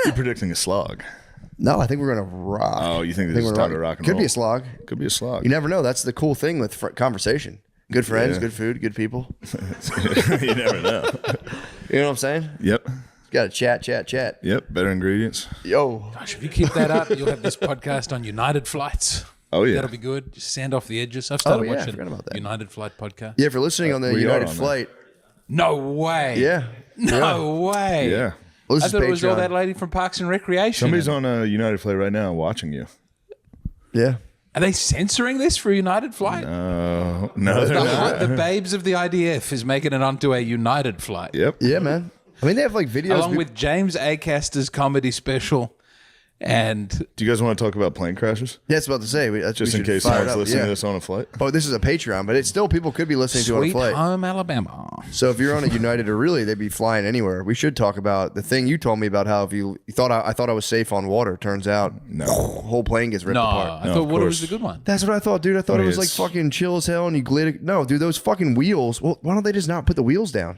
You're predicting a slog. No, I think we're going to rock. Oh, you think this is time to rock and roll? Could be a slog. Could be a slog. You never know. That's the cool thing with conversation. Good friends, good food, good people. You never know. You know what I'm saying? Yep. Got to chat. Yep. Better ingredients. Yo. Gosh, if you keep that up, you'll have this podcast on United flights. Oh, yeah. That'll be good. Just sand off the edges. I've started I watching forgot about that. United Flight podcast. Yeah, if you're listening on the United on flight. No way. Yeah. No way. Yeah. Well, I this thought is it was all Patreon. that lady from Parks and Recreation. Somebody's on a United flight right now watching you. Yeah. Are they censoring this for United Flight? No, they're not. The babes of the IDF is making it onto a United Flight. Yep. Yeah, man. I mean, they have like videos. Along with James Acaster's comedy special. And Do you guys want to talk about plane crashes? Yeah, it's about to say. Just in case someone's listening to this on a flight. Oh, this is a Patreon, but it's still people could be listening to it on a Sweet flight. Home Alabama. So if you're on a United or really, they'd be flying anywhere. We should talk about the thing you told me about how if you thought I thought I was safe on water. Turns out, No. whole plane gets ripped No, apart. I No, thought of water was course. the good one. That's what I thought, dude. I thought it was like It's- fucking chill as hell, and you glid. No, dude, those fucking wheels. Well, why don't they just not put the wheels down?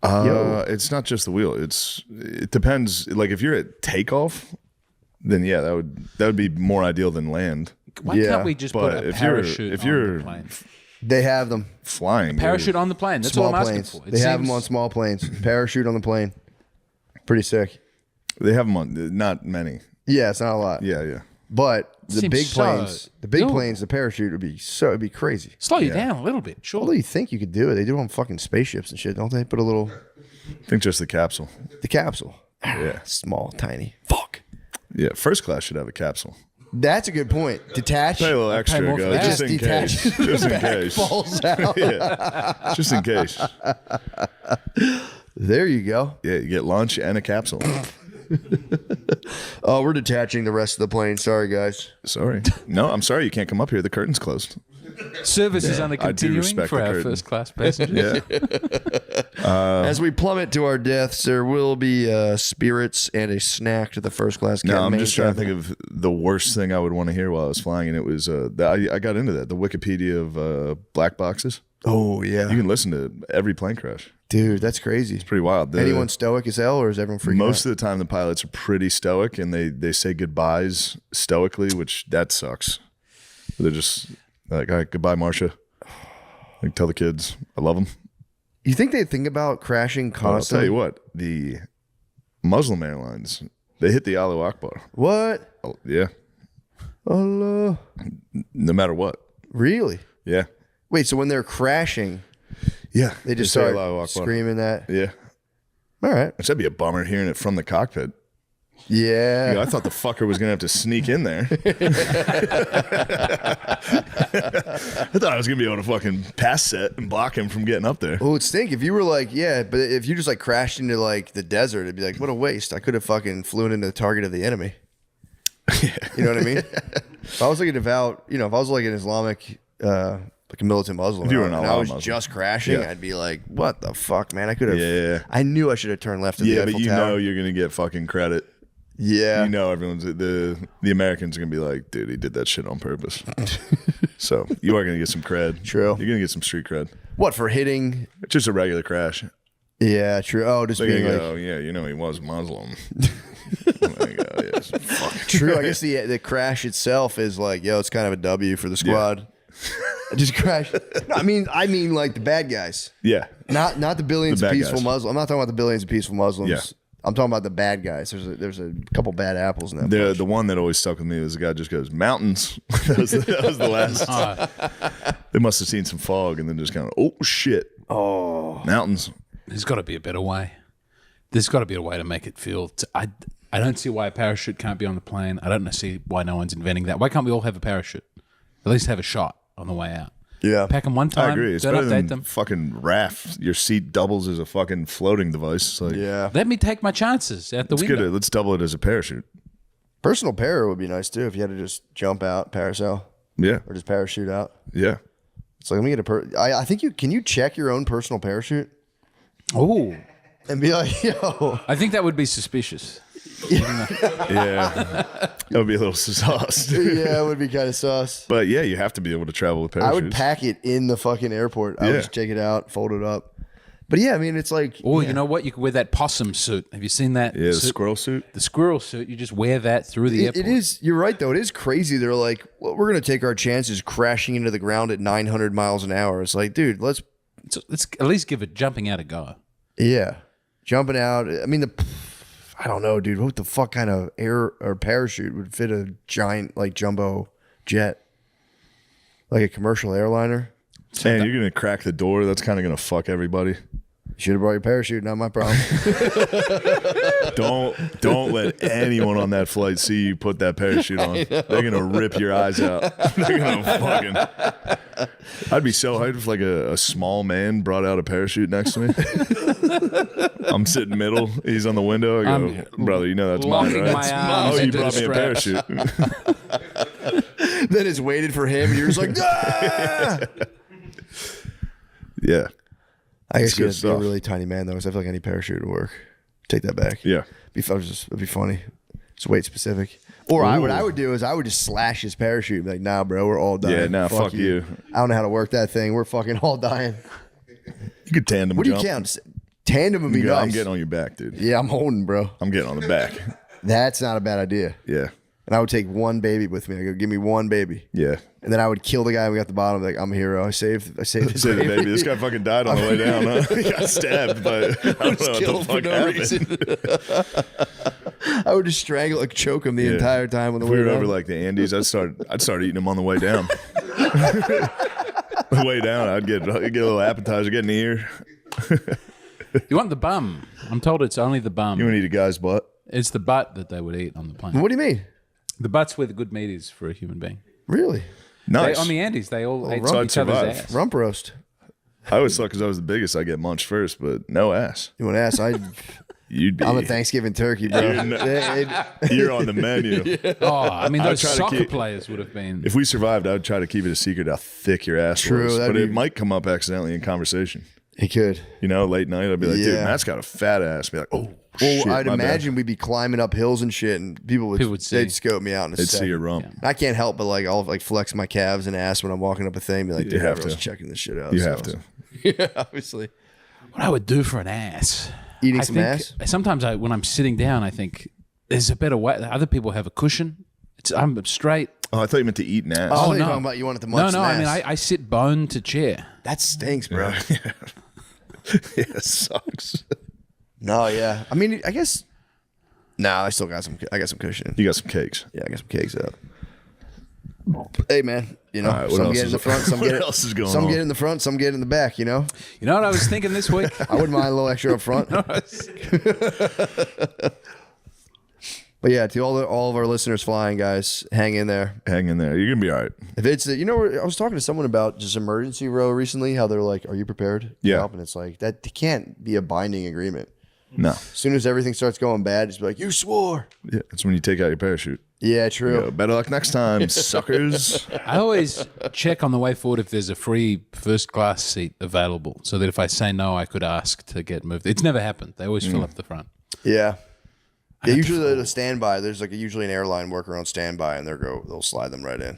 It's not just the wheel. It depends. Like if you're at takeoff, then yeah, that would be more ideal than land. Why Yeah, can't we just put But a if you're parachute on the plane? They have them. flying, Parachute on the plane. That's Small all I'm asking planes. for. It They have them seems- on small planes. Parachute on the plane. Pretty sick. they have them on. Not many. Yeah, it's not a lot. Yeah. But the Seems big so- planes, Dude. the parachute it'd be crazy. Slow you down a little bit, Although sure. you think you could do it, they do it on fucking spaceships and shit, don't they? Put a little I think just the capsule. the capsule. Yeah. Small, tiny. Fuck. Yeah. First class should have a capsule. That's a good point. Detach. Pay a little extra, more for go, that. just Just in detach. case. Just in Back case. falls out. Yeah. Just in case. There you go. Yeah, you get lunch and a capsule. Oh, we're detaching the rest of the plane. Sorry, guys. Sorry. No, I'm sorry. You can't come up here. The curtain's closed. Service is only I do continuing respect for the our curtain. first class passengers. Yeah. As we plummet to our deaths, there will be spirits and a snack to the first class. No, I'm just trying to think of the worst thing I would want to hear while I was flying, and it was I got into that. The Wikipedia of black boxes. Oh yeah, You can listen to every plane crash. dude, that's crazy. It's pretty wild. Anyone stoic as hell, or is everyone freaking Most out? of the time, the pilots are pretty stoic, and they say goodbyes stoically, which that sucks. They're just like, all right, goodbye, Marcia. Like, tell the kids I love them. You think they think about crashing Well, I'll tell constantly? you what, the Muslim airlines, they hit the Allahu Akbar. What? Oh, yeah, Allah. no matter what. Really? Yeah, Wait, so when they're crashing, yeah. they just say start Allahu Akbar. screaming that? Yeah, All right. which that'd be a bummer hearing it from the cockpit. Yeah. You know, I thought the fucker was gonna have to sneak in there. I thought I was gonna be able to fucking pass set and block him from getting up there. Well, it would stink if you were like, yeah, but if you just like crashed into like the desert, it'd be like, what a waste. I could have fucking flown into the target of the enemy. You know what I mean? If I was like a devout, if I was like an Islamic, like a militant Muslim, If you were an and I Allah was Muslim. just crashing, Yeah. I'd be like, what the fuck, man? I could have, Yeah. I knew I should have turned left at the Yeah, Eiffel but you Tower. know you're gonna get fucking credit. Yeah. You know everyone's the Americans are gonna be like, dude, he did that shit on purpose. So you are gonna get some cred. True. You're gonna get some street cred. What, for hitting? It's just a regular crash. Yeah, true. Oh, just They're being gonna like, go, yeah, you know he was Muslim. Like, oh, yeah, fucking true. I guess the crash itself is like, yo, it's kind of a W for the squad. I just crashed. No, I mean like the bad guys. yeah. Not the billions The of bad peaceful guys. Muslims. I'm not talking about the billions of peaceful Muslims. Yeah. I'm talking about the bad guys. There's a couple bad apples in that bunch. The one that always stuck with me was the guy just goes mountains. that was the last. They must have seen some fog and then just kind of oh shit. Oh, mountains. There's got to be a better way. There's got to be a way to make it feel. I don't see why a parachute can't be on the plane. I don't see why no one's inventing that. Why can't we all have a parachute? At least have a shot on the way out. Yeah. Pack them one time. I agree. It's Don't better update than them. fucking RAF. Your seat doubles as a fucking floating device. It's like, Yeah. Let me take my chances out the let's window. get it. Let's double it as a parachute. Personal para would be nice too if you had to just jump out, parasail, Yeah, or just parachute out. yeah. It's like, let me get I think can you check your own personal parachute Oh, and be like, yo. I think that would be suspicious. Yeah, that would be a little sauce. Yeah, it would be kind of sus. But yeah, you have to be able to travel with I parachutes. would pack it in the fucking airport. I would Yeah. just take it out, fold it up. But yeah, I mean, it's like, Or you know what? You could wear that possum suit. Have you seen that? Yeah, the suit? squirrel suit. The squirrel suit. You just wear that through the airport. it is. You're right, though. It is crazy. They're like, well, we're going to take our chances crashing into the ground at 900 miles an hour. It's like, dude, let's at least give it jumping out a go. Yeah. Jumping out. I mean, I don't know, dude. What the fuck kind of air or parachute would fit a giant, like, jumbo jet? Like a commercial airliner? Man, you're going to crack the door. That's kind of going to fuck everybody. Should have brought your parachute. Not my problem. Don't let anyone on that flight see you put that parachute on. They're going to rip your eyes out. They're going to fucking... I'd be so hyped if like a small man brought out a parachute next to me. I'm sitting middle. He's on the window. I go, brother, you know that's mine, locking right? my arms Oh, you into brought the me a straps. parachute. Then it's waited for him. And you're just like, ah! Yeah. I guess good you have to be a stuff. really tiny man, though, because I feel like any parachute would work. Take that back. Yeah. It'd be funny. It's weight specific. Or what I would do is I would just slash his parachute. Be like, nah, bro, we're all dying. Yeah, nah, fuck you. I don't know how to work that thing. We're fucking all dying. You could tandem What do jump. you count? Tandem would be nice. I'm getting on your back, dude. Yeah, I'm holding, bro. I'm getting on the back. That's not a bad idea. Yeah. And I would take one baby with me. I go, give me one baby. Yeah. And then I would kill the guy we got the bottom. Like, I'm a hero. I saved this Say the baby. baby. This guy fucking died on the way down, huh? He got stabbed, but I don't know Killed what the fuck happened. I would just strangle, like, choke him the Yeah. entire time on the If way we were down. over like the Andes, I'd start eating them on the way down. The way down, I'd get a little appetizer, get in the ear. You want the bum? I'm told it's only the bum. You want to eat a guy's butt? It's the butt that they would eat on the plane. What do you mean? The butt's where the good meat is for a human being. Really? Nice. On the Andes, they all ate rump each other's survive. ass. Rump roast. I always thought because I was the biggest, I get munched first, but no ass. You want to ask? You'd be. I'm a Thanksgiving turkey, bro. You're on the menu. Oh, I mean, those try to soccer keep- players would have been. If we survived, I would try to keep it a secret how thick your ass True, was. that'd But it be- might come up accidentally in conversation. He could. You know, late night, I'd be like, dude, Yeah. Matt's got a fat ass. Be like, oh, Well, shit, I'd my bad. imagine we'd be climbing up hills and shit, and people would see. they'd scope me out in a They'd second. see your rump. I can't help but like I'll like flex my calves and ass when I'm walking up a thing. Be like, You dude, have everyone's to. checking this shit out. You So- have to. Yeah, obviously. What I would do for an ass? Eating I some think ass? Sometimes when I'm sitting down, I think there's a better way. Other people have a cushion. I'm straight. Oh, I thought you meant to eat an ass. Oh, Oh, you're no. talking about you wanted to No, munch no. some I mean, ass. I sit bone to chair. That stinks, bro. Yeah, it sucks. No, yeah. I mean, I guess. No, I still got some. I got some cushion. You got some cakes. Yeah, I got some cakes up. Hey, man. You know, All right, what some else get in is- the front, some what get else is going some on? get in the front, some get in the back. You know, You know what I was thinking this week? I wouldn't mind a little extra up front. But yeah, to all of our listeners flying, guys, hang in there. Hang in there. You're going to be all right. If it's I was talking to someone about just emergency row recently, how they're like, "Are you prepared?" to Yeah. help? And it's like that can't be a binding agreement. No. As soon as everything starts going bad, just be like, "You swore." Yeah, that's when you take out your parachute. Yeah, true. Go, better luck next time, suckers. I always check on the way forward if there's a free first class seat available, so that if I say no, I could ask to get moved. It's never happened. They always fill up the front. Yeah. Yeah, usually the standby. There's like usually an airline worker on standby, and they'll slide them right in.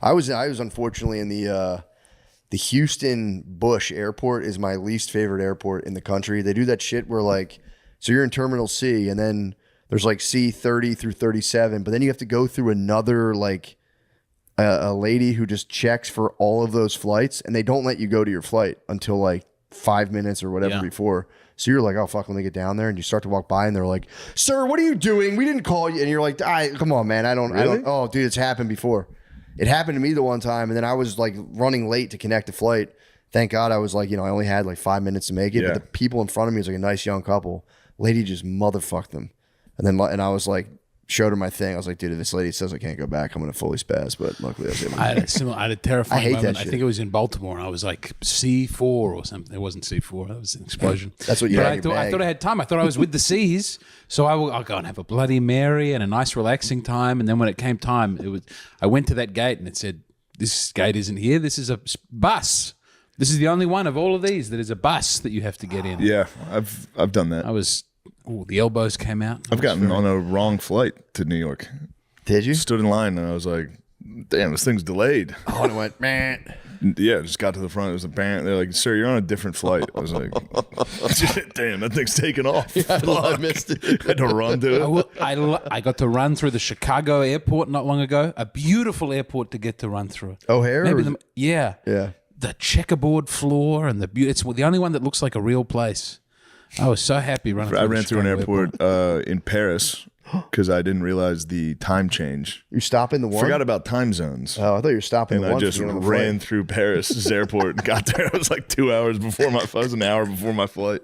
I was unfortunately in the Houston Bush Airport is my least favorite airport in the country. They do that shit where like, so you're in Terminal C, and then there's like C30 through 37, but then you have to go through another like a lady who just checks for all of those flights, and they don't let you go to your flight until like 5 minutes or whatever Yeah. before. So you're like, oh fuck, let me get down there, and you start to walk by, and they're like, "Sir, what are you doing? We didn't call you." And you're like, "Come on, man, I don't." Oh, dude, it's happened before. It happened to me the one time, and then I was like running late to connect a flight. Thank God I was like, I only had like 5 minutes to make it. Yeah. But the people in front of me was like a nice young couple. Lady just motherfucked them, and I was like, showed her my thing. I was like, dude, if this lady says I can't go back, I'm gonna fully spaz. But luckily, I was able to. I had a terrifying I hate that moment. I shit. think it was in Baltimore. And I was like C4 or something. It wasn't C4. That was an explosion. That's what you But had I in thought, your I bag. thought I had time. I thought I was with the C's. So I'll go and have a Bloody Mary and a nice relaxing time. And then when it came time, I went to that gate and it said, "This gate isn't here. This is a bus. This is the only one of all of these that is a bus that you have to get in." Yeah, I've done that. The elbows came out. I've gotten on a wrong flight to New York. Did you? Stood in line and I was like, damn, this thing's delayed. Oh, and it went, man. Yeah, just got to the front. It was apparent. They're like, "Sir, you're on a different flight." I was like, "Damn, that thing's taking off." I missed it. Had to run to it. I got to run through the Chicago airport not long ago. A beautiful airport to get to run through. O'Hare? Yeah. Yeah. The checkerboard floor and it's the only one that looks like a real place. I was so happy running through I the ran through an Chicago airport in Paris because I didn't realize the time change. You stopping the one? Forgot about time zones. Oh, I thought you were stopping And the I one. just ran through Paris's airport and got there. It was like 2 hours before my flight. It was an hour before my flight.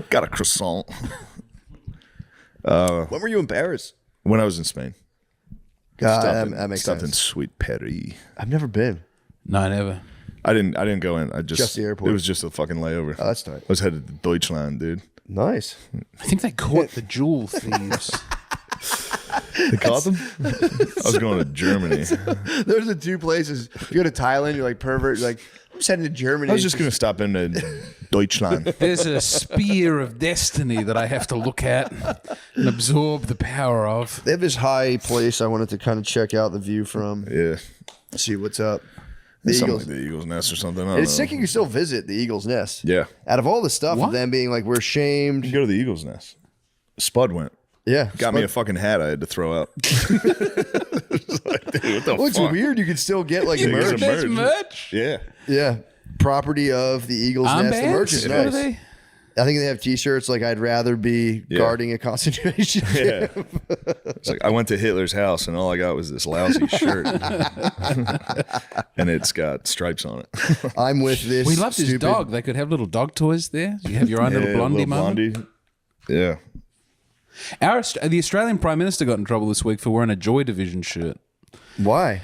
Got a croissant. When were you in Paris? When I was in Spain. God, that makes Stopped in sense. Sweet Paris. I've never been. No, never. I didn't go in. I just the airport. It was just a fucking layover. Oh, that's tight. I was headed to Deutschland, dude. Nice. I think they caught the jewel thieves. They caught them? I was going to Germany. There's the two places. If you go to Thailand, you're like pervert. You're like, I'm just heading to Germany. I was just going to stop into Deutschland. There's a spear of destiny that I have to look at and absorb the power of. They have this high place I wanted to kind of check out the view from. Yeah. See what's up. The Something Eagles. like the Eagles Nest or something. I don't It's know. sick you can still visit the Eagles Nest. Yeah. Out of all the stuff What? of them being like, we're shamed. You go to the Eagles Nest. Spud went. Yeah. Got me a fucking hat I had to throw out. It's like, dude, what the Well, it's fuck? weird. You can still get like Yeah, merch. get some There's merch. merch. Yeah. Yeah. Property of the Eagles Nest. The merch is Armbands? What are nice. they? I think they have T-shirts like I'd rather be guarding a concentration camp. Yeah. It's like I went to Hitler's house and all I got was this lousy shirt. And it's got stripes on it. I'm with this. We loved his stupid- dog. They could have little dog toys there. You have your own little blondie moment. Yeah. The Australian Prime Minister got in trouble this week for wearing a Joy Division shirt. Why?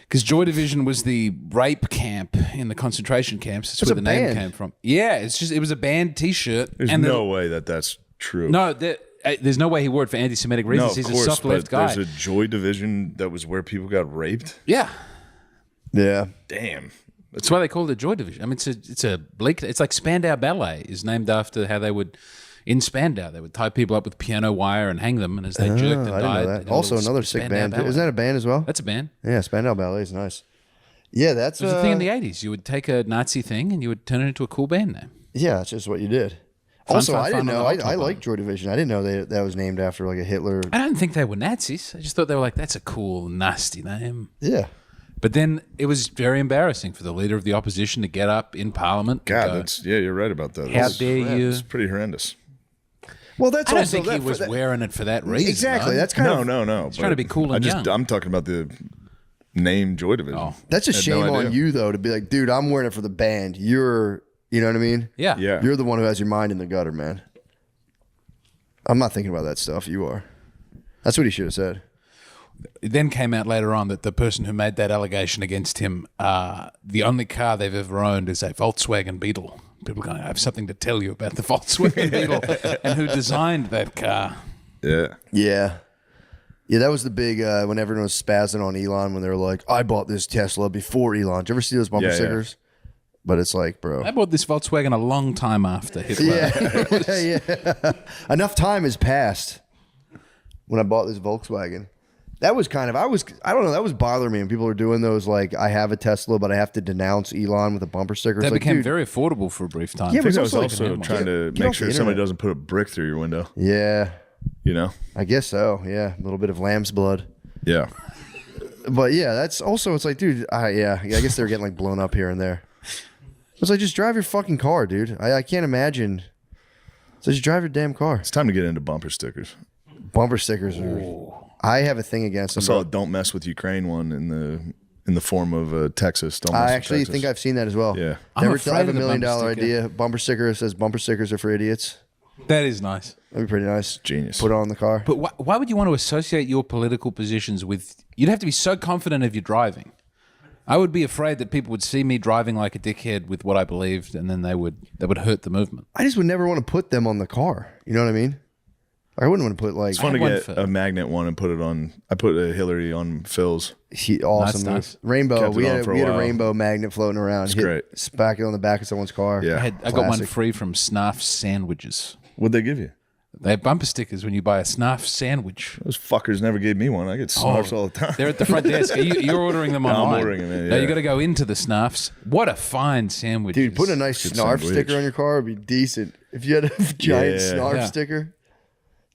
Because Joy Division was the rape camp in the concentration camps. That's It's where a the name band. came from. Yeah, it was a band T-shirt. There's and no way that's true. there's no way he wore it for anti-Semitic No, reasons. of He's course, a soft-left but guy. there's a Joy Division that was where people got raped. Yeah, Yeah. Damn. that's why they called it Joy Division. I mean, it's like Spandau Ballet is named after how they would. In Spandau, they would tie people up with piano wire and hang them, and as they jerked and I didn't died, know they that. did a Also, little another sick Spandau band. Ballet. Isn't that a band as well? That's a band. Yeah, Spandau Ballet is nice. Yeah, that's It was a thing in the 80s. You would take a Nazi thing and you would turn it into a cool band name. yeah, that's just what you did. Fun, Also, fun, I didn't fun on know. the I hot top like Joy Division. I didn't know that was named after like a Hitler. I don't think they were Nazis. I just thought they were like, that's a cool, nasty name. Yeah. But then it was very embarrassing for the leader of the opposition to get up in Parliament. and God, go, you're right about that. how That's- dare you? It's pretty horrendous. Well, that's I don't also think he was wearing it for that reason. exactly. though. That's kind of No. He's trying to be cool and young. I'm talking about the name Joy Division. Oh. that's a Had shame no on idea. you though to be like, dude, I'm wearing it for the band. You know what I mean? Yeah. Yeah. You're the one who has your mind in the gutter, man. I'm not thinking about that stuff. You are. That's what he should have said. It then came out later on that the person who made that allegation against him, the only car they've ever owned is a Volkswagen Beetle. People are going, I have something to tell you about the Volkswagen Beetle and who designed that car. Yeah. Yeah. Yeah, that was the big when everyone was spazzing on Elon when they were like, I bought this Tesla before Elon. Did you ever see those bumper Yeah, yeah. stickers? But it's like, bro. I bought this Volkswagen a long time after Hitler. Yeah. Yeah. Enough time has passed when I bought this Volkswagen. That was kind of, I don't know, that was bothering me when people are doing those, like, I have a Tesla, but I have to denounce Elon with a bumper sticker. It's That like, became dude, very affordable for a brief time. Yeah, I but think I it's was also also like- trying to Get make off sure the somebody internet. doesn't put a brick through your window. yeah, You know? I guess so. Yeah, a little bit of lamb's blood. Yeah. But yeah, that's also, it's like, dude, I guess they're getting like blown up here and there. It's like, just drive your fucking car, dude. I can't imagine. So just drive your damn car. It's time to get into bumper stickers. Bumper stickers are. I have a thing against I them. saw bro. a "Don't Mess with Ukraine" one in the form of Texas. Don't mess I with actually Texas. think I've seen that as well. Yeah. I'm Never afraid I have a of the $1 million bumper sticker. idea. Bumper sticker that says bumper stickers are for idiots. That is nice. That'd be pretty nice. Genius. Put it on the car. But why would you want to associate your political positions with... You'd have to be so confident of your driving. I would be afraid that people would see me driving like a dickhead with what I believed, and then they would hurt the movement. I just would never want to put them on the car. You know what I mean? I wouldn't want to put like It's fun to had one get for- a magnet one and put it on. I put a Hillary on Phil's. awesome Nice. rainbow. Kept it We on had, for a we had a while. rainbow magnet floating around. It's great. Spack it on the back of someone's car. Yeah. I got one Classic. free from Snarf Sandwiches. What'd they give you? They have bumper stickers when you buy a snarf sandwich. Those fuckers never gave me one. I get snarfs all the time. They're at the front desk. You're ordering them online. I'm ordering them, No, yeah. you got to go into the snarfs. What a fine sandwich. Dude, putting a nice snarf sandwich. sticker on your car would be decent. If you had a giant Yeah. snarf Yeah. sticker.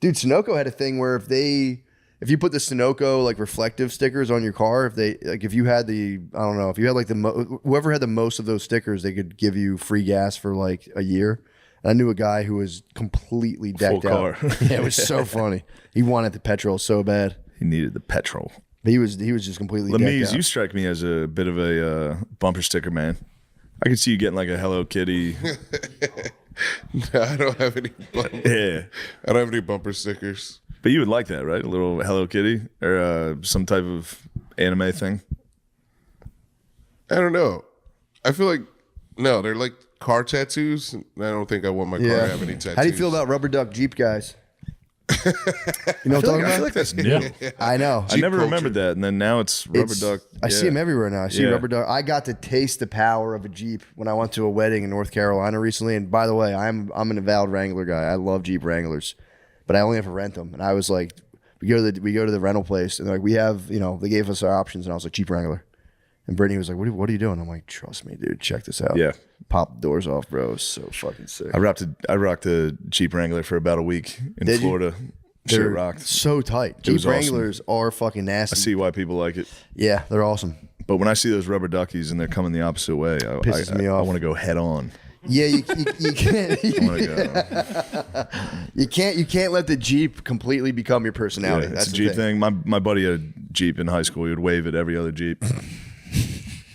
Dude, Sunoco had a thing where if you put the Sunoco like reflective stickers on your car, if you had whoever had the most of those stickers, they could give you free gas for like a year. And I knew a guy who was completely decked Full out. car. Yeah, it was so funny. He wanted the petrol so bad. He needed the petrol. But he was just completely decked Lemiz, out. you strike me as a bit of a bumper sticker man. I could see you getting like a Hello Kitty. No, I don't have any. Yeah. I don't have any bumper stickers. But you would like that, right? A little Hello Kitty or some type of anime thing. I don't know. I feel like no, they're like car tattoos. And I don't think I want my car to have any tattoos. How do you feel about rubber duck Jeep guys? You know what I'm talking I feel about? like that's new. I know. I never culture. remembered that, and then now it's rubber duck. I see Yeah. them everywhere now. I see Yeah. rubber duck. I got to taste the power of a Jeep when I went to a wedding in North Carolina recently. And by the way, I'm an avowed Wrangler guy. I love Jeep Wranglers, but I only have to rent them. And I was like, we go to the rental place, and they're like, we have, they gave us our options, and I was like, Jeep Wrangler. And Brittany was like, what are you doing? I'm like, trust me, dude. Check this out. Yeah. Pop the doors off, bro. It was so fucking sick. I rocked a Jeep Wrangler for about a week in Did you? Florida. Shit They're rocked. so tight. was Jeep awesome. Wranglers are fucking nasty. I see why people like it. Yeah, they're awesome. But when I see those rubber duckies and they're coming the opposite way, Pisses me I off. want to go head on. Yeah, you can't. I want to go. You can't let the Jeep completely become your personality. Yeah, That's it's a the Jeep thing. My buddy had a Jeep in high school. He would wave at every other Jeep.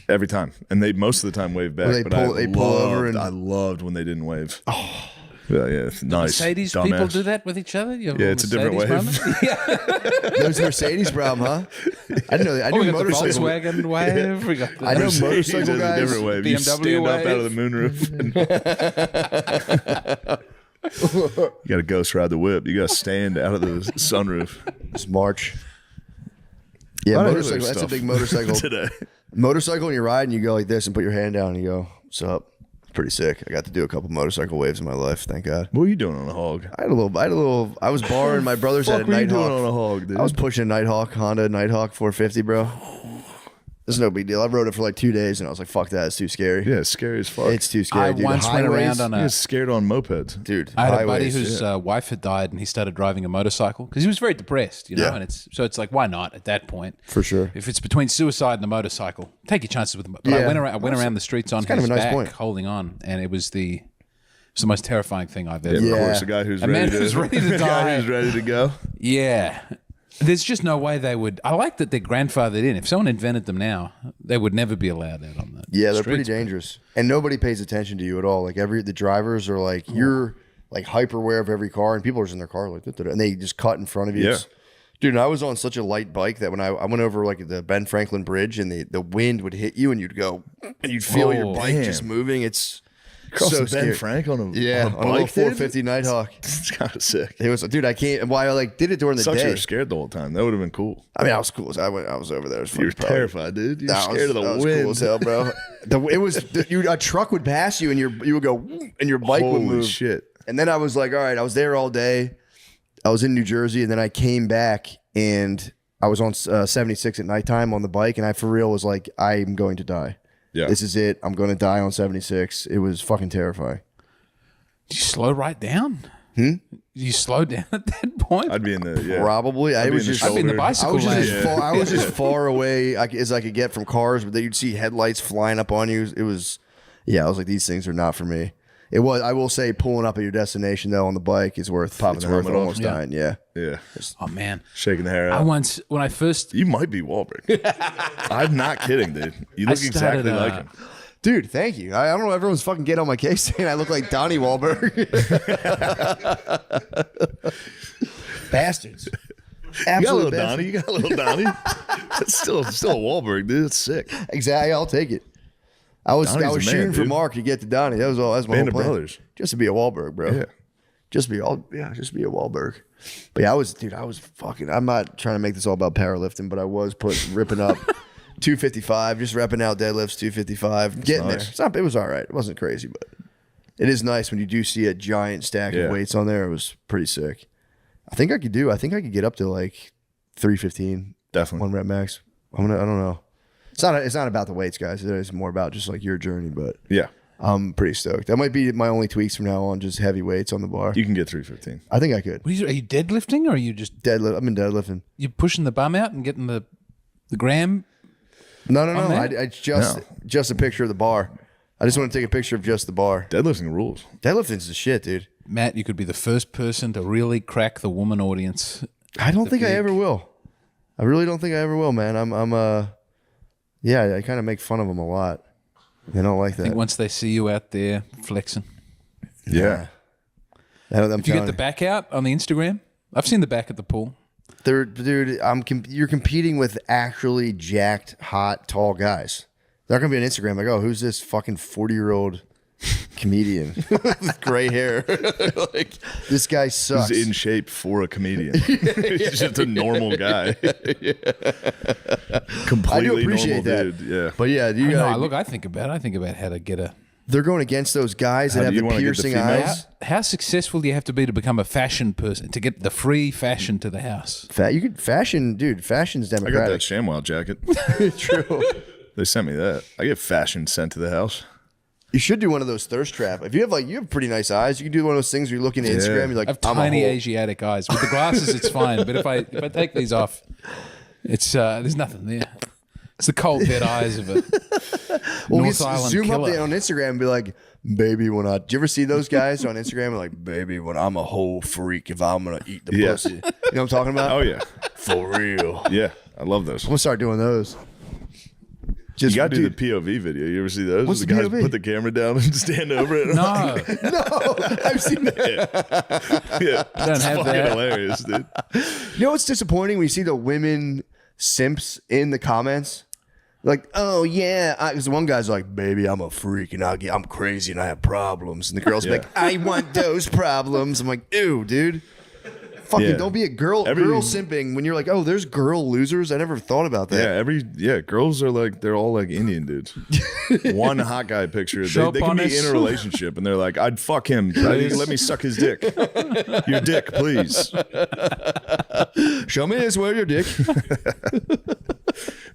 Every time. And they most of the time wave back. Well, they pull over and- I loved when they didn't wave. Oh. Yeah, it's nice. Mercedes dumbass. people do that with each other? You have Yeah, a it's a different Mercedes wave. moment? There's Mercedes problem, huh? I didn't know that. I Oh, we knew got the motorcycle. Volkswagen wave. We got the I know Mercedes motorcycle is a guys, different wave. You BMW stand up out of the wave. moonroof. You got to ghost ride the whip. You got to stand out of the sunroof. It's March. Yeah, lot of motorcycle. other That's a stuff big motorcycle. today. Motorcycle, when you ride and you go like this and put your hand down and you go, "What's up?" It's pretty sick. I got to do a couple motorcycle waves in my life. Thank God. What were you doing on a hog? I had a little. I was borrowing my brother's had a What were you doing Nighthawk. on a hog, dude? I was pushing a Nighthawk, Honda Nighthawk 450, bro. It's no big deal. I rode it for like 2 days and I was like, "Fuck that! It's too scary." Yeah, it's scary as fuck. It's too scary. I dude. once went Highways- around on I a... get scared on mopeds. dude. I had a buddy highways, whose wife had died, and he started driving a motorcycle because he was very depressed, Yeah. And it's like, why not at that point? For sure. If it's between suicide and a motorcycle, take your chances with them. But Yeah. I went around the streets on kind his of a nice back, point. holding on, and it was the most terrifying thing I've ever. Yeah, Yeah. of course, a guy who's A ready man to who's ready to the guy die. who's ready to go. Yeah. There's just no way they would. I like that they're grandfathered in. If someone invented them now, they would never be allowed out on that. Yeah, they're pretty dangerous, and nobody pays attention to you at all. Like the drivers are like you're like hyper aware of every car, and people are just in their car like and they just cut in front of you. Yeah. Dude, and I was on such a light bike that when I went over like the Ben Franklin Bridge and the wind would hit you and you'd go and you'd feel your bike damn. just moving. It's Crossing so Ben scary. Frank on a on a bike, little dude? 450 Nighthawk. It's kind of sick. It was, dude, I can't. Why I like did it during the Sucks you day. were scared the whole time. That would have been cool. I mean, I was cool. I was over there. It was You were fucking probably- terrified, dude. You were That was- scared of that the was wind. cool as hell, bro. A truck would pass you and you would go and your bike would Holy move. shit. And then I was like, all right, I was there all day. I was in New Jersey, and then I came back and I was on 76 at nighttime on the bike, and I for real was like, I'm going to die. Yeah. This is it. I'm going to die on 76. It was fucking terrifying. Did you slow right down? Did you slow down at that point? I'd be in the Probably. I be was in the just I'd be in the shoulder. bicycle I was just, lane. as far, I was just far away as I could get from cars, but then you'd see headlights flying up on you. It was, I was like, these things are not for me. It was. I will say, pulling up at your destination though on the bike is worth Popping it's the worth helmet off. almost Yeah. dying. Yeah. Yeah. Oh man, Shaking the hair I out. once when I first You might be Wahlberg. I'm not kidding, dude. You I look started, exactly like him. Dude, thank you. I don't know. Everyone's fucking getting on my case saying I look like Donnie Wahlberg. Bastards. You got a Absolute little bastards. Donnie. You got a little Donnie. That's still a Wahlberg, dude. It's sick. Exactly. I'll take it. I was Donnie's the man, shooting for dude. Mark to get to Donnie. That was all. That's my Band whole of plan. brothers. Just to be a Wahlberg, bro. Yeah. Just be a Wahlberg. But yeah, I was fucking. I'm not trying to make this all about powerlifting, but I was ripping up 255, just repping out deadlifts 255, getting there. nice. It was all right. It wasn't crazy, but It is nice when you do see a giant stack of weights on there. It was pretty sick. I think I could get up to like 315. Definitely. 1 rep max. I don't know. It's not about the weights, guys. It's more about just like your journey, but Yeah. I'm pretty stoked. That might be my only tweaks from now on, just heavy weights on the bar. You can get 315. I think I could. Are you deadlifting, or are you just Deadlift. I've been deadlifting. you pushing the bum out and getting the gram? No. there? I just a picture of the bar. I just want to take a picture of just the bar. Deadlifting rules. Deadlifting's the shit, dude. Matt, you could be the first person to really crack the woman audience. I don't think I ever will. I really don't think I ever will, man. I kind of make fun of them a lot. They don't like I think that. once they see you out there flexing. Yeah. If you get the back out on the Instagram, I've seen the back at the pool. Dude, you're competing with actually jacked, hot, tall guys. They're not gonna be on Instagram like, oh, who's this fucking 40-year-old comedian with gray hair? Like, this guy sucks. He's in shape for a comedian. He's just a normal guy. Completely I do appreciate normal that. dude. Yeah. But yeah, I think about how to get a. they're going against those guys that How have do you the wanna get the piercing females? eyes. How successful do you have to be to become a fashion person to get the free fashion to the house? You could fashion, dude. Fashion's I got that democratic. ShamWow jacket. True. They sent me that. I get fashion sent to the house. You should do one of those thirst trap. If you have pretty nice eyes, you can do one of those things where you look into Instagram. You're like, I have I'm a tiny whole- Asiatic eyes. With the glasses, it's fine. But if I take these off, it's there's nothing there. It's the cold dead eyes of a North Island zoom killer. up there on Instagram and be like, baby, when I... Do you ever see those guys on Instagram? And like, baby, when I'm a whole freak, if I'm going to eat the Yeah. pussy. You know what I'm talking about? Oh, yeah. For real. Yeah. I love those. I'm going to start doing those. You got to do the POV video. You ever see those? What's the the guys POV? put the camera down and stand over it. No, No, I've seen that. Yeah. don't It's have fucking that. hilarious, dude. You know what's disappointing when you see the women simps in the comments? Like, oh yeah, because the one guy's like, baby, I'm a freak and I'm crazy and I have problems, and the girl's like, I want those problems. I'm like, ew, dude, fucking Yeah. don't be a girl simping when you're like, oh, there's girl losers. I never thought about that. Yeah, girls are like, they're all like Indian dudes. One hot guy picture. Show They up can on be us. in a relationship and they're like, I'd fuck him. Let me suck his dick. Your dick, please. Show me this, where your dick.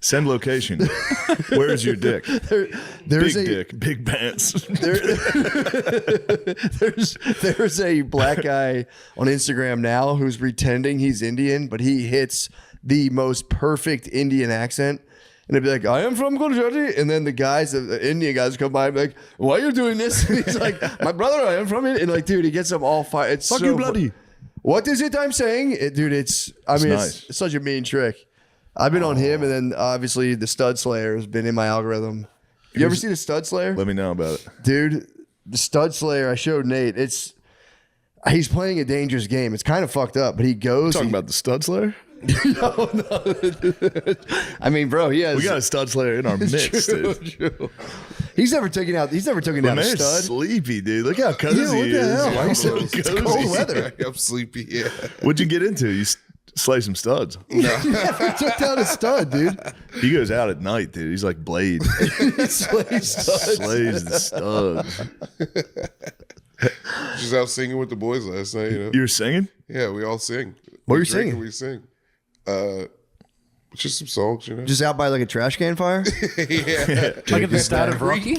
Send location. Where's your dick? There's Big dick, big pants. There's a black guy on Instagram now who's pretending he's Indian, but he hits the most perfect Indian accent. And it'd be like, I am from Gujarati. And then the Indian guys come by and be like, why are you doing this? And he's like, my brother, I am from it. And like, dude, he gets them all fired. It's Fuck so you, bloody. What is it I'm saying? Dude, it's nice. such a mean trick. I've been on him, and then obviously the Stud Slayer has been in my algorithm. You ever see the Stud Slayer? Let me know about it. Dude, the Stud Slayer, I showed Nate. He's playing a dangerous game. It's kind of fucked up, but he goes. Talking about the stud slayer? No. I mean, bro, he has. We got a stud slayer in our midst, dude. True. He's never taken down My a man's stud. sleepy, dude. Look how cozy Yeah, what he the is. hell? Why are you so It's cozy? cold weather. I'm sleepy. Yeah. What'd you get into? You slay some studs. He never took down a stud, dude. He goes out at night, dude. He's like Blade. He slays studs. Slays the studs. Just out singing with the boys last night. You know. You were singing? Yeah, we all sing. What We were you drink singing? and we sing. Just some songs, you know. Just out by like a trash can fire. yeah, Like at the start of Rocky.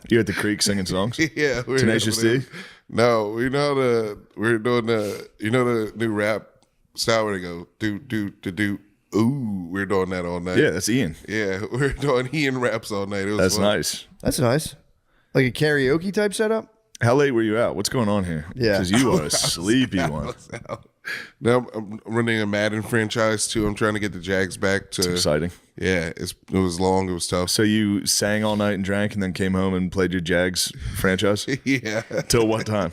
You at the creek singing songs? yeah. We're Tenacious D? No, we're doing the new rap style where they go do. Ooh, we're doing that all night. Yeah, that's Ian. Yeah, we're doing Ian raps all night. It was That's fun. nice. That's nice. Like a karaoke type setup. How late were you out? What's going on here? Yeah. Because you are a sleepy one. Now I'm running a Madden franchise too. I'm trying to get the Jags back to. Exciting. Yeah, it was long. It was tough. So you sang all night and drank and then came home and played your Jags franchise? Yeah, Till what time?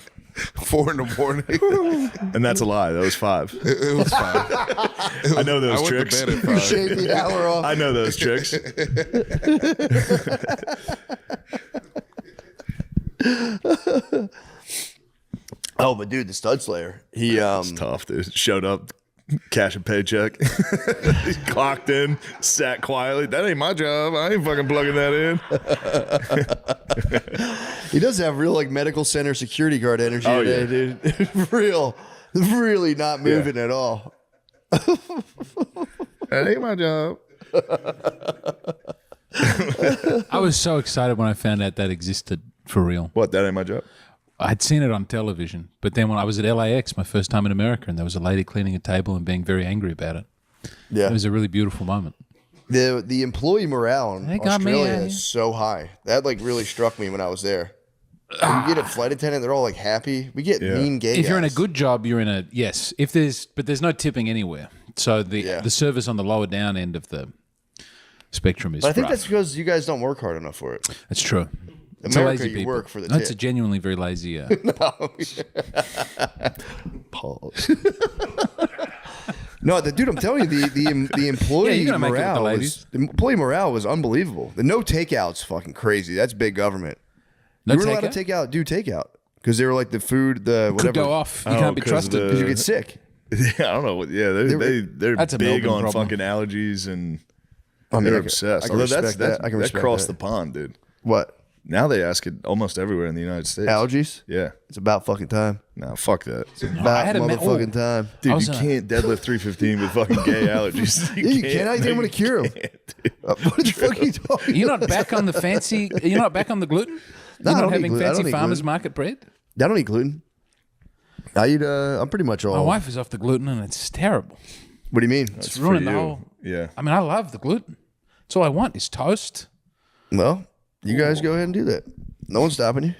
4 a.m. And that's a lie. That was 5. It was fine. I know those I went tricks. to bed at 5. Shave the hour off. I know those tricks. Oh, but dude, the Stud Slayer. He It's tough, dude. Showed up Cash a paycheck. He clocked in, sat quietly. That ain't my job. I ain't fucking plugging that in. He does have real like medical center security guard energy Oh, today, dude. Really not moving at all. That ain't my job. I was so excited when I found out that existed for real. What? That ain't my job. I'd seen it on television, but then when I was at LAX, my first time in America, and there was a lady cleaning a table and being very angry about it. Yeah. It was a really beautiful moment. The employee morale in They got me Australia out is here. so high. That like really struck me when I was there. When you get a flight attendant, they're all like happy. We get mean gay If you're in a guys. good job, you're in a yes. But there's no tipping anywhere. So the service on the lower down end of the spectrum is. But I think rough. that's because you guys don't work hard enough for it. That's true. It's America, a lazy you people. work for the No, it's a tip. genuinely very lazy. Pause. No, dude, I'm telling you, the employee you're gonna make it with the morale ladies. was unbelievable. The no takeout's fucking crazy. That's big government. No You weren't allowed takeout? to do takeout because they were like the food, the whatever. Could go off. You Oh, can't be 'cause trusted. the- Because you get sick. Yeah, I don't know. Yeah, they're That's a big Melbourne on problem. fucking allergies and I mean, they're I can- obsessed. I can Although respect that. I can that respect crossed that. the pond, dude. What? Now they ask it almost everywhere in the United States. Allergies? Yeah. It's about fucking time. No, fuck that. About had a motherfucking time. Dude, I was you in a- can't deadlift 315 with fucking gay allergies. Yeah, you can't. I think I'm gonna cure them. What the fuck are you talking You're not back on the fancy. You're not back on the gluten. No, You're I not don't eat having gluten. I fancy don't eat farmers gluten. market bread. I don't eat gluten. I eat. I'm pretty much all. My wife is off the gluten and it's terrible. What do you mean? It's For ruining the you. whole. Yeah. I mean, I love the gluten. That's all I want is toast. Well, you guys go ahead and do that. No one's stopping you.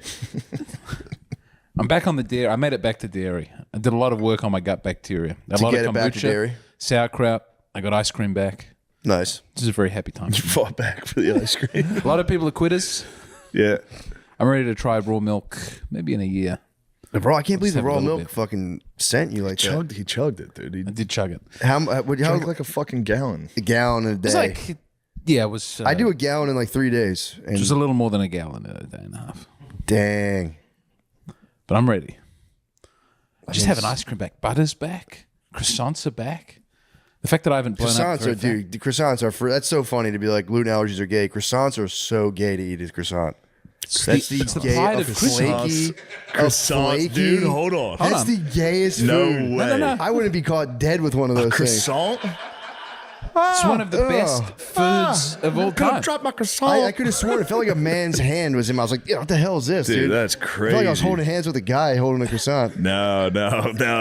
I'm back on the dairy. I made it back to dairy. I did a lot of work on my gut bacteria. A lot get of it back to kombucha, dairy? sauerkraut. I got ice cream back. Nice. This is a very happy time. Fought back for the ice cream. A lot of people are quitters. Yeah. I'm ready to try raw milk maybe in a year. Bro, I can't believe the have a raw little milk bit. fucking sent you like that. He chugged it, dude. He I did chug it. How chugged like a fucking gallon. a gallon a day? It's like, yeah, it was. I do a gallon in like 3 days. And It was a little more than a gallon in a day and a half. dang. But I'm ready. I just have an ice cream back. Butter's back. Croissants are back. The fact that I haven't blown up. Croissants very are, dude. The croissants are. That's so funny to be like gluten allergies are gay. Croissants are so gay to eat as croissant. That's the, it's the gay, pride a of Christmas. flaky, a Croissants, flaky. dude. Hold on. That's on. the gayest No food. way. no. I wouldn't be caught dead with one of those things. Croissant? It's one of the best foods of all time. Drop my croissant. I could have sworn it felt like a man's hand was in. I was like, yeah, what the hell is this, dude? Dude, that's I felt like I was crazy. holding hands with a guy holding a croissant. No,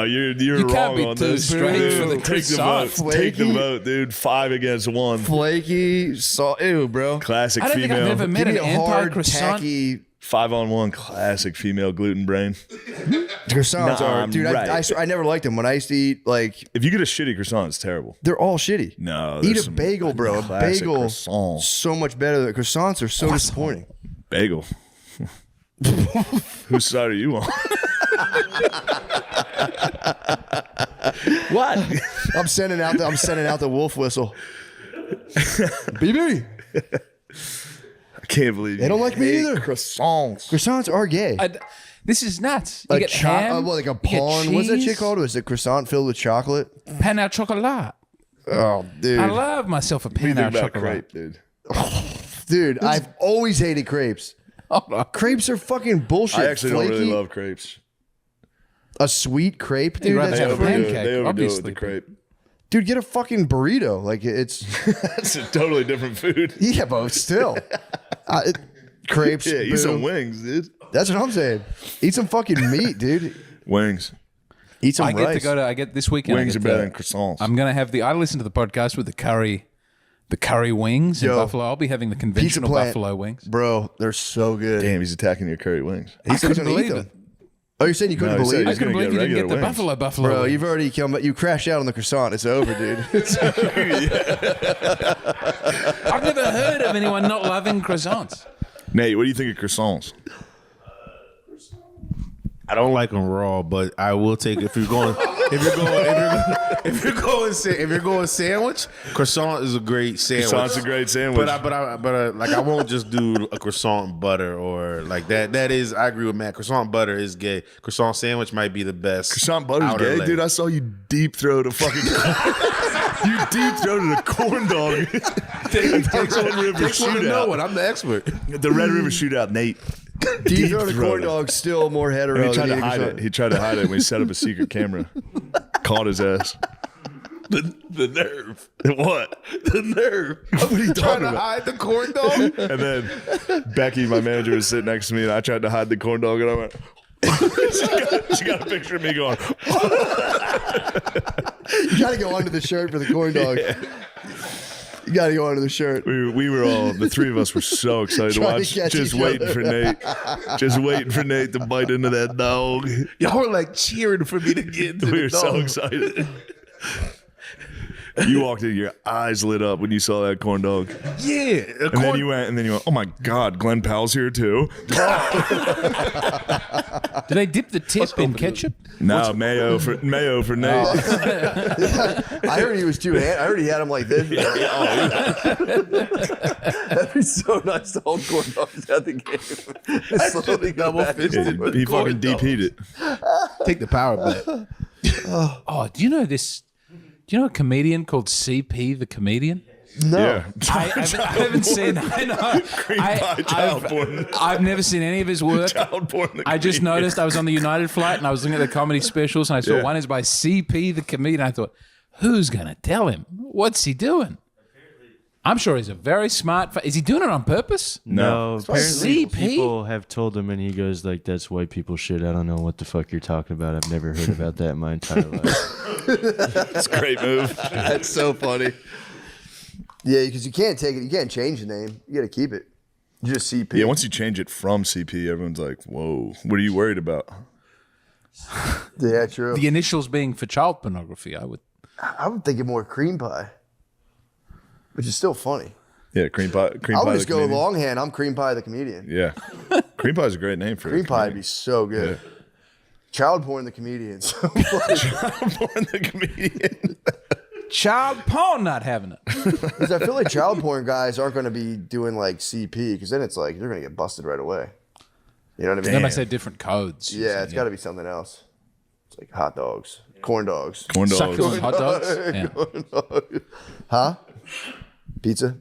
you're You wrong can't be on too this. straight dude. for the Take the croissant. vote. Take the Flaky. vote, dude. 5 against 1. Flaky, salt. Ew, bro. Classic I don't think female. I've ever met Give an me a hard, anti-croissant. tacky 5-on-1 classic female gluten brain. croissants. Nah, Are I'm dude. right. I swear, I never liked them. When I used to eat, like, If you get a shitty croissant, it's terrible. they're all shitty. No, Eat there's a some bagel, bro. A classic bagel, croissant. so much better. Than croissants are so disappointing. Bagel. Whose side are you on? What? I'm sending out the wolf whistle. BB. I can't believe They don't like me either. Croissants. Croissants are gay. This is nuts. You get ham. like a you get pawn. What's that shit cheese, called? Was it croissant filled with chocolate? Pan au chocolat. Oh, dude. I love myself a What do you pan au think about chocolat. crepe, dude? Dude, I've always hated crepes. Crepes are fucking bullshit. I actually Flaky. don't really love crepes. A sweet crepe, dude. rather That's have a free. pancake, They overdo it with obviously. the crepe. Dude, get a fucking burrito. Like it's That's a totally different food. yeah, but still, crepes. Yeah, eat some boom. wings, dude. That's what I'm saying. Eat some fucking meat, dude. Wings. Eat some I get rice. to go to. I get this weekend. Wings I are get better to- than croissants. I'm gonna have the. I listened to the podcast with the curry wings in Yo. Buffalo. I'll be having the Pizza conventional Plant. Buffalo wings. Bro, they're so good. Damn, he's attacking your curry wings. He said he's couldn't gonna eat believe them. Oh, you're saying you couldn't No, he said believe I he's it? couldn't gonna believe you get didn't get the regular Buffalo Bro, wings. you've already you crashed out on the croissant. It's over, dude. I've never heard of anyone not loving croissants. Nate, what do you think of croissants? I don't like them raw, but I will take if you're going if you're going sandwich, croissant is a great sandwich. Croissant's a great sandwich. But like I won't just do a croissant and butter or like that. That is, I agree with Matt. Croissant butter is gay. Croissant sandwich might be the best. Croissant butter's outer gay, layer. dude. I saw you deep throat a fucking. You deep throated a corn dog. Takes Red River one to know shootout. it. I'm the expert. The Red River shootout, Nate. Deep throat a corn throated. dog still more hetero. He tried than to hide croissant. it. He tried to hide it when he set up a secret camera. Caught his ass. The nerve. What? The nerve. What are you Trying talking to about? hide the corn dog. And then Becky, my manager, was sitting next to me, and I tried to hide the corn dog, and I went. she got a picture of me going. You got to go under the shirt for the corn dog. You got to go under the shirt. We were all, the three of us were so excited to Trying to watch, catch just each waiting other. for Nate. Just waiting for Nate to bite into that dog. Y'all were like cheering for me to get into We the were so dog. excited. You walked in, your eyes lit up when you saw that corn dog. Yeah. And then you went, oh my God, Glenn Powell's here too. Do they dip the tip in ketchup? No, mayo for Nate. I heard he was I heard he had him like this. That'd be so nice to hold corn dogs at the game. Slowly go double back and fisted. forth. He fucking deep heated. take the power back. Oh, do you know this? Do you know a comedian called CP the Comedian? No. Yeah. I haven't seen. I know. Cream pie, child porn. I've never seen any of his work. Child porn. I just noticed I was on the United flight and I was looking at the comedy specials and I saw Yeah. one is by CP the Comedian. I thought, who's going to tell him? What's he doing? I'm sure he's a very smart. Is he doing it on purpose? No. CP? Apparently people have told him, and he goes like, "That's white people shit. I don't know what the fuck you're talking about. I've never heard about that in my entire life." That's a great move. That's so funny. Yeah, because you can't take it. You can't change the name. You got to keep it. You just CP. Yeah, once you change it from CP, everyone's like, whoa, what are you worried about? Yeah, true. The initials being for child pornography, I would. I would think of more cream pie, which is still funny. Yeah, cream pie. Cream I'll pie just the go comedian. longhand. I'm cream pie the comedian. Yeah. Cream pie is a great name for Cream a pie would be so good. Child porn the comedian. So Born the comedian. Child porn not having it. because I feel like child porn guys aren't going to be doing like CP because then it's like they're going to get busted right away. You know what I mean? They must have different codes. Yeah, it's got to be something else. It's like hot dogs, corn dogs. Corn dogs. Succulent hot dogs. Yeah. Huh? Pizza?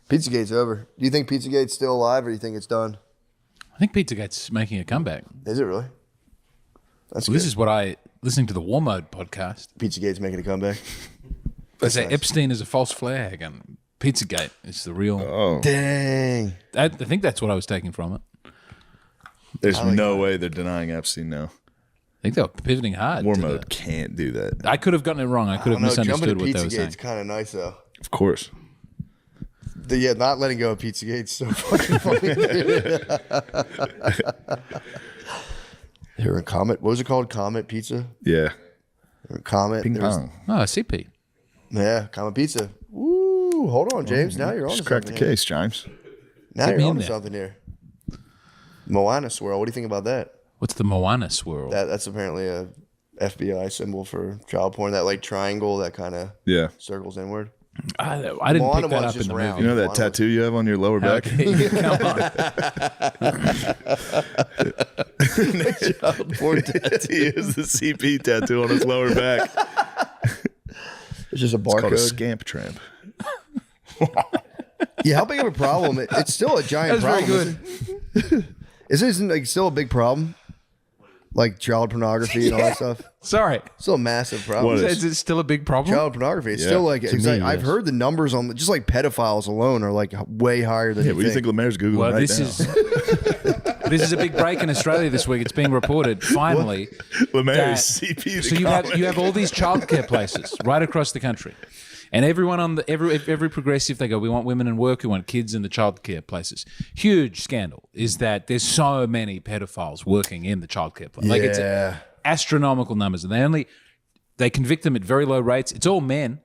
Pizzagate's over. Do you think Pizzagate's still alive or do you think it's done? I think Pizzagate's making a comeback. Is it really? That's So good. this is what listening to the War Mode podcast. Pizzagate's making a comeback. They say Epstein is a false flag and Pizzagate is the real. Oh, Dang. I think that's what I was taking from it. there's no way they're denying Epstein now. I think they were pivoting hard. War to mode the- can't do that. I could have gotten it wrong. I could have I don't know. Jumping misunderstood to what they were saying. Pizzagate's kind of nice though. Of course. Yeah, not letting go of Pizzagate's so fucking funny. Here in Comet, what was it called? Comet Pizza? Yeah. Comet. Ping there was- pong. Oh, CP. Yeah, Comet Pizza. Woo! Hold on, James. Now you're on Just to crack the something here. case, James. Now Get me you're in on to there. something here. Moana swirl. What do you think about that? What's the Moana swirl? That's apparently a FBI symbol for child porn. That like triangle that kind of Yeah. circles inward. I didn't Moana pick that one's up in just the round. You movie. know that tattoo you have on your lower back? Okay, come on. Porn tattoo. He has the CP tattoo on his lower back. It's just a Called a barcode. scamp tramp. Yeah, how big of a problem? It's still a giant That's very problem. good. Isn't like still a big problem? Like child pornography and all that stuff. Sorry. Still a massive problem. What Is it still a big problem? Child pornography. It's Yeah. still like, it's me, like I've yes. heard the numbers on just like pedophiles alone are like way higher than Yeah, you what do you think. think Lemaire's Googling Well, right this now? is this is a big break in Australia this week. It's being reported finally. Lemaire's that- CP. The So you have all these childcare places right across the country, and everyone on the every progressive, they go, we want women in work, we want kids in the childcare places. Huge scandal is that there's so many pedophiles working in the childcare place. Like it's Yeah. astronomical numbers, and they convict them at very low rates. It's all men.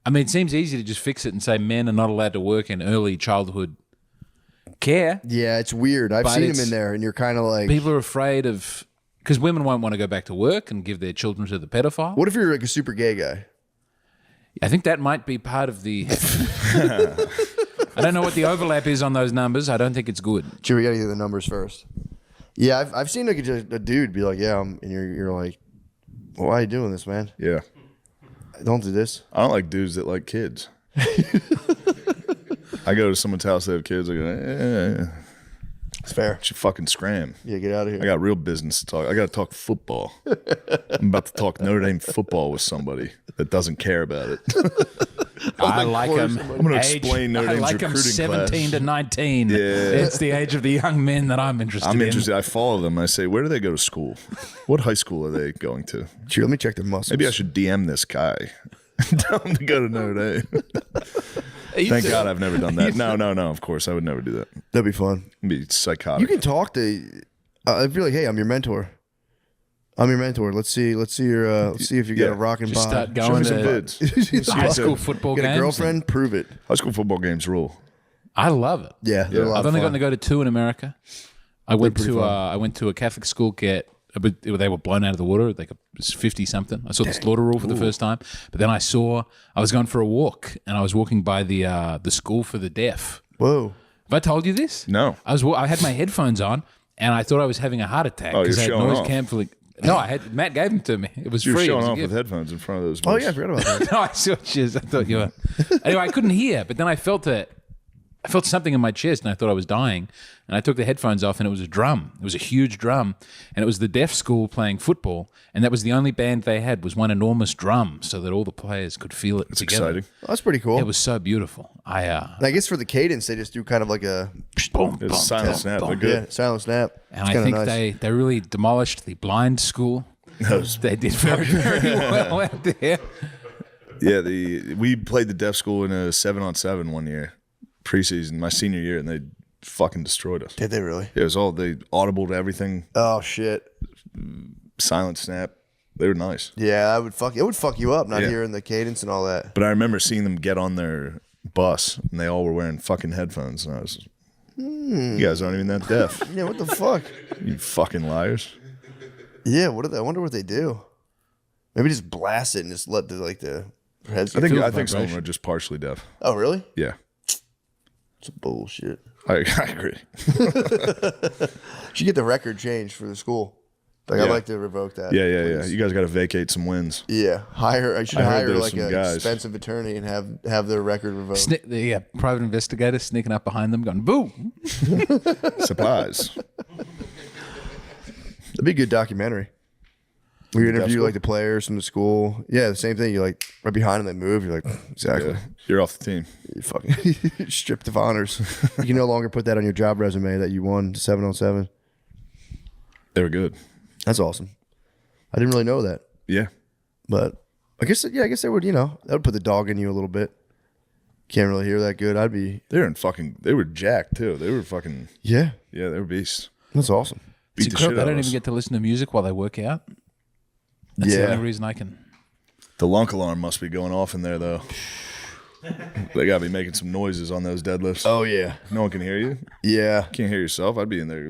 I mean, it seems easy to just fix it and say men are not allowed to work in early childhood care. Yeah, it's weird. I've But seen them it's- in there, and you're kind of like, People are afraid of Because women won't want to go back to work and give their children to the pedophile. What if you're like a super gay guy? I think that might be part of the. I don't know what the overlap is on those numbers. I don't think it's good. Sure, we gotta get the numbers first. Yeah, I've seen like a dude be like, yeah, and you're like, well, why are you doing this, man? Yeah. Don't do this. I don't like dudes that like kids. I go to someone's house, they have kids. I go, It's fair. should fucking scram. Yeah, get out of I here. got real business to talk. I got to talk football. I'm about to talk Notre Dame football with somebody that doesn't care about it. I like them. I'm going to explain Notre I Dame's like them recruiting 17 class. to 19. Yeah. It's the age of the young men that I'm interested in. I'm interested. I follow them. I say, where do they go to school? What high school are they going to? Sure, let me check their muscles. Maybe I should DM this guy. Tell him to go to Notre Dame. Thank God I've never done that. No. Of course, I would never do that. That'd be fun. It'd be psychotic. You can talk to. I'd be like, hey, I'm your mentor. Let's see if you got a rocking Just bod. start Show going me some to vids. high school football Get games. a girlfriend, prove it. High school football games rule. I love it. Yeah, they're a lot I've of only fun. gotten to go to 2 in America. I went pretty to fun. I went to a Catholic school. They were blown out of the water. Like it was 50 something. I saw the slaughter rule for the first time. But then I was going for a walk, and I was walking by the school for the deaf. Whoa. Have I told you this? No. I had my headphones on, and I thought I was having a heart attack Oh, because you're I had showing noise off. canceling. No, Matt gave them to me. It was You're free. It showing was a off with gift. headphones in front of those. Oh yeah, I forgot about that. No, I saw yours. I thought you were. Anyway, I couldn't hear, but then I felt something in my chest, and I thought I was dying. And I took the headphones off, and it was a drum. It was a huge drum, and it was the deaf school playing football, and that was the only band they had was one enormous drum, so that all the players could feel it It's together. exciting. Oh, that's pretty cool. It was so beautiful. I guess for the cadence, they just do kind of like a Boom, It's boom, silent boom, snap. boom. They're good. yeah, silent snap. And It's I kinda think nice. they really demolished the blind school. They did very, very well out there. Yeah, we played the deaf school in a 7-on-7 one year, preseason, my senior year, and they fucking destroyed us. Did they really? It was all they audible to everything, Oh shit. silent snap. They were nice. Yeah, it would fuck you up not Yeah. hearing the cadence and all that. But I remember seeing them get on their bus, and they all were wearing fucking headphones, and I was, you guys aren't even that deaf, Yeah, what the fuck? you fucking liars. Yeah, I wonder what they do. Maybe just blast it and just let the heads. I think Feels some of them vibration. are just partially deaf. Oh really? Yeah, It's bullshit. I agree. Should get the record changed for the school. Like I'd Yeah. like to revoke that. Yeah. please. You guys got to vacate some wins. Yeah, I should I heard hire there's like some a guys. expensive attorney and have their record revoked. The private investigator sneaking up behind them, going boom. Surprise. That'd be a good documentary. We interview school? like the players from the school. Yeah, the same thing. You're like right behind them, they move. You're like, exactly. Yeah, you're off the team. You fucking stripped of honors. You can no longer put that on your job resume that you won 7-on-7. They were good. That's awesome. I didn't really know that, Yeah. but I guess they would. That would put the dog in you a little bit. Can't really hear that good. They were jacked too. They were fucking, Yeah, yeah, they were beasts. that's awesome. Beat It's the shit incredible. They out don't of us. even get to listen to music while they work out. That's the Yeah. only reason I can. The lunk alarm must be going off in there though. They gotta be making some noises on those deadlifts. Oh yeah, No one can hear you. yeah. Can't hear yourself. I'd be in there.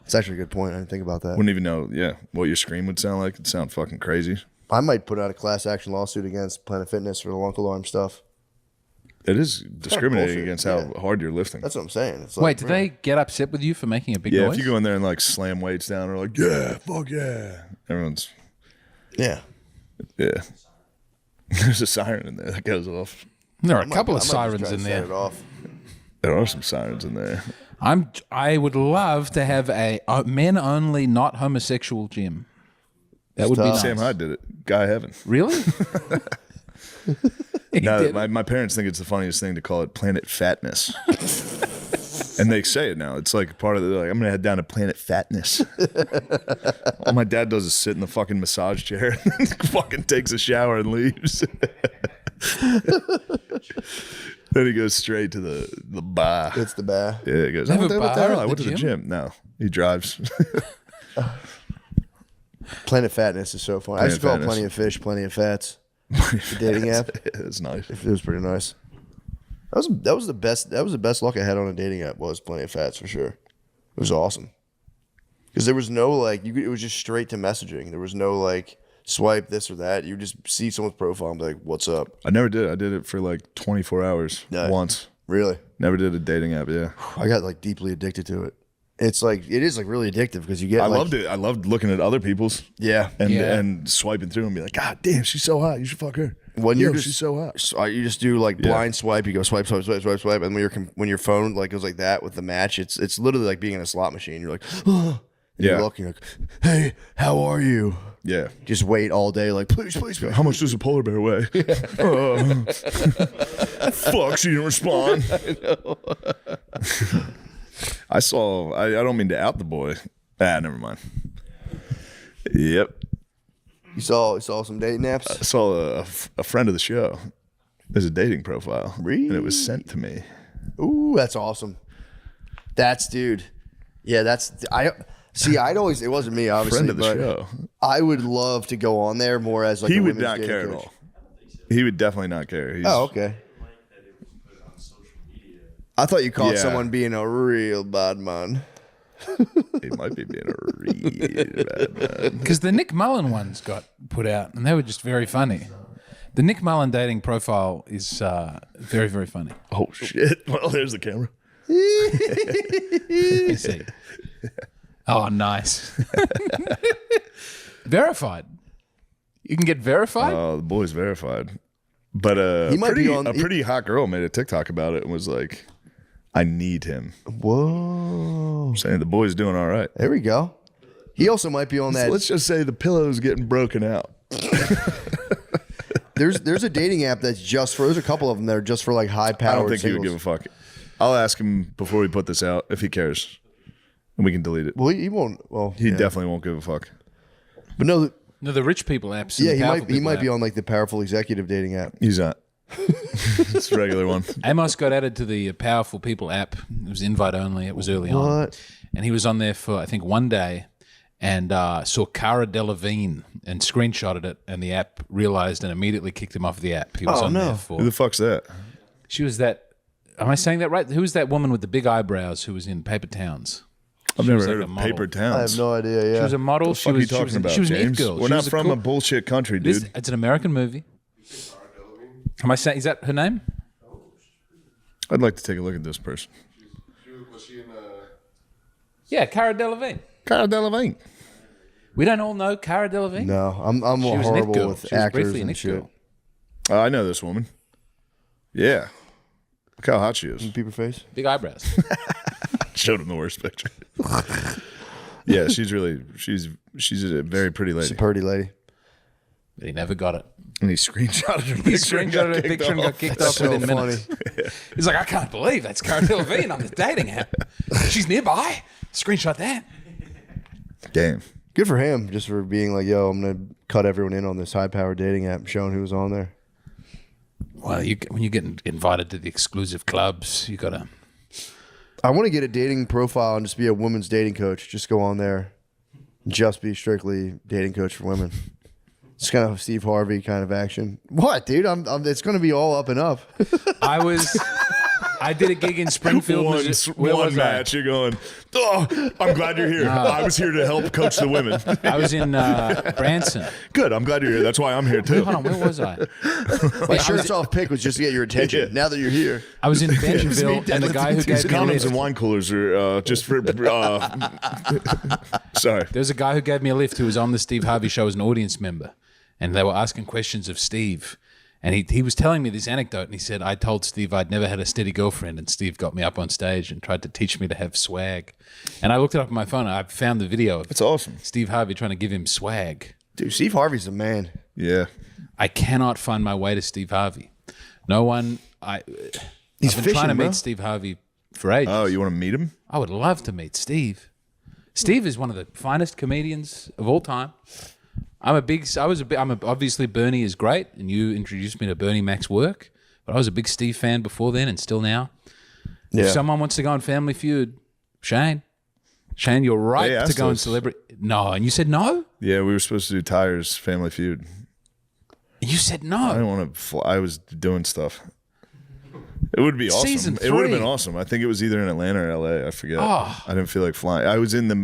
It's actually a good point. I didn't think about that. Wouldn't even know. Yeah, what your scream would sound like. It'd sound fucking crazy. I might put out a class action lawsuit against Planet Fitness for the lunk alarm stuff. It is discriminating bullshit, against how hard you're lifting. That's what I'm saying. It's like, Wait, did they get upset with you for making a big Yeah, noise? if you go in there and like slam weights down, or like, yeah, fuck yeah, everyone's Yeah. yeah. There's a siren in there that goes off. There are a couple I of might just sirens try to in set there. it off. There are some sirens in there. I would love to have a men only, not homosexual gym. That would be Stop. nice. Sam Hyde did it. Guy Heaven. Really? He No, did. my parents think it's the funniest thing to call it Planet Fatness. And they say it now. It's like part of the, like, I'm going to head down to Planet Fatness. All my dad does is sit in the fucking massage chair and fucking takes a shower and leaves. Then he goes straight to the bar. It's the bar. Yeah, he goes, They have I a went, what the bar hell? at I the went to the gym? gym. No, he drives. Planet Fatness is so funny. I used to call it Fatness. Plenty of Fish, Plenty of Fats. The dating app. It's nice. It was pretty nice. That was the best. That was the best luck I had on a dating app. Was Plenty of Fats for sure. It was awesome. Because there was no like it was just straight to messaging. There was no like swipe this or that. You just see someone's profile and be like, "What's up?" I never did. I did it for like 24 hours once. Really? Never did a dating app. Yeah, I got like deeply addicted to it. It is like really addictive because you get. I loved it. I loved looking at other people's. Yeah, and swiping through and be like, God damn, she's so hot. You should fuck her. When she's so hot. You just do like blind swipe. You go swipe, swipe, swipe, swipe, swipe, and when your phone like goes like that with the match, it's literally like being in a slot machine. You're like, oh. And you look, and you're like, hey, how are you? Yeah. Just wait all day, like, please. How much does a polar bear weigh? Fuck, she didn't respond. I saw, I don't mean to out the boy. Never mind. Yep. You saw some dating apps? I saw a friend of the show. There's a dating profile. Really? And it was sent to me. Ooh, that's awesome. Dude. Yeah, I'd always, it wasn't me, obviously, Friend of the but show. I would love to go on there more as like He a would women's not dating care at coach. all. He would definitely not care. Okay. I thought you called Yeah. someone being a real bad man. He might be being a real bad man. Because the Nick Mullen ones got put out, and they were just very funny. The Nick Mullen dating profile is very, very funny. Oh, shit. Well, there's the camera. You see. Oh, nice. Verified. You can get verified? Oh, the boy's verified. But He might be on- a pretty hot girl made a TikTok about it and was like, I need him. Whoa. I'm saying the boy's doing all right. There we go. He also might be on that. Let's just say the pillow's getting broken out. There's a dating app that's just for. There's a couple of them that are just for like high powered. I don't think he would give a fuck. I'll ask him before we put this out if he cares. And we can delete it. Well, he won't. Well, He yeah. definitely won't give a fuck. But no, No, the rich people apps. and yeah, the he powerful might people be app. on like the powerful executive dating app. He's not. It's a regular one. Amos got added to the Powerful People app. It was invite only. It was early on. What? And he was on there for, I think, one day and saw Cara Delevingne and screenshotted it. And the app realized and immediately kicked him off the app. He was Oh, on no. there Who for. the fuck's that? She was that. Am I saying that right? Who was that woman with the big eyebrows who was in Paper Towns? I've She never was heard like of a model. Paper I Towns. have no idea. Yeah. She was a model. What the fuck are you talking about, she was an James? it girl. We're She not was a from cool- a bullshit country, dude. This, it's an American movie. Am I saying? Is that her name? I'd like to take a look at this person. Was she in Yeah, Cara Delevingne. Cara Delevingne. We don't all know Cara Delevingne. No, I'm She was an it horrible girl. with She was actors briefly an and it shit. girl. I know this woman. Yeah. Look how hot she is. Peeper face. Big eyebrows. Showed him the worst picture. Yeah, she's a very pretty lady. She's a pretty lady. But he never got it. And he screenshotted her He picture. and got screenshotted a kicked picture and off. got kicked off So within funny. minutes. He's like, I can't believe that's Cara Delevingne on the dating app. She's nearby. Screenshot that. Damn. Good for him, just for being like, yo, I'm gonna cut everyone in on this high powered dating app, showing who was on there. Well, when you get invited to the exclusive clubs, you gotta. I want to get a dating profile and just be a women's dating coach. Just go on there, just be strictly dating coach for women. It's kind of Steve Harvey kind of action. What, dude? It's going to be all up and up. I did a gig in Springfield. Where one was match, you're going, oh, I'm glad you're here. I was here to help coach the women. I was in Branson. Good, I'm glad you're here. That's why I'm here too. Hold on, where was I? My shirts off pick was just to get your attention. Yeah. Now that you're here, I was in Bentonville, and the guy who These gave me a condoms lift. and wine coolers are just for. Sorry. There was a guy who gave me a lift who was on the Steve Harvey show as an audience member, and they were asking questions of Steve. And he was telling me this anecdote, and he said, I told Steve I'd never had a steady girlfriend, and Steve got me up on stage and tried to teach me to have swag. And I looked it up on my phone, and I found the video of That's awesome. Steve Harvey trying to give him swag. dude, Steve Harvey's a man. Yeah. I cannot find my way to Steve Harvey. No one. I've been fishing, trying to bro. meet Steve Harvey for ages. Oh, you want to meet him? I would love to meet Steve. Steve is one of the finest comedians of all time. Obviously Bernie is great, and you introduced me to Bernie Mac's work, but I was a big Steve fan before then and still now. Yeah. If someone wants to go on Family Feud, Shane, you're They right to asked go on us. Celebrity. No, and you said no? Yeah, we were supposed to do Tyre's Family Feud. You said I no. didn't want to fly. I was doing stuff. It would be awesome. Season It would have 3. been awesome. I think it was either in Atlanta or LA. I forget. Oh. I didn't feel like flying. I was in the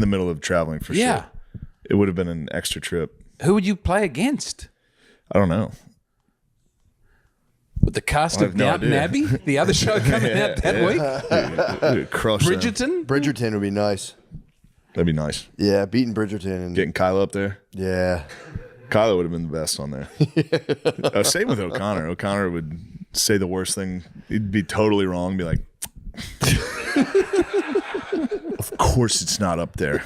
middle of traveling for Yeah. sure. It would have been an extra trip. Who would you play against? I don't know. With the cast I of have no Downton idea. Abbey, the other show coming out that week. Crush them. Bridgerton. Bridgerton would be nice. That'd be nice. Yeah, beating Bridgerton and Getting Kylo up there. yeah. Kylo would have been the best on there. Same with O'Connor. O'Connor would say the worst thing. He'd be totally wrong. Be like, of course it's not up there.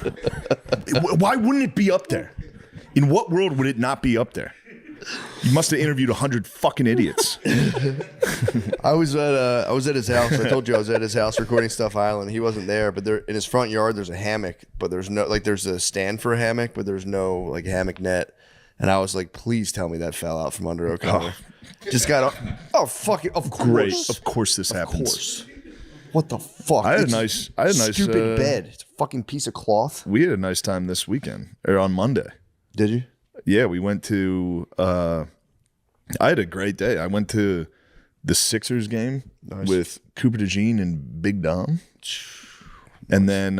Why wouldn't it be up there? In what world would it not be up there? You must have interviewed 100 fucking idiots. I was at his house. I told you I was at his house recording Stuff Island. He wasn't there, but there in his front yard there's a hammock, but there's no there's a stand for a hammock, but there's no like hammock net. And I was like, please tell me that fell out from under O'Connor. Just got fuck it. Of course. Great. Of course this happens. Course. What the fuck? I had a It's nice stupid bed. It's a fucking piece of cloth. We had a nice time this weekend or on Monday. Did you? Yeah, we went to I had a great day. I went to the Sixers game with Cooper DeJean and Big Dom. And then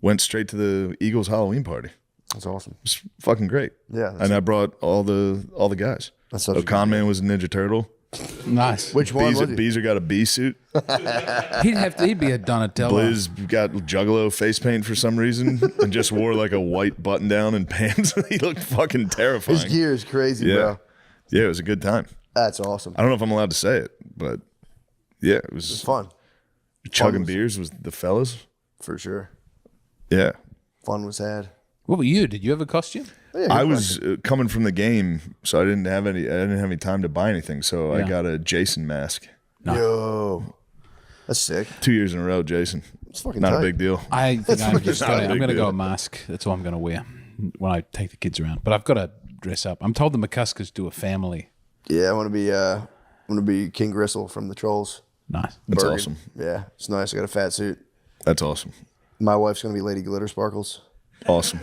went straight to the Eagles Halloween party. That's awesome. It's fucking great. Yeah, that's and I brought all the guys. That's such a O'Con Man was a Ninja Turtle. Nice. Which one was it? Beezer got a bee suit. He'd be a Donatello. Blizz got Juggalo face paint for some reason and just wore like a white button down and pants. He looked fucking terrifying. His gear is crazy, Yeah. bro. Yeah, it was a good time. That's awesome. I don't know if I'm allowed to say it, but yeah, it was It's fun. chugging Fun was- beers with the fellas. For sure. Yeah. Fun was had. What about you? Did you have a costume? Yeah, I was coming from the game, so I didn't have any time to buy anything. So I Yeah. got a Jason mask. Yo. That's sick. 2 years in a row, Jason. It's fucking Not tight. a big deal. I think I'm just not a gonna, I'm big going to go deal. a mask. That's all I'm going to wear when I take the kids around. But I've got to dress up. I'm told the McCuskers do a family. Yeah, I want to be King Gristle from the Trolls. Nice. That's Bergen. awesome. Yeah, it's nice. I got a fat suit. That's awesome. My wife's gonna be Lady Glitter Sparkles, Awesome.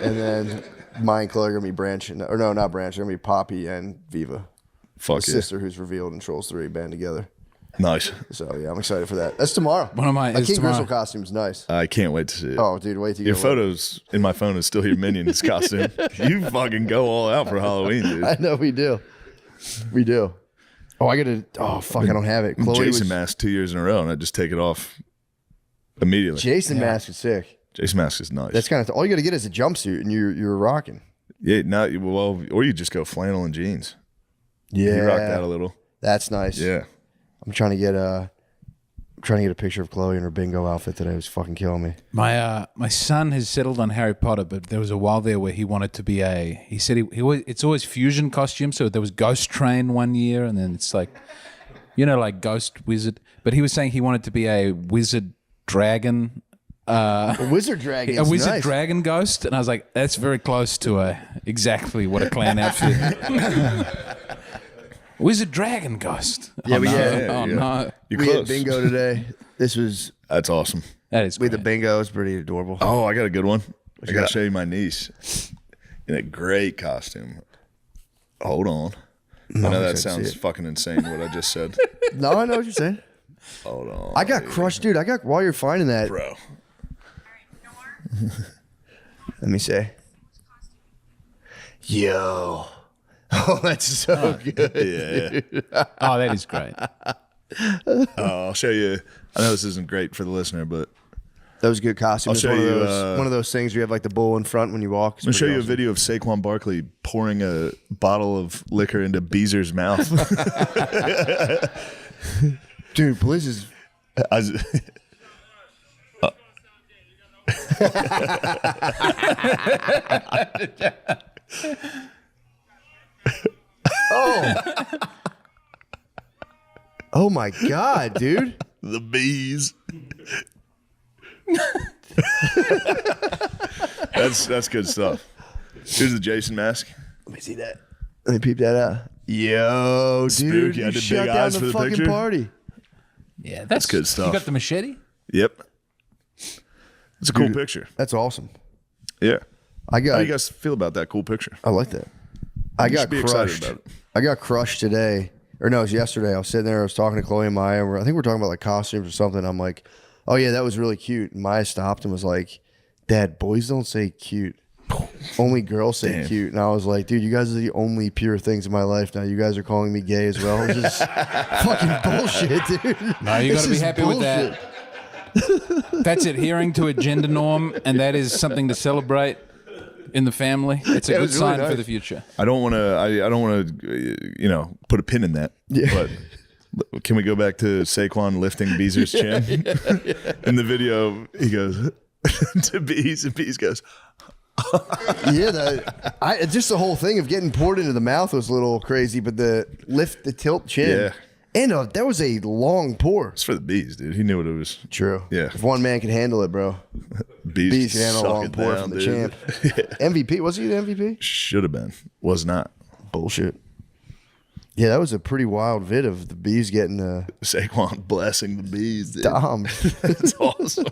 and then mine and Chloe are gonna be Branch. Or no, not Branch. They're gonna be Poppy and Viva, Fuck the yeah. sister who's revealed in Trolls 3, band together. Nice. So yeah, I'm excited for that. That's tomorrow. One of my- King it's tomorrow. Gristle costume's nice. I can't wait to see it. Oh, dude, wait till you Your get photos in my phone is still your Minions costume. You fucking go all out for Halloween, dude. I know we do. We do. Oh, I gotta. Oh fuck, I don't have it. Chloe Jason was, mask 2 years in a row, and I just take it off immediately. Jason mask is sick. Jason mask is nice. That's kind of all you got to get is a jumpsuit, and you're rocking. Yeah, not well, or you just go flannel and jeans. Yeah, You rock that a little. that's nice. Yeah. I'm trying to get a picture of Chloe in her bingo outfit today. It was fucking killing me. My son has settled on Harry Potter, but there was a while there where he wanted to be he said it's always fusion costume. So there was Ghost Train one year, and then it's like, like Ghost Wizard. But he was saying he wanted to be a wizard dragon, A wizard dragon. a wizard nice. dragon ghost, and I was like, that's very close to exactly what a clan outfit. Wizard dragon ghost. Yeah, oh, we no. had- Oh yeah. no, You're We close. had bingo today. This was That's awesome. that is we had the great. bingo. It's pretty adorable. Oh, I got a good one. I you got to got? show you my niece in a great costume. Hold on. I know I'm that excited to see sounds it. fucking insane what I just said. No, I know what you're saying. Hold on. I got crushed, dude. While you're finding that, Bro. let me say. Yo. Oh, that's so good. Yeah. Oh, that is great. I'll show you. I know this isn't great for the listener, but That was a good costume. I'll It's show one of you, those one of those things where you have like the bull in front when you walk. It's I'm going to show pretty you a awesome. video of Saquon Barkley pouring a bottle of liquor into Beezer's mouth. Dude, Blizz is I was- oh my god, dude. the bees. That's good stuff. Here's the Jason mask. Let me see that. Let me peep that out. Yo, dude, Spooky. I you did shut big down eyes the for the fucking picture. party. Yeah, that's good stuff. You got the machete? Yep. It's a cool picture. That's awesome. Yeah. I How do got. you guys feel about that cool picture? I like that. I got should be excited crushed. about it. I got crushed today or no, it was yesterday. I was sitting there. I was talking to Chloe and Maya. I think we're talking about like costumes or something. I'm like, oh yeah, that was really cute. And Maya stopped and was like, Dad, boys don't say cute. Only girls say cute. And I was like, dude, you guys are the only pure things in my life now. You guys are calling me gay as well. It's just fucking bullshit, dude. No, you got to be happy with that. That's adhering to a gender norm, and that is something to celebrate in the family. It's a good sign for the future. I don't want to. I don't want to. Put a pin in that. Yeah. But can we go back to Saquon lifting Beezer's chin? In the video, he goes to Beez, and Beez goes. Just the whole thing of getting poured into the mouth was a little crazy, but the tilt chin. Yeah. And that was a long pour. It's for the bees, dude. He knew what it was. True. Yeah. If one man can handle it, bro. Bees can handle a long pour from the champ. MVP. Was he the MVP? Should have been. Was not. Bullshit. Yeah, that was a pretty wild vid of the bees getting Saquon blessing the bees, dude. Dom. That's awesome.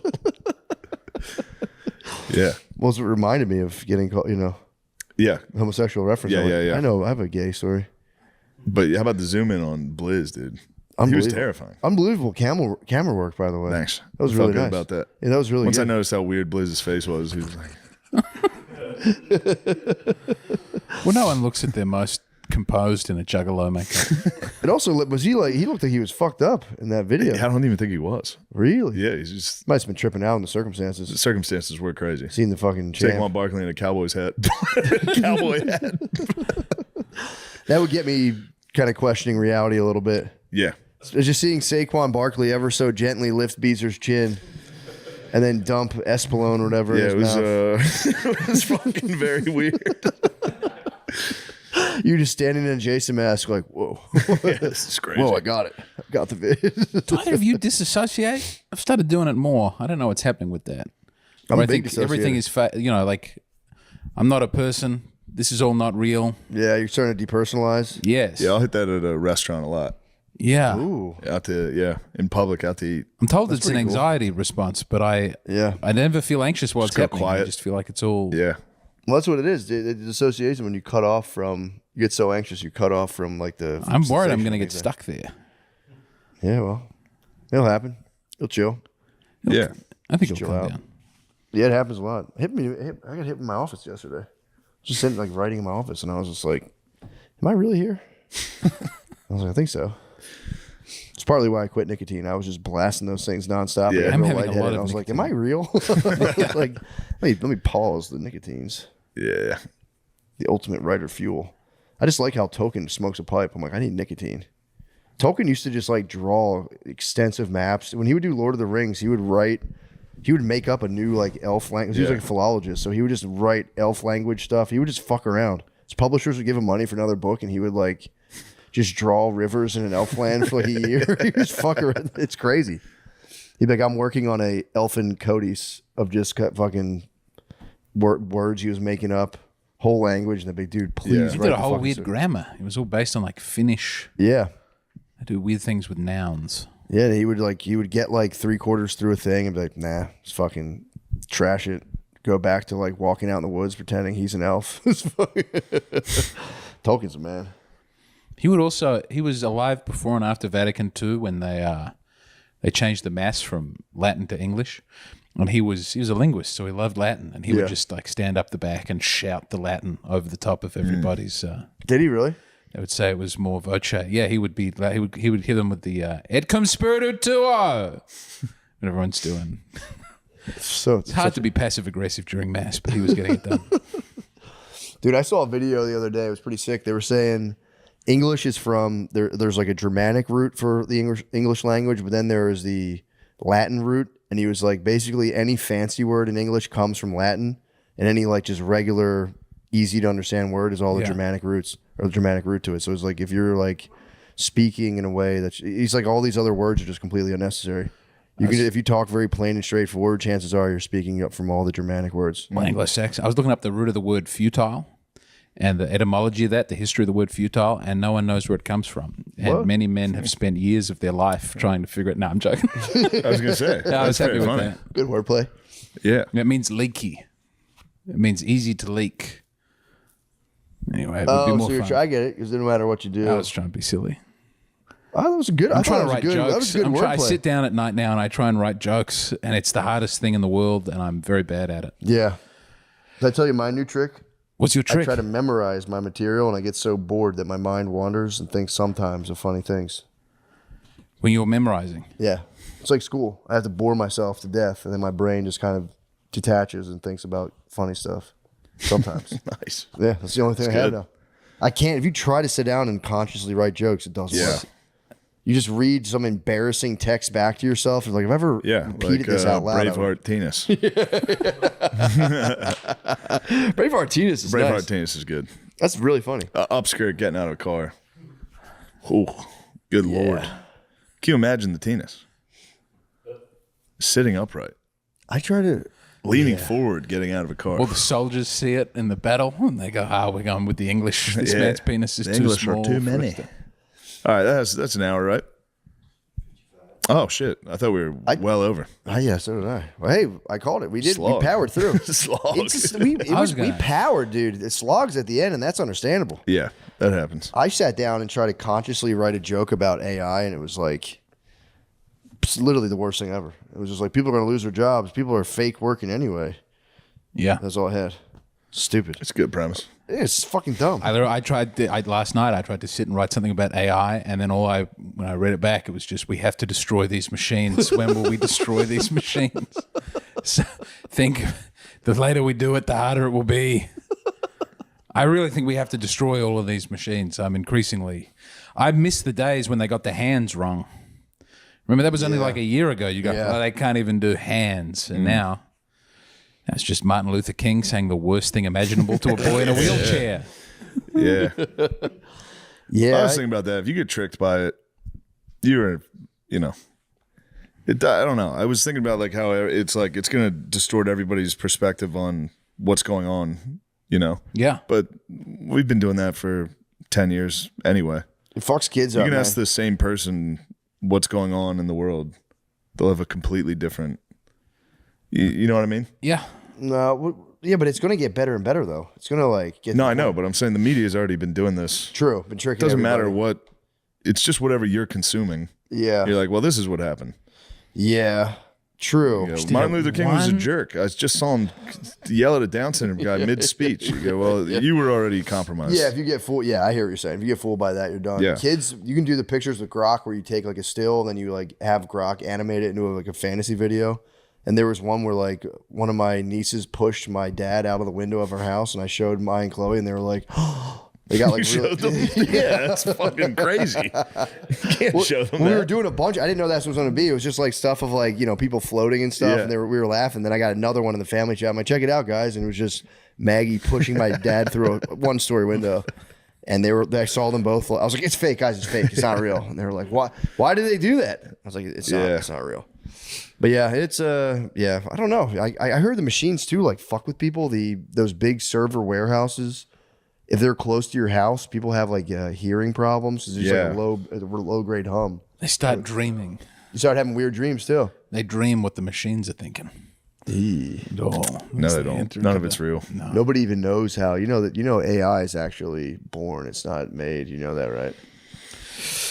Yeah. Well, it reminded me of getting called, Yeah. homosexual reference. Yeah. I know. I have a gay story. But how about the zoom in on Blizz, dude? He was terrifying. Unbelievable camera work, by the way. Thanks. That was really good nice. about that. Yeah, that was really Once good. I noticed how weird Blizz's face was, he was like, Well, no one looks at their most composed in a juggalo makeup. It also was he looked like he was fucked up in that video. I don't even think he was. Really? Yeah, he's just. Might have been tripping out in the circumstances. The circumstances were crazy. Seeing the fucking champ. Saquon Barkley in a Cowboys hat. Cowboy hat. That would get me kind of questioning reality a little bit. Yeah. Just seeing Saquon Barkley ever so gently lift Beezer's chin and then dump Espelon or whatever. Yeah, in his mouth. It was fucking very weird. You just standing in a Jason mask like, whoa. Yeah, this is crazy. Whoa, I got it. I got the vid. Do either of you disassociate? I've started doing it more. I don't know what's happening with that. I'm a I big think everything is, like, I'm not a person. This is all not real. Yeah, you're starting to depersonalize. Yes. Yeah, I'll hit that at a restaurant a lot. Yeah. Ooh. In public, out to eat. I'm told it's an anxiety response, but I never feel anxious while it's go happening. quiet. I just feel like it's all. Yeah. Well, that's what it is. The dissociation, when you cut off from, you get so anxious, you cut off from like the. I'm worried I'm sensation going to of get things. stuck there. Yeah, well, it'll happen. You'll chill. Yeah. I think Chill it'll come out. down. Yeah, it happens a lot. I got hit in my office yesterday. Just sitting like writing in my office, and I was just like, "Am I really here?" I was like, "I think so." It's partly why I quit nicotine. I was just blasting those things nonstop. Yeah. I got I'm real having a lightheaded. lot of I was like, nicotine. "Am I real?" Like, let me pause the nicotines. Yeah. The ultimate writer fuel. I just like how Token smokes a pipe. I'm like, I need nicotine. Token used to just like draw extensive maps. When he would do Lord of the Rings, he would make up a new like elf language. He was like a philologist, so he would just write elf language stuff. He would just fuck around. His publishers would give him money for another book, and he would like just draw rivers in an elf land for like a year. He would just fuck around. It's crazy. He'd be like, I'm working on a elfin codice of just fucking words he was making up, whole language, and the big dude, please. Yeah. He write did a the whole fucking weird story. grammar. It was all based on like Finnish. Yeah. I do weird things with nouns. Yeah, he would get like 3/4 through a thing and be like, nah, just fucking trash it. Go back to like walking out in the woods pretending he's an elf. Tolkien's a man. He was alive before and after Vatican II when they changed the mass from Latin to English. And he was a linguist, so he loved Latin, and he would just like stand up the back and shout the Latin over the top of everybody's. Did he really? I would say it was more voce. Yeah, he would hit them with the "Et cum spiritu tuo," what everyone's doing. So It's hard to be passive aggressive during mass, but he was getting it done. Dude, I saw a video the other day. It was pretty sick. They were saying English is from there's like a Germanic root for the English language, but then there is the Latin root. And he was like, basically any fancy word in English comes from Latin, and any like just regular, easy to understand word is all the Germanic roots or the Germanic root to it. So it's like if you're like speaking in a way that he's like all these other words are just completely unnecessary. You can, if you talk very plain and straightforward, chances are you're speaking up from all the Germanic words. Anglo-Saxon. I was looking up the root of the word futile and the etymology of that, the history of the word futile, and no one knows where it comes from. And many men have spent years of their life trying to figure it. No, I'm joking. I was going to say. I was happy with funny. that. Good wordplay. Yeah. It means leaky. It means easy to leak. Anyway, it would be more so fun. I get it because it doesn't matter what you do. I was trying to be silly. Oh, that was a good. I I'm thought trying it to was a write good. That was jokes. good I wordplay. sit down at night now and I try and write jokes, and it's the hardest thing in the world, and I'm very bad at it. Yeah. Did I tell you my new trick? What's your I trick? try to memorize my material, and I get so bored that my mind wanders and thinks sometimes of funny things. When you're memorizing. Yeah. It's like school. I have to bore myself to death, and then my brain just kind of detaches and thinks about funny stuff. Sometimes. Nice. Yeah, that's the only thing I have good. now. I can't. If you try to sit down and consciously write jokes, it doesn't Yeah. work. You just read some embarrassing text back to yourself. It's like, if I ever Yeah, repeated like this out loud, I would- Braveheart Tennis. Braveheart Tennis is Braveheart nice. Tennis is good. That's really funny. Upskirt getting out of a car. Oh, good lord. Can you imagine the tennis? Sitting upright, I try to. leaning forward, getting out of a car. Well, the soldiers see it in the battle, and they go, we're going with the English. This Yeah. man's penis is The too English small. are too for many. us to-" All right, that's an hour, right? Oh shit! I thought we were well over. Oh, yeah, so did I. Well, hey, I called it. We did. Slog. We powered through. Slog. It's just, we gonna- powered, dude. It slogs at the end, and that's understandable. Yeah, that happens. I sat down and tried to consciously write a joke about AI, and it was like it's literally the worst thing ever. It was just like people are going to lose their jobs. People are fake working anyway. Yeah. That's all I had. Stupid. It's a good premise. It's fucking dumb. I tried last night. I tried to sit and write something about AI, and then when I read it back, it was just, we have to destroy these machines. When will we destroy these machines? So think, the later we do it, the harder it will be. I really think we have to destroy all of these machines. I miss the days when they got the hands wrong. Remember, that was only like a year ago. You go, Yeah. they can't even do hands, and now. That's just Martin Luther King saying the worst thing imaginable to a boy in a wheelchair. Yeah, yeah. I was thinking about that. If you get tricked by it, you're, I don't know. I was thinking about like how it's like it's gonna distort everybody's perspective on what's going on. Yeah. But we've been doing that for 10 years anyway. It fucks kids You up, can man. ask the same person what's going on in the world. They'll have a completely different. You know what I mean? Yeah. No, yeah, but it's going to get better and better, though. It's going to like get. No, I know, but I'm saying the media's already been doing this. True, been It tricking. doesn't matter everybody. what. It's just whatever you're consuming. Yeah, You're like, well, this is what happened. yeah, true. You go, Martin Luther King was a jerk. I just saw him yell at a Down syndrome guy mid-speech. You go, well, you were already compromised. Yeah, if you get fooled, yeah, I hear what you're saying. If you get fooled by that, you're done. Yeah. Kids, you can do the pictures with Grok where you take like a still and then you like have Grok animate it into like a fantasy video. And there was one where like one of my nieces pushed my dad out of the window of our house, and I showed Maya and Chloe, and they were like, they got like You really. showed them? Yeah, that's fucking crazy. You can't show them We that. were doing a bunch. I didn't know that's what it was going to be. It was just like stuff of like people floating and stuff, Yeah. and we were laughing. Then I got another one in the family chat. I'm like, check it out, guys, and it was just Maggie pushing my dad through a one-story window. And I saw them both. I was like, it's fake, guys. It's fake. It's not real. And they were like, why? Why did they do that? I was like, it's not. Yeah. It's not real. But yeah, it's yeah. I don't know. I heard the machines too like fuck with people. Those big server warehouses. If they're close to your house, people have like hearing problems. It's just Yeah. like a low grade hum. They start dreaming. You start having weird dreams too. They dream what the machines are thinking. No, they don't. None of it's real. Nobody even knows how. AI is actually born. It's not made. You know that, right?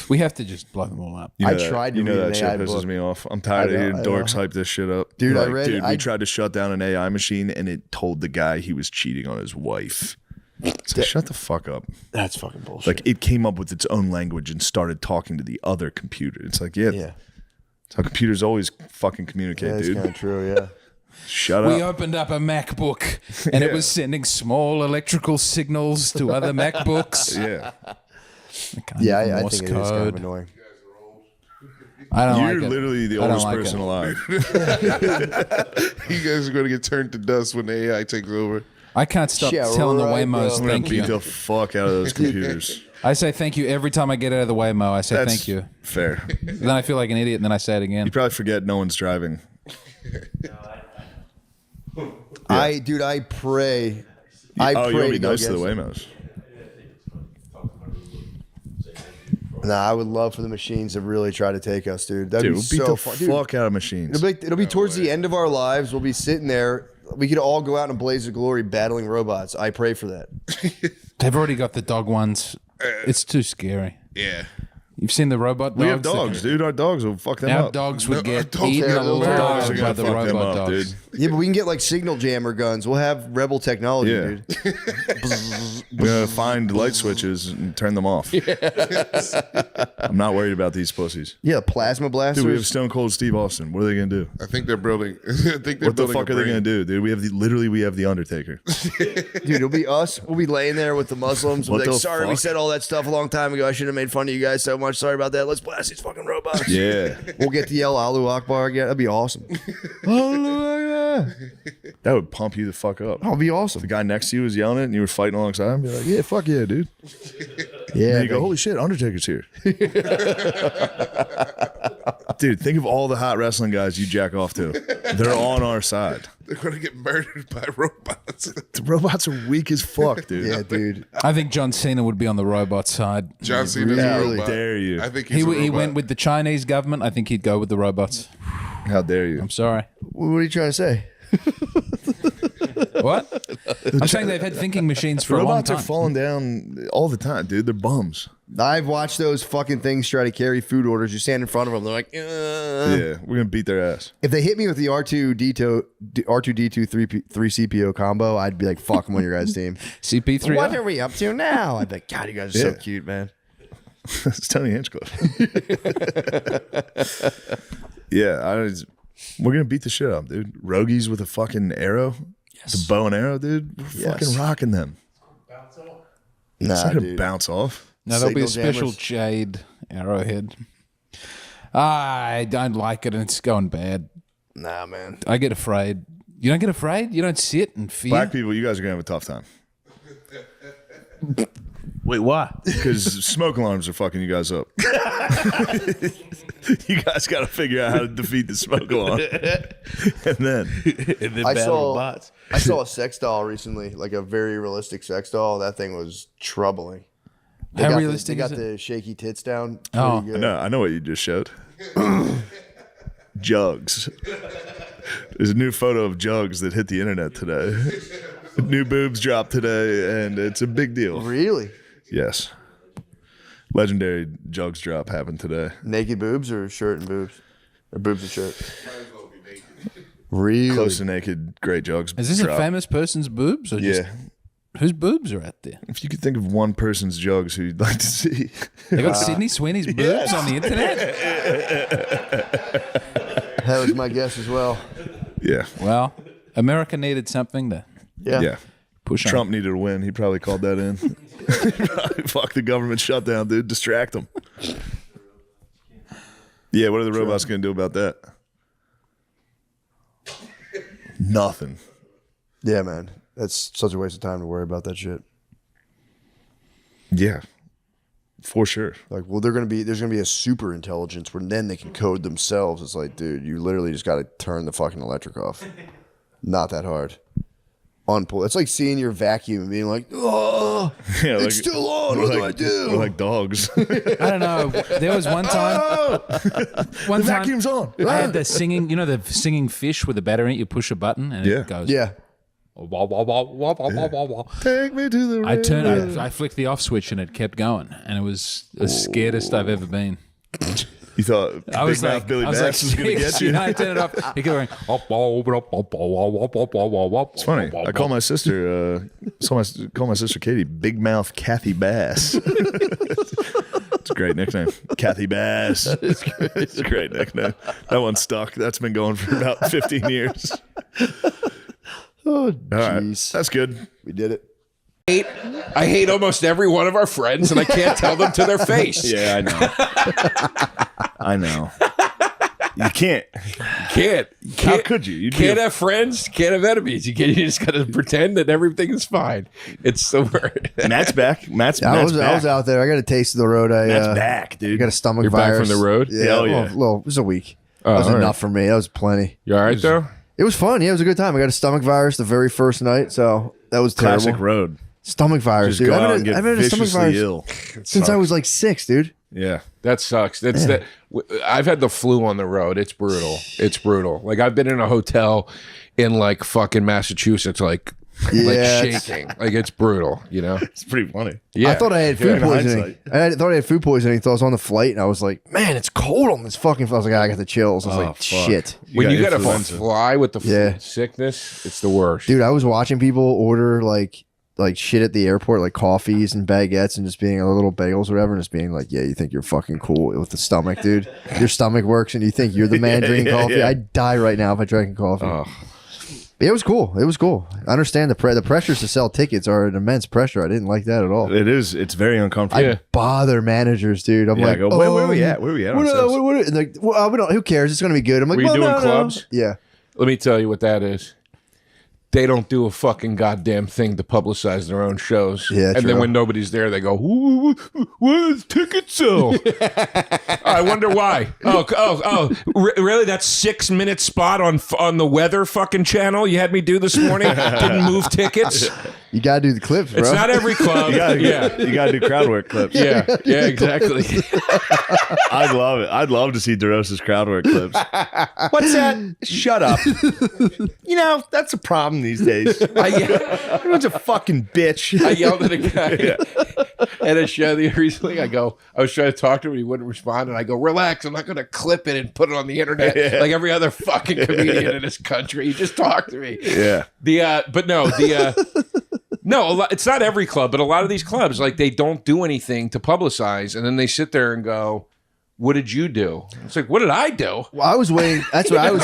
We have to just blow them all up. You know I that- tried to You know read that an shit AI pisses book. me off. I'm tired of I know, hearing I know. dorks hype this shit up. Dude, They're I read- Dude, I- we tried to shut down an AI machine, and it told the guy he was cheating on his wife. It's like, shut the fuck up. That's fucking bullshit. Like, it came up with its own language and started talking to the other computer. It's like, yeah, yeah, it's how computers always fucking communicate, that's dude. kind of true. Yeah. Shut We up. opened up a MacBook, and it was sending small electrical signals to other MacBooks. Yeah. Yeah, I Morse think it is kind of code. annoying. I don't You're like it. literally the I don't oldest like person it. alive. You guys are going to get turned to dust when the AI takes over. I can't stop Yeah, telling the right, Waymos bro. I'm gonna thank beat you. the fuck out of those computers. I say thank you every time I get out of the Waymo. I say That's thank you. fair. Then I feel like an idiot, and then I say it again. You probably forget no one's driving. I pray. I Oh, you pray want to be go nice to the against- Waymos. Nah, I would love for the machines to really try to take us, dude. That'd Dude, be we'll beat so the fun. Dude, fuck out of machines. it'll be towards the end of our lives. We'll be sitting there. We could all go out in a blaze of glory battling robots. I pray for that. They've already got the dog ones. It's too scary. Yeah. You've seen the robot dogs? We have dogs, dude. Our dogs will fuck them Our up. dogs would get dogs eaten are alive dogs are by gonna the fuck them robot up, dogs. dude. Yeah, but we can get like signal jammer guns. We'll have rebel technology, Yeah. dude. We're gonna find light switches and turn them off. I'm not worried about these pussies. Yeah, plasma blasters. Dude, we have Stone Cold Steve Austin. What are they gonna do? I think they're building. I think they're What the building fuck a are they brain. gonna do, dude? We have the Undertaker. Dude, it'll be us. We'll be laying there with the Muslims. We'll What be like, the sorry, we fuck? said all that stuff a long time ago. I should have made fun of you guys so much. Sorry about that. Let's blast these fucking robots. Yeah, We'll get to yell Allahu Akbar again. That'd be awesome. that would pump you the fuck up. That'd be awesome. The guy next to you was yelling it, and you were fighting alongside him. Be like, yeah, fuck yeah, dude. Yeah. And you go, holy shit, Undertaker's here. Dude, think of all the hot wrestling guys you jack off to. They're on our side. They're gonna get murdered by robots. The robots are weak as fuck, dude. Yeah, dude. I think John Cena would be on the robot side. John Cena's Really? a How robot. dare you? I think He, he's a he robot. went with the Chinese government. I think he'd go with the robots. How dare you? I'm sorry. What are you trying to say? What? I'm saying they've had thinking machines for a long Robots time. are falling down all the time, dude. They're bums. I've watched those fucking things try to carry food orders. You stand in front of them. They're like, Yeah, we're gonna beat their ass. If they hit me with the R2D2 3CPO combo, I'd be like, fuck, I'm on your guys' team. CP3. What are we up to now? I'd be like, God, you guys are so Yeah. cute, man. It's Tony Hinchcliffe. Yeah, we're gonna beat the shit out of them, dude. Rogies with a fucking arrow, the bow and arrow, dude. We're Yes. fucking rocking them. It's Nah, not gonna dude. bounce off. No, there'll be a Signal special jammers. jade arrowhead. I don't like it, and it's going bad. Nah, man. I get afraid. You don't get afraid? You don't sit and fear? Black people, you guys are gonna have a tough time Wait, why? because smoke alarms are fucking you guys up. You guys got to figure out how to defeat the smoke alarm, and then And then I battle saw, bots. I saw a sex doll recently, like a very realistic sex doll. That thing was troubling. They How got realistic They is got it? the shaky tits down. Oh. Pretty good. no, I know what you just showed. Jugs. There's a new photo of Jugs that hit the internet today. New boobs dropped today, and it's a big deal. Really? Yes. Legendary Jugs drop happened today. Naked boobs or shirt and boobs? Or boobs and shirt? Really? Close to naked, great Jugs. Is this drop. a famous person's boobs? Or just Yeah. whose boobs are out there? If you could think of one person's Jugs who you'd like to see. They got Sydney Sweeney's boobs on the internet? That was my guess as well. Yeah. Well, America needed something to Yeah. Yeah. push on. Trump needed a win. He probably called that in. Fuck the government shutdown, dude. Distract them. Yeah, what are the robots going to do about that? Nothing. Yeah, man. That's such a waste of time to worry about that shit. Yeah. For sure. Like, well, there's gonna be a super intelligence where then they can code themselves. It's like, dude, you literally just got to turn the fucking electric off. Not that hard. Unpull. It's like seeing your vacuum and being like, oh, Yeah, it's still on. What do I do? We're like dogs. I don't know. There was one time. One the time vacuum's on. I had the singing, you know, the singing fish with the battery. You push a button and Yeah. it goes. Yeah. Wah, wah, wah, wah, wah, wah, wah, wah. Take me to the I flicked the off switch and it kept going, and it was the scaredest I've ever been. You thought I was Big Mouth like, Billy I was Bass like, was going to get you? I turned it off. He kept going. It's funny. I call my sister. Call my sister Katie Big Mouth Kathy Bass. It's a great nickname, Kathy Bass. It's a great nickname. That one stuck. That's been going for about 15 years. Oh, All right, jeez. that's good. We did it. I hate almost every one of our friends, and I can't tell them to their face. Yeah, I know. I know. You can't. Can't. How could you? You'd be Can't a- have friends. Can't have enemies. You just gotta pretend that everything is fine. It's the word. Matt's back. Matt's I back. was out there. I got a taste of the road. Matt's I back, dude. got a stomach You're back virus. from the road? Yeah, Hell yeah. Well, it was a week. Oh, That was all right. enough for me. That was plenty. You all right though? It was fun. Yeah, it was a good time. I got a stomach virus the very first night, so that was terrible. Classic road. Stomach virus, Just dude. go I've out been and get I've had a stomach viciously virus ill. since I was like 6, dude. Yeah. That sucks. That's that. I've had the flu on the road. It's brutal. It's brutal. Like I've been in a hotel in like fucking Massachusetts like Yeah, like it's- shaking. Like it's brutal, you know? It's pretty funny. Yeah. I thought I had food in poisoning. Thought I had food poisoning until I was on the flight, and I was like, "Man, it's cold on this fucking." I was like, "I got the chills." I was like, fuck. "Shit, when you gotta influenza. fly with the Yeah. sickness, it's the worst. dude." I was watching people order like shit at the airport, like coffees and baguettes, and just being a little bagels or whatever, and just being like, "Yeah, you think you're fucking cool with the stomach, dude? Your stomach works, and you think you're the man drinking coffee? yeah. I'd die right now if I drank coffee." But it was cool. It was cool. I understand the pressures to sell tickets are an immense pressure. I didn't like that at all. It is. It's very uncomfortable. I bother managers, dude. I'm Yeah, like, I go, where are we at? Where are we at? on sales?" And like, well, we don't. Who cares? It's gonna be good. I'm like, Were you well, doing no, no. clubs? Yeah. Let me tell you what that is. They don't do a fucking goddamn thing to publicize their own shows. Yeah, and true. then when nobody's there, they go, "What is ticket sell?" I wonder why. Really? That 6-minute spot on the weather fucking channel you had me do this morning didn't move tickets. You gotta do the clips, bro. It's not every club. You gotta, yeah, you gotta do crowd work clips. yeah, exactly. I'd love it. I'd love to see DeRosa's crowd work clips. What's that? Shut up. You know, that's a problem these days. Everyone's a fucking bitch. I yelled at a guy at a show recently. I was trying to talk to him, and he wouldn't respond. And I go, "Relax, I'm not going to clip it and put it on the internet like every other fucking comedian in this country. You just talk to me." Yeah. No, it's not every club, but a lot of these clubs, like they don't do anything to publicize, and then they sit there and go, "What did you do?" It's like, "What did I do?" Well, I was waiting. That's what I was.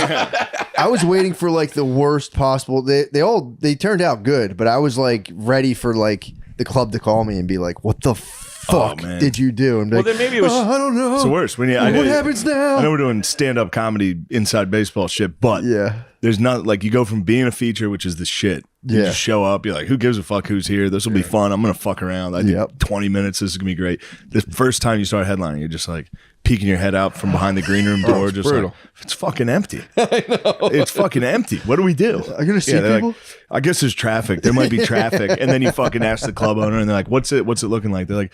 I was waiting for like the worst possible. They turned out good, but I was like ready for like the club to call me and be like, "What the fuck man. did you do?" And be Well, like, then maybe it was. I don't know. It's the worst. What happens now? I know we're doing stand-up comedy inside baseball shit, but Yeah. there's not like you go from being a feature, which is the shit. You Yeah. just show up. You're like, who gives a fuck who's here? This will be fun. I'm gonna fuck around. I did Yep. 20 minutes. This is gonna be great. The first time you start headlining, you're just like peeking your head out from behind the green room door, it's just brutal. like it's fucking empty. I know. It's fucking empty. What do we do? I'm gonna see they're people? like, I guess there's traffic. There might be traffic, and then you fucking ask the club owner, and they're like, "What's it looking like?" They're like,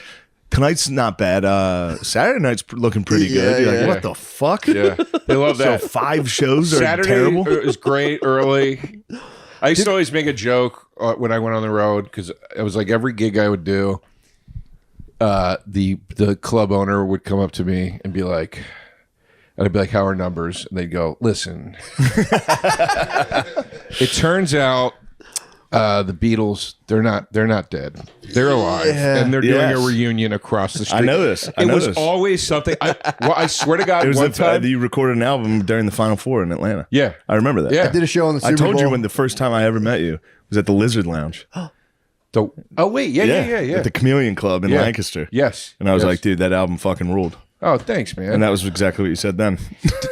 "Tonight's not bad. Saturday night's looking pretty good." You're like, yeah. "What the fuck?" Yeah, they love So that. 5 shows are Saturday terrible. is great early. I used to always make a joke when I went on the road because it was like every gig I would do, the club owner would come up to me and be like, and I'd be like, "How are numbers?" And they'd go, "Listen, it turns out the Beatles they're not dead. They're alive, and they're doing Yes. a reunion across the street." I know this. I It know was this. always something. I swear to God, It was one time. you recorded an album during the Final Four in Atlanta. Yeah. I remember that. Yeah. I did a show on the Super I told Bowl. you when the first time I ever met you was at the Lizard Lounge. Oh wait, yeah. At the Chameleon Club in Yeah. Lancaster. Yes. And I was Yes. like, dude, that album fucking ruled. Oh, thanks, man. And that was exactly what you said then.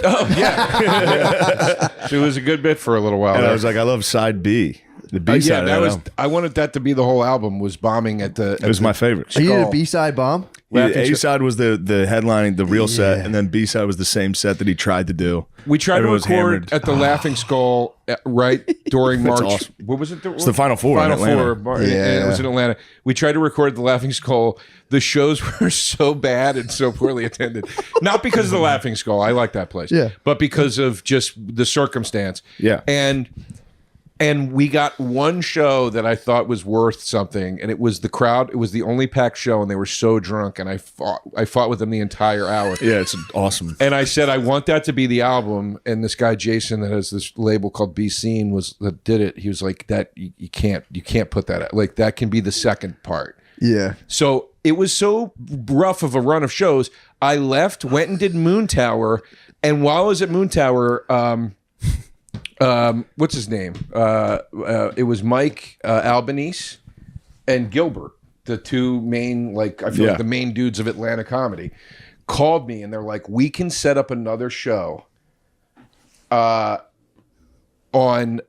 Oh yeah. So it was a good bit for a little while. And there. I was like, I love side B. The B side yeah, of that that was. album. I wanted that to be the whole album was bombing at the. It was my favorite. Are you did a Skull. B-side bomb? A side was the headlining, the real set, and then B side was the same set that he tried to do. We tried Everyone to was record hammered. at the Laughing Skull right during That's March. awesome. What was it? It's the Final Four in Final Atlanta. Four. And it was in Atlanta. We tried to record at the Laughing Skull. The shows were so bad and so poorly attended. Not because of the Laughing Skull. I like that place. Yeah. But because of just the circumstance. Yeah. And we got one show that I thought was worth something, and it was the crowd. It was the only packed show, and they were so drunk, and I fought with them the entire hour. Yeah, it's awesome. And I said, I want that to be the album. And this guy Jason that has this label called Be Seen that did it. He was like, "That you can't put that out. Like that can be the second part." Yeah. So it was so rough of a run of shows. I left, went and did Moon Tower, and while I was at Moon Tower, what's his name? It was Mike Albanese and Gilbert, the two main, like I feel like the main dudes of Atlanta comedy, called me and they're like, "We can set up another show on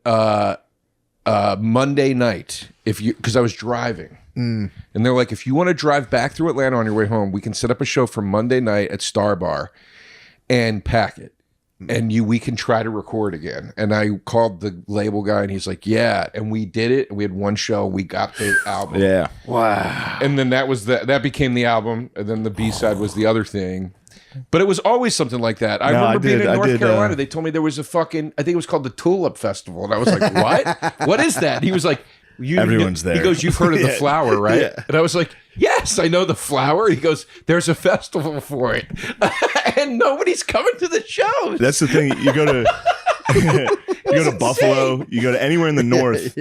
Monday night because I was driving." And they're like, "If you want to drive back through Atlanta on your way home, we can set up a show for Monday night at Star Bar and pack it. And we can try to record again." And I called the label guy and he's like, "Yeah." And we did it. We had one show. We got the album. Yeah. And then that became the album. And then the B-side was the other thing. But it was always something like that. I remember being in North Carolina. They told me there was I think it was called the Tulip Festival. And I was like, "What? What is that?" And he was like, Everyone's there. He goes, "You've heard of the flower, right?" Yeah. And I was like, "Yes, I know the flower." He goes, "There's a festival for it, and nobody's coming to the shows." That's the thing. You go to Buffalo. You go to anywhere in the north.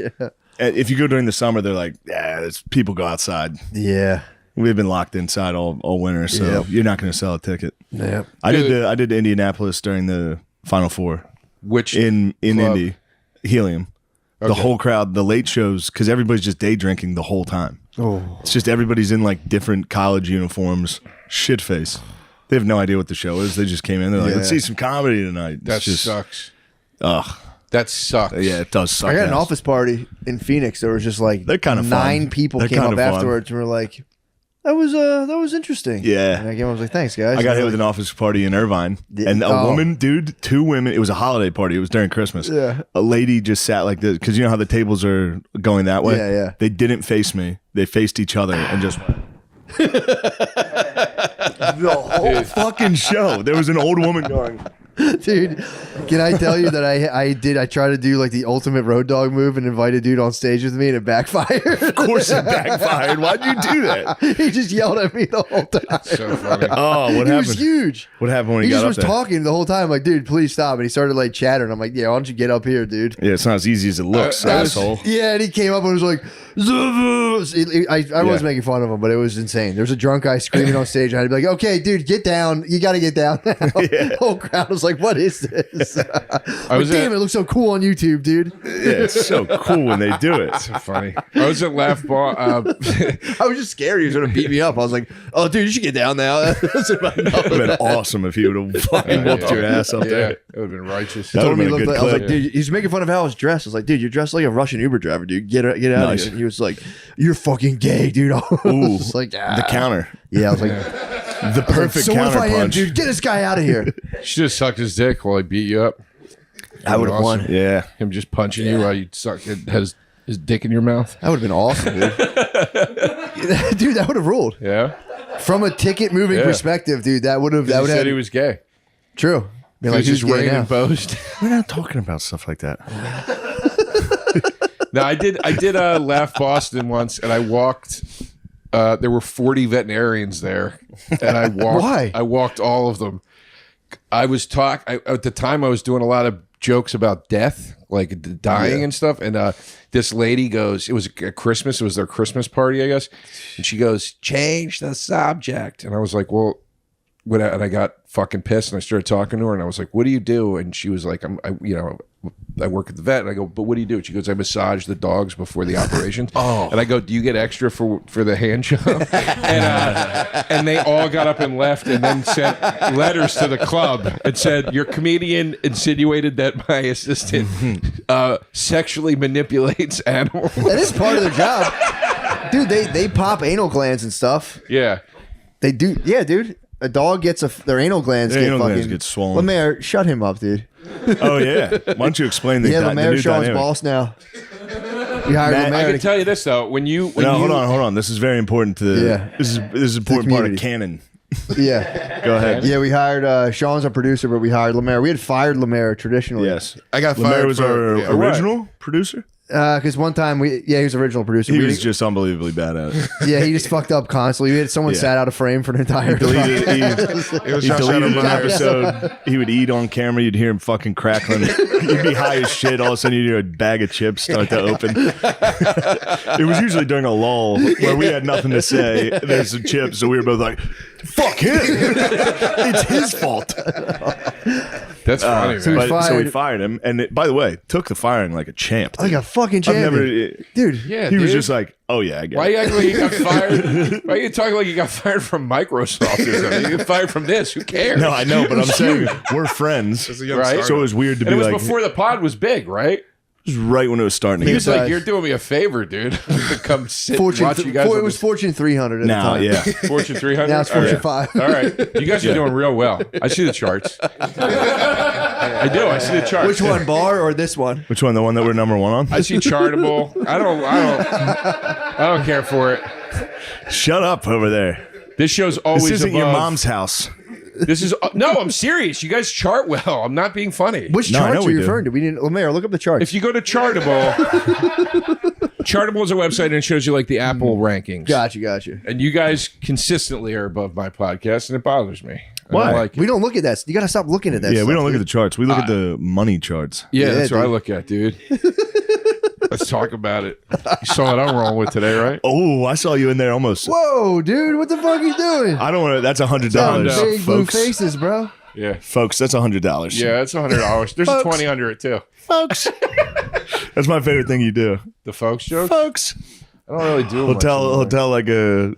If you go during the summer, they're like, "Yeah, there's people go outside." Yeah. We've been locked inside all winter, so you're not going to sell a ticket. Yeah. I did Indianapolis during the Final Four. Which in club? Indy, Helium. The whole crowd, the late shows, because everybody's just day drinking the whole time. Oh, it's just everybody's in like different college uniforms, shit face. They have no idea what the show is. They just came in. They're like, "Let's see some comedy tonight." That It's just, sucks. ugh. That sucks. Yeah, it does suck. I got an ass. office party in Phoenix. There was just like They're kind of 9 fun. people They're came kind up of fun. afterwards and were like, that was interesting. Yeah. And I came up, I was like, thanks, guys. I got And hit with an office party in Irvine, and a woman, dude, 2 women. It was a holiday party. It was during Christmas. Yeah. A lady just sat like this because you know how the tables are going that way. Yeah, yeah. They didn't face me. They faced each other and just went. The whole fucking show. There was an old woman going. Dude, can I tell you that I tried to do like the ultimate road dog move and invite a dude on stage with me and it backfired. Of course it backfired. Why'd you do that? He just yelled at me the whole time. So funny. Oh, what He happened? was huge. What happened when he He got just up was there? talking the whole time, like, dude, please stop. And he started like chattering. I'm like, yeah, why don't you get up here, dude? Yeah, it's not as easy as it looks, asshole. Yeah, and he came up and was like, I was making fun of him, but it was insane. There was a drunk guy screaming on stage. And I'd be like, okay, dude, get down. You got to get down now. The whole crowd was like, what is this? Damn, it looks so cool on YouTube, dude. Yeah, it's so cool when they do it. So funny. I was at Laugh Bar. I was just scared he was going to beat me up. I was like, oh, dude, you should get down now. It would have been awesome if he would have fucking whooped your ass up Yeah, there. it would have been righteous. That would Told have me been a he good looked like, I was clip. like, dude, he's making fun of how I was dressed. I was like, dude, you're dressed like a Russian Uber driver, dude. Get out Nice. of here. And he was like, you're fucking gay, dude. I was Ooh, just like, the counter. Yeah, I was like, The perfect so what if counter I am, punch. dude? Get this guy out of here. Should have sucked his dick while he beat you up. I would have Awesome. won. Yeah. Him just punching you while you had his dick in your mouth. That would have been awesome, dude. Dude, that would have ruled. Yeah. From a ticket moving Yeah. perspective, dude, that would have. That He would said have. he was gay. True. Be He like, was just who's gay rain now? and boast. We're not talking about stuff like that. No, I did Laugh Boston once, and I walked. There were 40 veterinarians there, and I walked. Why? I walked all of them. I was at the time. I was doing a lot of jokes about death, like dying and stuff. And this lady goes, it was a Christmas. It was their Christmas party, I guess. And she goes, change the subject. And I was like, well, what? And I got fucking pissed, and I started talking to her, and I was like, what do you do? And she was like, I work at the vet. And I go, but what do you do? She goes, I massage the dogs before the operations. And I go, do you get extra for the hand job? And they all got up and left, and then sent letters to the club and said, your comedian insinuated that my assistant sexually manipulates animals. That is part of their job, dude. They pop anal glands and stuff. Yeah. They do. Yeah, dude. A dog gets their anal glands. Their get anal fucking, glands get swollen. Lemaire, shut him up, dude. Oh, yeah. Why don't you explain the, Yeah, the Lemaire new Sean's dynamic? boss now. You hired Matt, I Lemaire. can tell you this though, when you Hold on. This is very important to Yeah. This is an important part of community. canon. Yeah. Go ahead. Yeah, we hired Sean's our producer, but we hired Lemaire. We had fired Lemaire traditionally. Yes. I got Lemaire fired was for- our yeah. original producer. Because one time he was the original producer. He We- was just unbelievably bad at it. yeah, he just fucked up constantly. We had someone Yeah. sat out of frame for an entire Deleted, time. It was he Josh deleted an Adam Myers. episode. He would eat on camera. You'd hear him fucking crackling. You'd be high as shit. All of a sudden, you'd hear a bag of chips start to open. It was usually during a lull where we had nothing to say. There's some chips, so we were both like, "Fuck him! It's his fault." that's funny, so man. we So we fired- fired him, and by the way, took the firing like a champ. Like a fucking I've champion. never, Dude. Yeah, he was dude. just like, "Oh yeah, I get Why it." you acting like you got fired? Why are you talking like you got fired from Microsoft or something? You got fired from this. Who cares? No, I know, but I'm saying we're friends, As a young Right. startup. so it was weird to And be it was like, before the pod was big, right? it was right when it was starting to He get was like, Besides- "You're doing me a favor, dude. to come sit and Fortune, watch you guys." it on was this- Fortune 300 at now, the time. yeah. Fortune 300. Now it's All right. Fortune 5. All right, you guys are doing real well. I see the charts. I do. I see the charts. Which one, bar or this one? Which one? The one that we're number one on? I see charitable. I don't care for it. Shut up over there. This show's always This isn't above. your mom's house. This is no. I'm serious. You guys chart well. I'm not being funny. Which No, I know charts are we you do. referring to? We didn't. Lemaire, look up the charts. If you go to Chartable, Chartable is a website and it shows you like the Apple rankings. Gotcha. And you guys consistently are above my podcast, and it bothers me. I Why? don't like it. We don't look at that. You gotta stop looking at that. Yeah, stuff, we don't look dude. at the charts. We look at the money charts. Yeah, Yeah, that's what I dude. look at, dude. Let's talk about it. You saw what I'm rolling with today, right? Oh, I saw you in there almost. Whoa, dude, what the fuck are you doing? I don't want to. That's $100, Big blue folks. faces, bro. Yeah. Folks, that's $100. Yeah, it's $100. There's a 20 under it too. folks. That's my favorite thing you do, The folks joke. folks. I don't really do. He'll much tell anymore. like a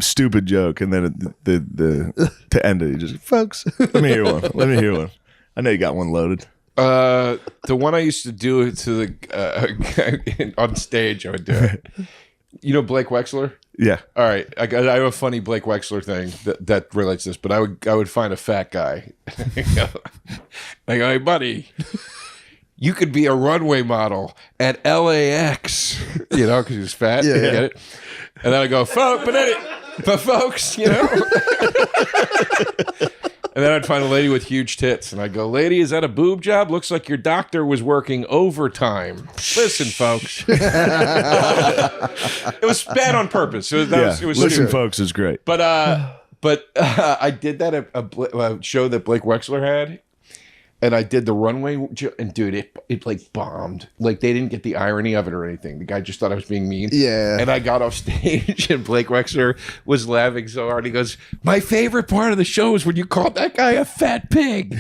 stupid joke, and then the to end it, you just folks. Let me hear one. I know you got one loaded. The one I used to do to the on stage, I would do it. You know Blake Wexler? Yeah. All right, I have a funny Blake Wexler thing that relates to this, but I would find a fat guy. I go, hey buddy, you could be a runway model at LAX, you know, because he was fat. Yeah, You yeah. get it? And then I go, but folks, you know. And then I'd find a lady with huge tits, and I'd go, lady, is that a boob job? Looks like your doctor was working overtime. Listen, folks. It was bad on purpose. It was Listen, stupid. folks is great. But I did that at a show that Blake Wexler had, and I did the runway, and dude, it like bombed. Like they didn't get the irony of it or anything. The guy just thought I was being mean. Yeah. And I got off stage, and Blake Wexler was laughing so hard. He goes, "My favorite part of the show is when you called that guy a fat pig."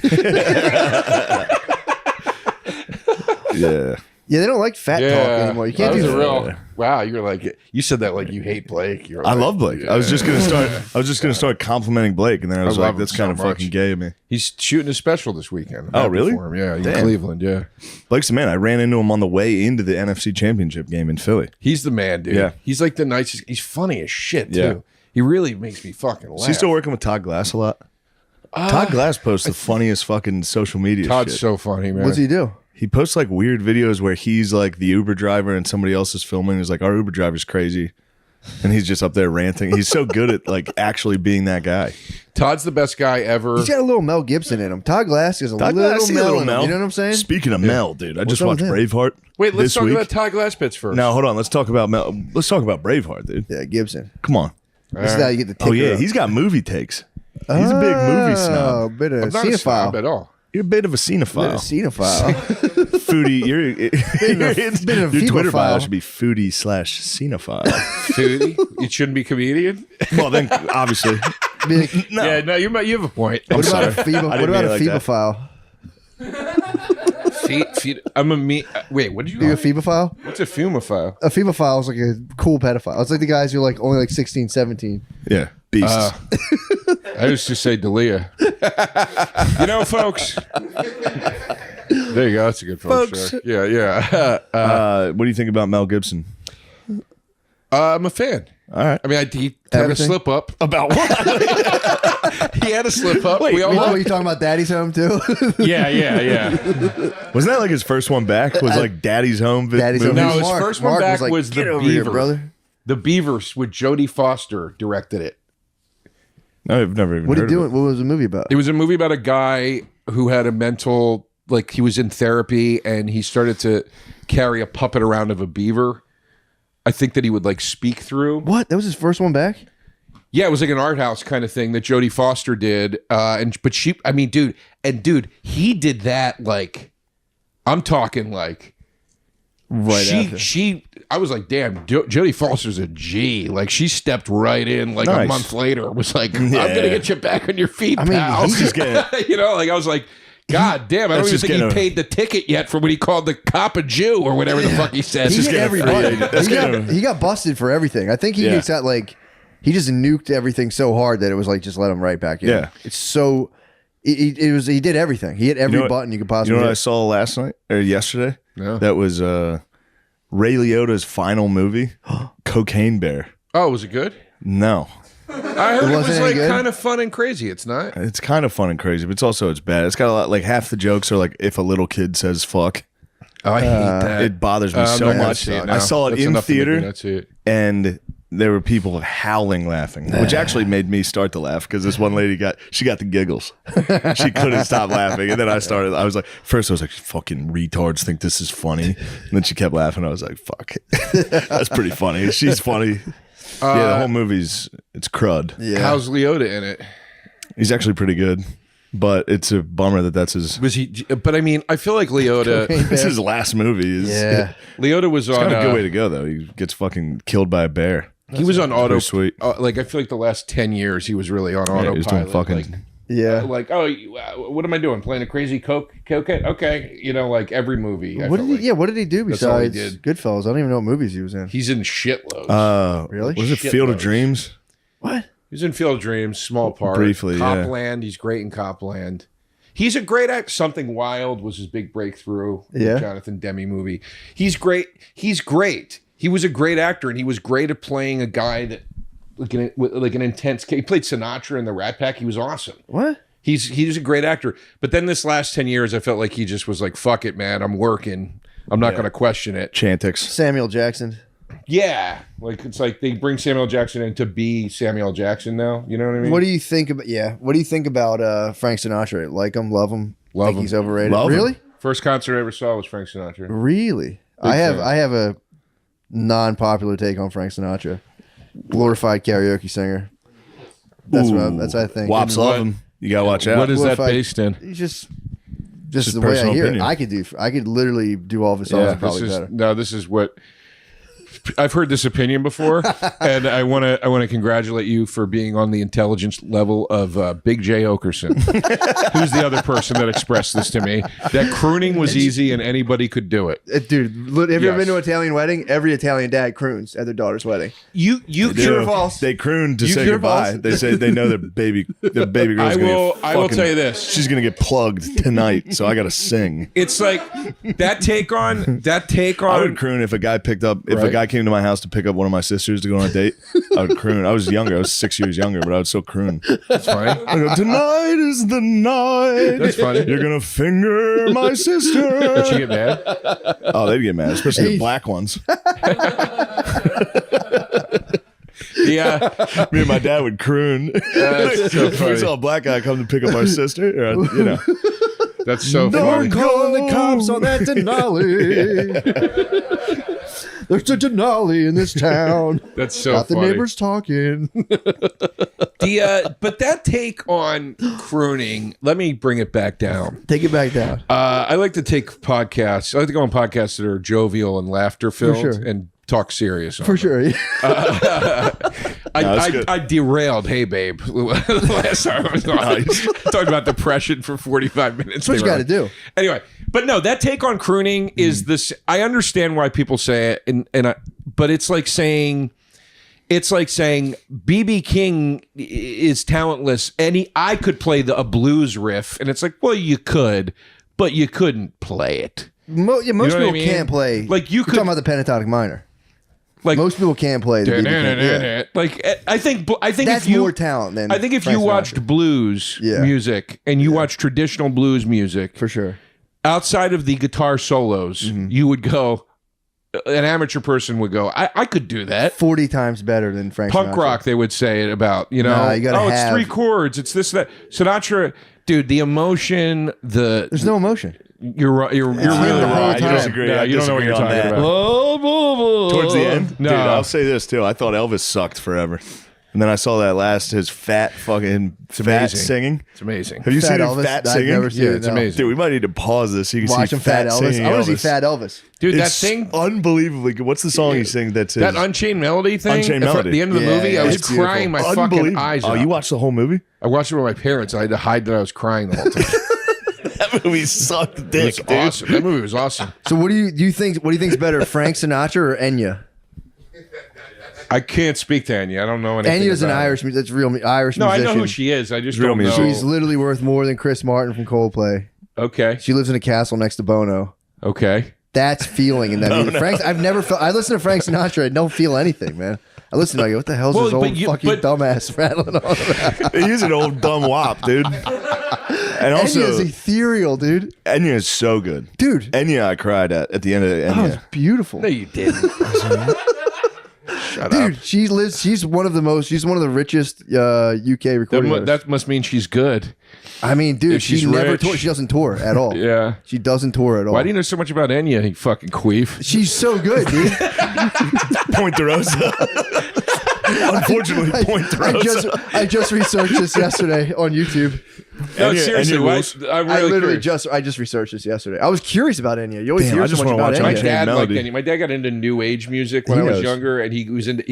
Yeah. Yeah, they don't like fat talk anymore. You can't that do was a that. real. Wow, you're like you said that like you hate Blake. You're I like, love Blake. I was just gonna start complimenting Blake, and then I was love like, him "That's so kind of much. fucking gay of me." He's shooting a special this weekend. I'm Oh, happy really? For him. Yeah, in Damn. Cleveland. Yeah, Blake's the man. I ran into him on the way into the NFC Championship game in Philly. he's the man, dude. Yeah. He's like the nicest. He's funny as shit too. Yeah. He really makes me fucking laugh. Is he still working with Todd Glass a lot? Todd Glass posts the funniest fucking social media Todd's shit. so funny, man. What's he do? He posts like weird videos where he's like the Uber driver and somebody else is filming. He's like, our Uber driver's crazy. And he's just up there ranting. He's so good at like actually being that guy. Todd's the best guy ever. He's got a little Mel Gibson in him. Todd Glass is a Todd little Glass, see a Mel little in him. Mel. You know what I'm saying? Speaking of Mel, dude, I just up watched with him? Braveheart. Wait, let's this talk week. about Todd Glass bits first. No, hold on. Let's talk about Mel. Let's talk about Braveheart, dude. Yeah, Gibson. Come on. This is how you get the ticker. Oh yeah, up. he's got movie takes. He's a big movie Oh, snob. bit of I'm not a snob at cinephile. all. You're a bit of a Bit cinephile. of cinephile. Foodie. Your Twitter bio febophile. should be foodie/cinephile. Foodie? You shouldn't be comedian. Well, then obviously, Be like, no. Yeah, no, you have a point. what about a sorry. phebo- I what didn't about a mean it like that. phebophile? I'm a me. Wait, what did you? You a phebophile? What's a fumophile? A phebophile is like a cool pedophile. It's like the guys who are like only like 16, 17. Yeah, beasts. I used to say Dalia. You know, folks. There you go. That's a good folks. Folks. Joke. Yeah. What do you think about Mel Gibson? I'm a fan. All right. I mean, he had a Everything? slip up. About what? He had a slip up. we all Oh, you talking about Daddy's Home too? Yeah. Wasn't that like his first one back? Was like Daddy's Home? Daddy's movie? Home. No, his Mark- first one Mark back like, was "Get The over here, Beaver. brother. The Beavers with Jodie Foster directed it. No, I've never even What are heard you of doing? What was the movie about? It was a movie about a guy who had a mental, like he was in therapy and he started to carry a puppet around of a beaver. I think that he would like speak through. What? That was his first one back? Yeah, it was like an art house kind of thing that Jodie Foster did. But she, I mean, dude, he did that like, I'm talking like, Right after. I was like, damn, Jodie Foster's a G. Like she stepped right in like a Nice. month later. Was like, I'm gonna get you back on your feet, I mean, pal. he's just getting- You know, like I was like, God damn, I don't That's even just think he getting- paid the ticket yet for when he called the cop a Jew or whatever the fuck he said. He just hit getting every a free button. agent. That's He got, getting a- he got busted for everything. I think he Yeah. just got like, he just nuked everything so hard that it was like, just let him right back in. Yeah. It's so, he did everything. He hit every what- button you could You possibly know what I hit. saw last night or yesterday? No. That was Ray Liotta's final movie, Cocaine Bear. Oh, was it good? No, I heard it wasn't was any like good? kind of fun and crazy. It's not. it's kind of fun and crazy, but it's bad. It's got a lot. Like half the jokes are like if a little kid says "fuck." Oh, I hate that. It bothers me I'm so not gonna much. see it I now. saw it That's in enough to make me theater, not see it. and there were people howling laughing, which actually made me start to laugh because this one lady got the giggles. She couldn't stop laughing. And then I was like, first I was like, fucking retards think this is funny. And then she kept laughing. I was like, fuck. That's pretty funny. She's funny. Yeah, the whole movie's, it's crud. Yeah. How's Leota in it? He's actually pretty good. But it's a bummer that's his. Was he? But I mean, I feel like Leota. This is his last movie. Yeah. Leota was It's on. kind of a good way to go though. He gets fucking killed by a bear. He was on auto. sweet. Like I feel like the last 10 years he was really on Yeah, autopilot. he was doing fucking. like, Yeah. like, oh, what am I doing? Playing a crazy cokehead? Okay, like every movie. I What felt did he? like. Yeah. What did he do That's all he besides did. Goodfellas? I don't even know what movies he was in. He's in shitloads. Really? Was it Field of Dreams? What? He's in Field of Dreams, small part. Briefly, yeah. Copland, he's great in Copland. He's a great actor. Something Wild was his big breakthrough. Yeah. The Jonathan Demme movie. He's great. He's great. He was a great actor, and he was great at playing a guy that, like an intense. He played Sinatra in the Rat Pack. He was awesome. What? He's a great actor. But then this last 10 years, I felt like he just was like, fuck it, man. I'm working. I'm not going to question it. Chantix. Samuel Jackson. Yeah. Like, it's like they bring Samuel Jackson in to be Samuel Jackson now. You know what I mean? What do you think about? Yeah. What do you think about Frank Sinatra? Like him? Love him? Love think him. he's overrated. Love him. Really? First concert I ever saw was Frank Sinatra. Really? fan. I have a non-popular take on Frank Sinatra. Glorified karaoke singer. That's what I think. Wops love him. You gotta watch out. What is that Glorified- based in? He's just his the way I personal hear opinion. it. I could literally do all of his songs probably better. This is what I've heard this opinion before, and I want to congratulate you for being on the intelligence level of Big J Okerson, who's the other person that expressed this to me. That crooning was easy and anybody could do it. Dude, have you ever been Yes. to an Italian wedding? Every Italian dad croons at their daughter's wedding. You True or false? They croon to You say true or goodbye. false? They say they know their baby girl's I will tell you this. She's gonna get plugged tonight, so I gotta sing. It's like that take on. I would croon if a guy if a Right. guy came to my house to pick up one of my sisters to go on a date. I would croon. I was younger. I was 6 years younger, but I would still croon. That's funny. I go, tonight is the night. That's funny. You're gonna finger my sister. Did she get mad? Oh, they'd get mad, especially the black ones. Yeah. Me and my dad would croon. That's so If we saw funny. a black guy come to pick up our sister, or, That's so Don't funny. call the cops on that Denali. There's a Denali in this town. That's so Got the funny. neighbors talking. But that take on crooning, let me bring it back down. Take it back down. I like to take podcasts. I like to go on podcasts that are jovial and laughter filled sure. and talk serious. On For them. sure. that's good. I derailed. Hey, babe. Last time I was on, talking about depression for 45 minutes. That's what you got to do. Anyway, but no, that take on crooning is this. I understand why people say it, but it's like saying BB King is talentless, and I could play a blues riff, and it's like, well, you could, but you couldn't play it. Most know what people I mean? can't play. Like, you You're could- talking about the pentatonic minor. Like Most people can't play the BB King. Yeah. like I think That's if you more talent than I think if Frank you Sinatra. watched blues Yeah. music and you watched traditional blues music For sure. outside of the guitar solos, you would go. An amateur person would go, I could do that. 40 times better than Frank Punk Sinatra. rock, they would say it about, Nah, you gotta it's have- 3 chords, it's this, that. Sinatra, dude, the emotion, There's no emotion. you're right, you're really the whole right. time. You disagree. don't, I you don't know what disagree you're on talking that. about. Towards the end, No. dude, I'll say this too. I thought Elvis sucked forever, and then I saw that his fat fucking fat amazing. singing. It's amazing. Have you Fat seen him Elvis? fat I've singing? never seen Yeah, it, it's no. amazing. Dude, we might need to pause this. You can Watch see him Fat Elvis. singing I want to Elvis. see Fat Elvis. Dude, that It's thing, unbelievably good. What's the song he sings? That's his that Unchained Melody thing, Unchained at Melody. the end of the Yeah, movie, I yeah, was it's beautiful. crying my fucking unbelievable. eyes Oh, out. you watched the whole movie? I watched it with my parents. I had to hide that I was crying the whole time. That movie sucked It dick, was dude. awesome. That movie was awesome. So what do you think? What do you think's better, Frank Sinatra or Enya? I can't speak to Enya. I don't know anything. Enya's an about her. Irish. That's real Irish No, I musician. know who she is. I just Real don't know. musician. She's literally worth more than Chris Martin from Coldplay. Okay. She lives in a castle next to Bono. Okay. That's feeling in that music. Frank's, I've never felt. I listen to Frank Sinatra. I don't feel anything, man. I listen to it, I go, what the hell's Well, this but old you- fucking but- dumbass rattling on about? He's an old dumb wop, dude. And Enya's also, ethereal, dude. Enya is so good. Dude, Enya, I cried at the end of that was Enya. beautiful. No, you didn't. I Shut up. Dude, she's one of the richest UK recording artists. That must mean she's good. I mean, dude, if she's she never rich. tours. She doesn't tour at all. Yeah. She doesn't tour at all. Why do you know so much about Enya, you fucking queef? She's so good, dude. Point de Rosa. Unfortunately, Point de Rosa. I just researched this yesterday on YouTube. No, Enya- seriously, Enya why, rules. I'm I really literally curious. I just researched this yesterday. I was curious about Enya. You always Damn, hear I so just much wanna about watch Enya. My Unchained dad liked Melody. Enya. My dad got into new age music when He I was knows. younger, and he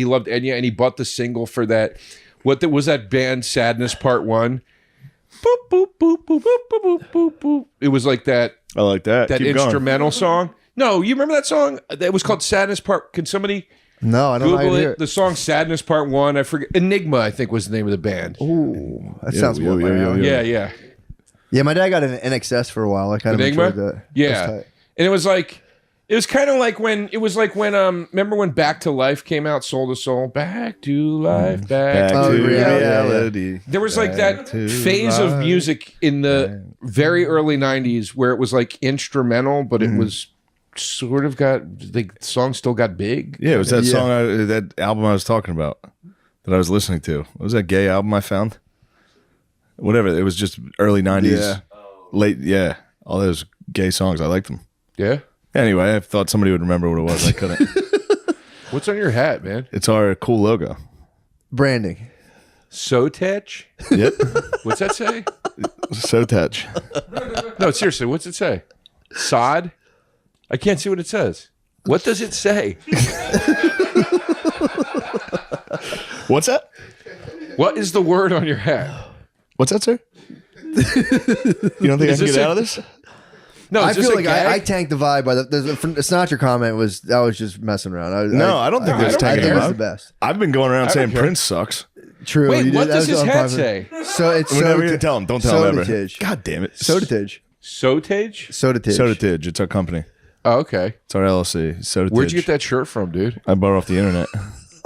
loved Enya, and he bought the single for that. Was that band Sadness Part 1? Boop boop boop boop boop boop boop boop boop. It was like that I like that. Keep going. instrumental song. No, you remember that song? That was called Sadness Part. Can somebody No, I don't know how Google you hear it? it. The song Sadness Part 1. I forget. Enigma, I think, was the name of the band. Ooh, that sounds yo, good. yo, yo, yo. Yeah. Yeah, my dad got an NXS for a while. I kind of Enigma? enjoyed that. Yeah. That's tight. And it was kind of like when remember when Back to Life came out, Soul to Soul, Back to Life, Back Back to Oh, to yeah, reality. There was like that to phase of life. music in the very early 90s where it was like instrumental, but it was sort of the song still got big. Yeah, it was that Yeah. song, that album I was talking about that I was listening to. What was that gay album I found? Whatever. It was just early 90s. Yeah. Late, yeah. All those gay songs. I liked them. Yeah. Anyway, I thought somebody would remember what it was. I couldn't. What's on your hat, man? It's our cool logo. Branding. Sotech? Yep. What's that say? So touch. No, seriously, what's it say? Sod? I can't see what it says. What does it say? What's that? What is the word on your hat? What's that, sir? You don't think I Is can this get a- out of this? No, I is this feel a like gag? I tanked the vibe by the Sinatra comment was just messing around. No, I don't think that's I tanking think the it's the vibe. best. I've been going around saying care. Prince sucks. True. Wait, you what did- that does was his on hat private. say? So it's We're never going to tell him. Don't tell him ever. Sodatage. God damn it. Sodatage. Sotage? Sodatage. Sodatage. It's our company. Oh, okay. It's our LLC. Sodatage. Where'd you get that shirt from, dude? I bought it off the internet.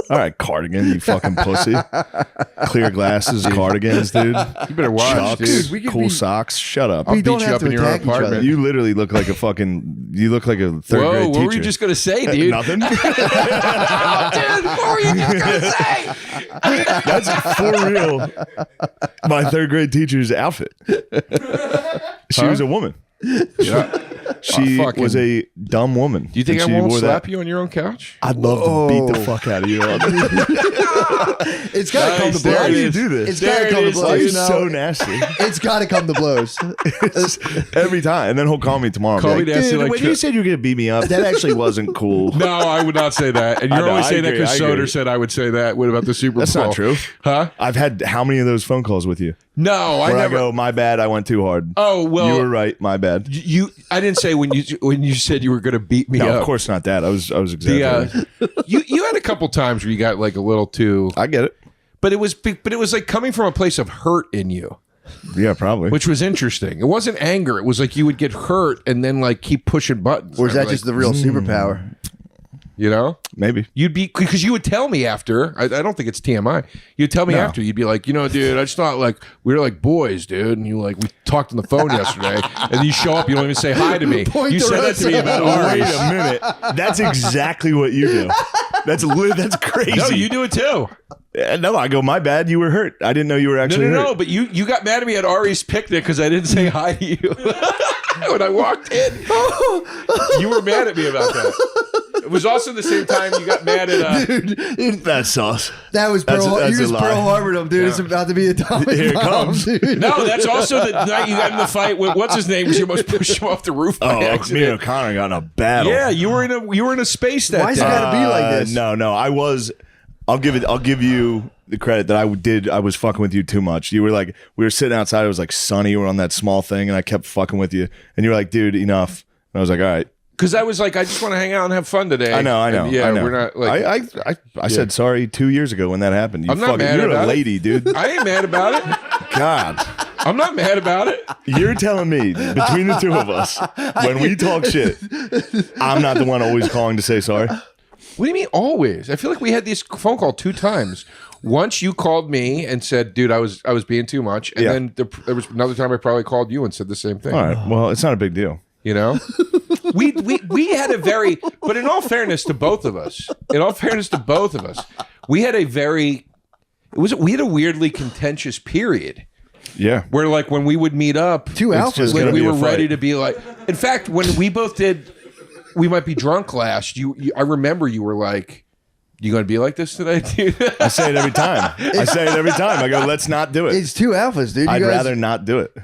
All right, cardigan, you fucking pussy. Clear glasses, cardigans, dude. You better watch, Chucks, dude. we could cool be- socks. Shut up. We beat don't you have up to in your own attack each other. apartment. You literally look like a fucking. You look like a third Whoa, grade what teacher. were you just going to say, dude? Nothing. Dude, what were you just going to say? That's for real. My third grade teacher's outfit. She was a woman. She fucking- was a dumb woman. Do you think and I she won't wore slap that. you on your own couch? I'd love to beat the fuck out of you. It's got to come to Nice, there Why it do blows. you is. do this? It's got to There come it to is, blows. He's No, so nasty. it's got to come to blows. Every time. And then he'll call me tomorrow. Call and be me like, nasty dude, like when Trip." you said you were going to beat me up, that actually wasn't cool. No, I would not say that. And you're I know, only I saying that agree, because I agree. Soder said I would say that. What about the Super That's Bowl? not true. Huh? I've had how many of those phone calls with you? No, I Where I never. go, my bad, I went too hard. Oh, well. You were right, my bad. I didn't say when you said you were going to beat me No, up. of course not that. I was The, exaggerating. you had a couple times where you got like a little too, I get it. but it was like coming from a place of hurt in you, Yeah, probably. which was interesting. It wasn't anger. It was like you would get hurt and then like keep pushing buttons. Or is that Like, just the real superpower? you know? Maybe. You'd be because you would tell me after. I don't think it's TMI. You'd tell me No. after. You'd be like, dude, I just thought like we were like boys, dude. And you like we talked on the phone yesterday, and then you show up, you don't even say hi to me. You said that to me about Wait Ari. a minute. That's exactly what you do. That's crazy. No, you do it too. No, I go, my bad, you were hurt. I didn't know you were No, actually no, hurt. no. But you got mad at me at Ari's picnic because I didn't say hi to you when I walked in. You were mad at me about that. It was also the same time you got mad at. That's sauce. That was That's Pearl. a- You that's a just lie. Pearl Harbored him, dude. It's about to be atomic Here it bomb, comes. dude. No, that's also the night you got in the fight with what's his name? Because you almost pushed him off the roof by Oh, me and accident. O'Connor got in a battle. Yeah, you were in a space that Why's it day. gotta be like this? No, I was. I'll give you the credit that I was fucking with you too much. You were like, we were sitting outside. It was like sunny. We were on that small thing, and I kept fucking with you. And you were like, dude, enough. And I was like, all right. Because I was like, I just want to hang out and have fun today. I know. And yeah, I know. we're not like. I said sorry 2 years ago when that happened. You I'm not mad you're about a it. lady, dude. I ain't mad about it. God, I'm not mad about it. you're telling me between the two of us, when we talk shit, I'm not the one always calling to say sorry. What do you mean always? I feel like we had this phone call 2 times. Once you called me and said, "Dude, I was being too much," and Yeah. then there was another time I probably called you and said the same thing. All right. Well, it's not a big deal. You know, we had a very, but in all fairness to both of us, we had a very, we had a weirdly contentious period. Yeah. Where like when we would meet up, Two alphas. when we be a were ready fight. to be like, in fact, when we both did, we might be drunk last. I remember you were like, "You going to be like this today, dude?" I say it every time. I go, let's not do it. It's two alphas, dude. I'd rather not do it.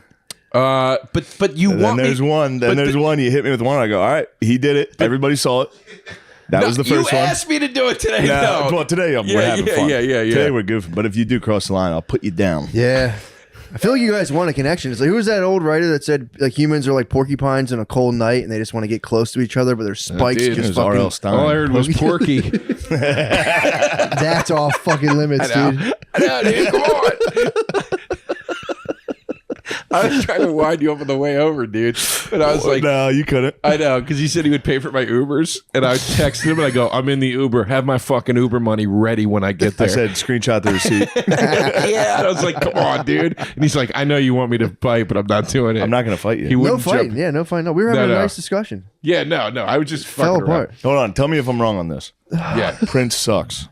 But you Then want me? there's one. Then but there's one. You hit me with one. I go, all right, he did it. Everybody saw it. That was the first you one. asked me to do it today. No, No. well, today we're Yeah, having yeah, fun. yeah. Today we're goofing. But if you do cross the line, I'll put you down. Yeah. I feel like you guys want a connection. It's like, who was that old writer that said like humans are like porcupines on a cold night and they just want to get close to each other, but their spikes dude, It was just fucking. R.L. Stein. All I heard was Porky. That's off fucking limits, dude. I know, dude. Come on. I was trying to wind you up on the way over, dude. And I was like, no, you couldn't. I know, because he said he would pay for my Ubers. And I texted him and I go, I'm in the Uber. Have my fucking Uber money ready when I get there. I said, screenshot the receipt. yeah. And I was like, come on, dude. And he's like, I know you want me to fight, but I'm not doing it. I'm not going to fight you. He No wouldn't fighting. jump. Yeah, no fighting. No, we were having No, a no. nice discussion. Yeah, no. I was just Fell fucking apart. around. Hold on. Tell me if I'm wrong on this. Yeah. Prince sucks.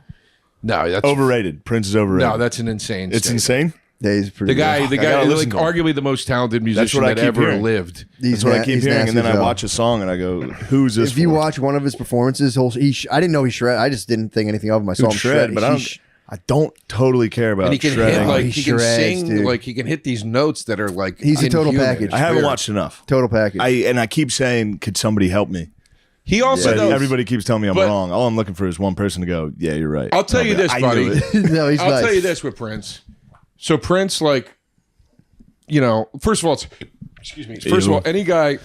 No, that's Overrated. Prince is overrated. No, that's an insane It's statement. insane. Yeah, he's pretty. The guy, I gotta like listen to him. arguably the most talented musician what I that keep ever hearing. lived. That's what I keep hearing. And then I watch a song and I go, who's this If you for? watch one of his performances, I didn't know he shred. I just didn't think anything of him. I saw him shred, but I don't totally care about And he can shredding. hit like He he can shreds, sing dude. like he can hit these notes that are like He's a total inhuman. package. I haven't Weird. watched enough. total package. I keep saying, could somebody help me? He also But knows. everybody keeps telling me I'm But- wrong. All I'm looking for is one person to go, yeah, you're right. I'll tell you this, I buddy. knew it. no, he's I'll nice. tell you this with Prince. So Prince, like, you know, first of all, first of all, any guy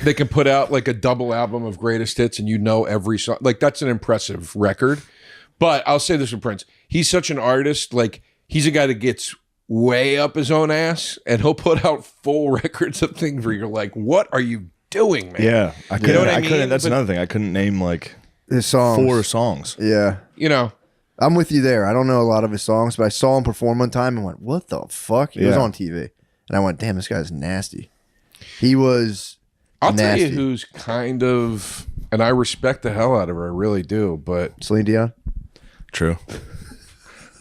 that can put out like a double album of greatest hits and you know every song, like that's an impressive record. But I'll say this with Prince: he's such an artist. Like he's a guy that gets way up his own ass, and he'll put out full records of things where you're like, "What are you doing, man?" Yeah, I couldn't. what I I couldn't. mean? That's But- another thing. I couldn't name like His songs. 4 songs. Yeah. You know. I'm with you there. I don't know a lot of his songs, but I saw him perform one time and went, "What the fuck?" He was Yeah. on TV, and I went, "Damn, this guy's nasty." He was. I'll tell nasty. you who's kind of, and I respect the hell out of her. I really do. But Celine Dion. True.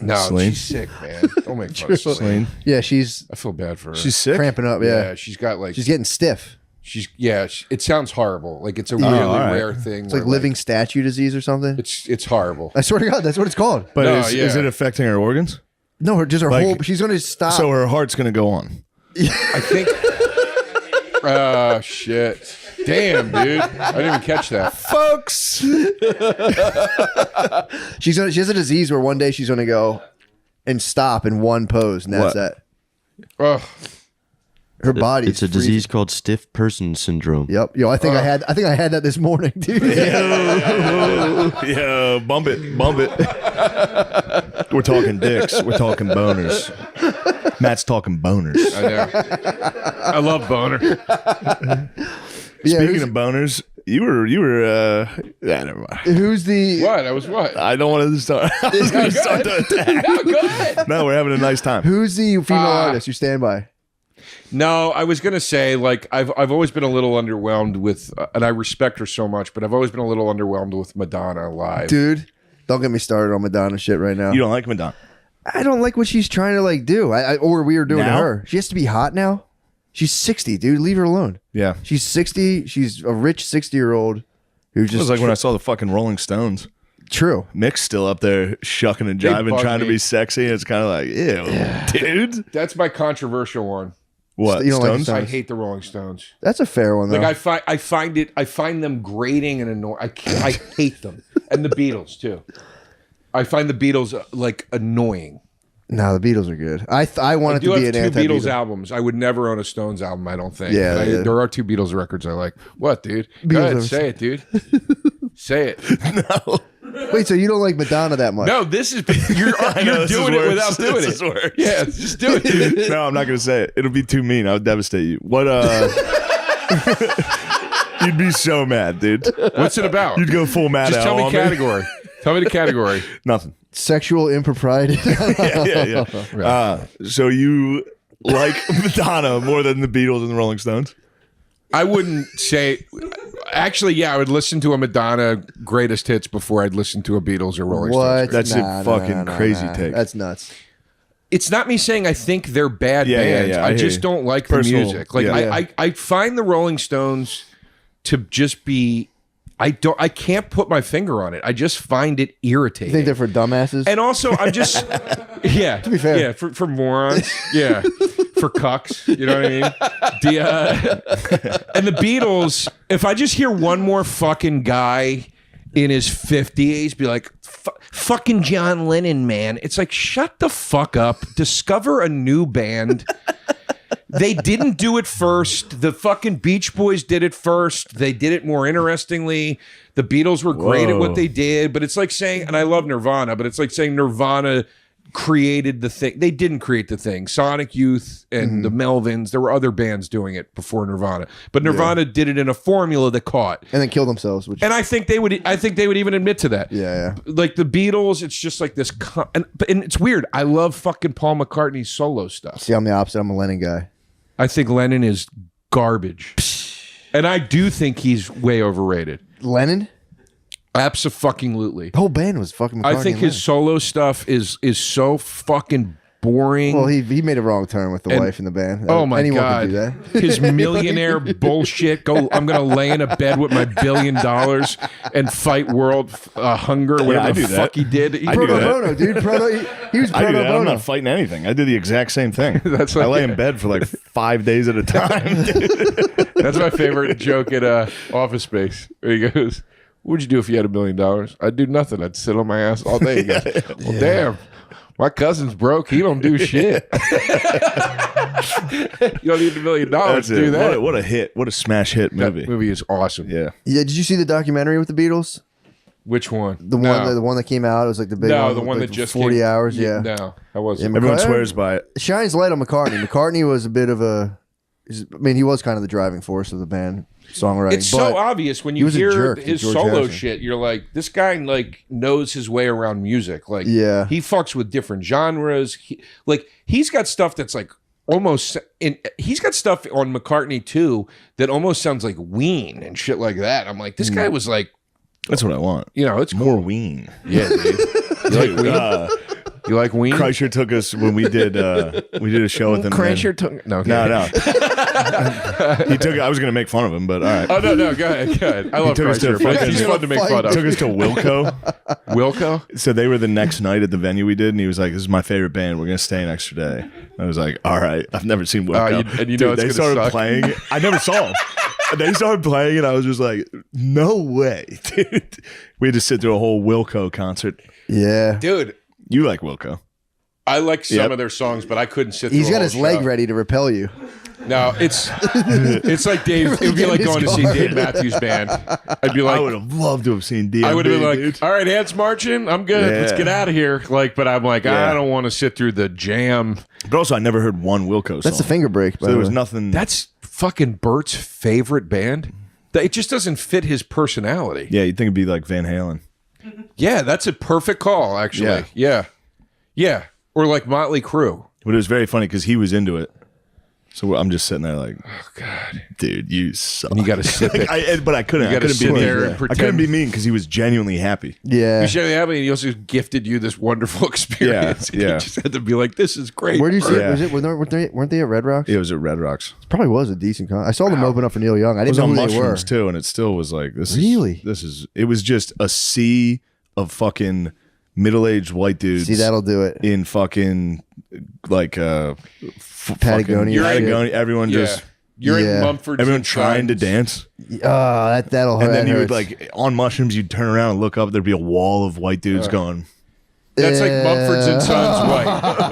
no, Celine? she's sick, man. Don't make fun of Celine. Celine. Yeah, she's I feel bad for her. She's sick. cramping up. yeah, Yeah, she's got like she's getting stiff. it sounds horrible. Like it's a really all right. rare thing. It's like living statue disease or something. It's horrible. I swear to God, that's what it's called. But No, is yeah. it affecting her organs? No, her Like- whole. She's going to stop. So her heart's going to go on. I think. Shit. Damn, dude. I didn't even catch that. Folks. She has a disease where one day she's going to go and stop in one pose, and that's What? that. Ugh. Her body. It's a disease called stiff person syndrome. Yep. Yo, I think I had that this morning, dude. Yeah, bump it. Bump it. We're talking dicks. We're talking boners. Matt's talking boners. I know. I love Boner. Yeah, Speaking of boners, you were never mind. who's the What? I was what? I don't want to start. I was going to start the attack. No, go ahead. No, we're having a nice time. who's the female artist you stand by? No, I was gonna say like I've always been a little underwhelmed with, and I respect her so much, but I've always been a little underwhelmed with Madonna live. Dude, don't get me started on Madonna shit right now. You don't like Madonna? I don't like what she's trying to like do. Or we were doing to Now? her. She has to be hot now. She's 60, dude. Leave her alone. Yeah. She's 60. She's a rich 60-year-old who It just was like when I saw the fucking Rolling Stones. true. Mick's still up there shucking and They jiving, bug trying to me. be sexy. It's kind of like, ew, dude. That's my controversial one. What? You don't like the Stones? Stones? I hate the Rolling Stones. That's a fair one though. Like I find them grating and annoying. I hate them, and the Beatles too. I find the Beatles like annoying. no, the Beatles are good. I I wanted do to be have an two Beatles anti-Beatle. albums. I would never own a Stones album. I don't think. Yeah, yeah. There are two Beatles records I like. What, dude? Go Beatles ahead, are- say it, dude. Say it. Wait, so you don't like Madonna that much? No, this is you're know, this doing is it worse. without doing This it. is worse. Yeah, just do it, dude. No, I'm not gonna say it. It'll be too mean. I would devastate you. What? You'd be so mad, dude. What's it about? You'd go full mad. Just out tell me on category. Tell me the category. Nothing. Sexual impropriety. Yeah. So you like Madonna more than the Beatles and the Rolling Stones? I wouldn't say. Actually, yeah, I would listen to a Madonna greatest hits before I'd listen to a Beatles or Rolling Stones. What? That's a fucking crazy take. That's nuts. It's not me saying I think they're bad Yeah, yeah, bands. yeah, I I hear just you. don't like Personal- the music. Like yeah. I find the Rolling Stones to just be. I can't put my finger on it. I just find it irritating. You think they're for dumbasses? And also, I'm just, yeah. To be fair. yeah, for morons, yeah, for cucks. You know what I mean? And the Beatles. If I just hear one more fucking guy in his 50s be like, "Fucking John Lennon, man," it's like, shut the fuck up. Discover a new band. They didn't do it first. The fucking Beach Boys did it first. They did it more interestingly. The Beatles were great at what they did, but it's like saying, and I love Nirvana, but it's like saying Nirvana created the thing. They didn't create the thing. Sonic Youth and the Melvins, there were other bands doing it before Nirvana, but Nirvana did it in a formula that caught. and then kill themselves. Which And I think they would even admit to that. yeah. Like the Beatles, it's just like this, and it's weird. I love fucking Paul McCartney's solo stuff. See, I'm the opposite. I'm a Lennon guy. I think Lennon is garbage. And I do think he's way overrated. Lennon? Abso-fucking-lutely. The whole band was fucking McCartney I think and his solo stuff is so fucking boring. Well, he made a wrong turn with the wife in the band. Oh my Anyone god! can do that. His millionaire bullshit. I'm gonna lay in a bed with my $1 billion and fight world hunger. Whatever I the do fuck that. he did. I do Pro that. bono, dude. He was I pro do that. I'm bono. not fighting anything. I do the exact same thing. That's I like- lay in bed for like 5 days at a time. That's my favorite joke at Office Space. Where he goes, "What'd you do if you had $1 million?" I'd do nothing. I'd sit on my ass all day. He goes, "Well, damn. My cousin's broke. He don't do shit." You don't need $1 million That's to do it. that. What a hit. What a smash hit That movie. movie is awesome. Yeah. Yeah, did you see the documentary with the Beatles? Which one? The one that came out. It was like the big No, one. the one like that just 40 came- hours. Yeah. No, that wasn't. Yeah, Everyone McCartney- swears by it. Shines light on McCartney. McCartney was a bit of a. I mean, he was kind of the driving force of the band songwriting. It's but so obvious when he you was a hear jerk to his George solo Harrison. shit. You're like, this guy like knows his way around music. Like, Yeah. he fucks with different genres. He's got stuff that's like almost. He's got stuff on McCartney too that almost sounds like Ween and shit like that. I'm like, this guy was like, That's what I want. it's More Ween. yeah, dude. You like Ween? You like Ween? Kreischer took us when we did a show with him. Kreischer took no, No. He took. I was gonna make fun of him, but all right. Oh no, go ahead. I love took us to Kreischer, but fucking- he's fun to make fun of. Took us to Wilco. Wilco? So they were the next night at the venue we did, and he was like, "This is my favorite band. We're gonna stay an extra day." I was like, "All right." I've never seen Wilco. and you know it's they gonna started suck. playing. I never saw them. They started playing, and I was just like, "No way, dude!" We had to sit through a whole Wilco concert. Yeah. Dude, You like Wilco? I like some Yep. of their songs, but I couldn't sit He's through a got whole his leg show. ready to repel you. No, it's like Dave. It would be like His going to see guard. Dave Matthews Band. I'd be I would like, have loved to have seen DMB. I would have been like, dude. all right, hands marching. I'm good. Let's Yeah. get out of here. Like, but I'm like, Yeah. I don't want to sit through the jam. But also, I never heard one Wilco song. That's the finger break. So there was nothing. That's fucking Bert's favorite band. It just doesn't fit his personality. Yeah, you'd think it'd be like Van Halen. Yeah, that's a perfect call, actually. Yeah. Or like Motley Crue. But it was very funny because he was into it. So I'm just sitting there like, oh god, dude, you suck. And you got to sip it. But I couldn't. You I gotta couldn't be sit mean. there and I pretend. couldn't be mean because he was genuinely happy. Yeah. You should have happened. He also gifted you this wonderful experience. Yeah, yeah. You just had to be like, this is great. Where do you see Yeah. it? Was it? Weren't they at Red Rocks? It was at Red Rocks. Probably was a decent con. I saw them open up for Neil Young. I It was didn't know on who they were. mushrooms too, and it still was like this. Really? It was just a sea of fucking middle-aged white dudes. See, that'll do it. in fucking like Patagonia. Patagonia. Everyone Yeah. just You're Yeah. in Mumford. everyone trying to dance. That'll hurt. And then that you would hurts. like on mushrooms, you'd turn around and look up. There'd be a wall of white dudes going. That's like Mumford's and Sons White.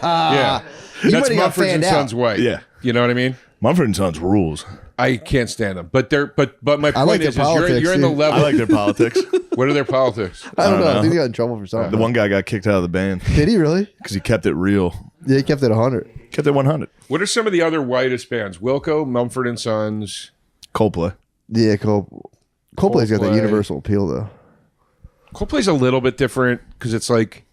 Yeah. That's might've got Mumford's and fanned out. Sons White. Yeah. You know what I mean? Mumford and Sons rules. I can't stand them. But my point like is their politics, you're in the dude. level. I like their politics. What are their politics? I don't know. know. I think he got in trouble for something. The one guy got kicked out of the band Did he really? because he kept it real. Yeah, he kept it 100. Kept it 100. What are some of the other whitest bands? Wilco, Mumford and Sons. Coldplay. Yeah, Coldplay's got that Coldplay. universal appeal though. Coldplay's a little bit different because it's like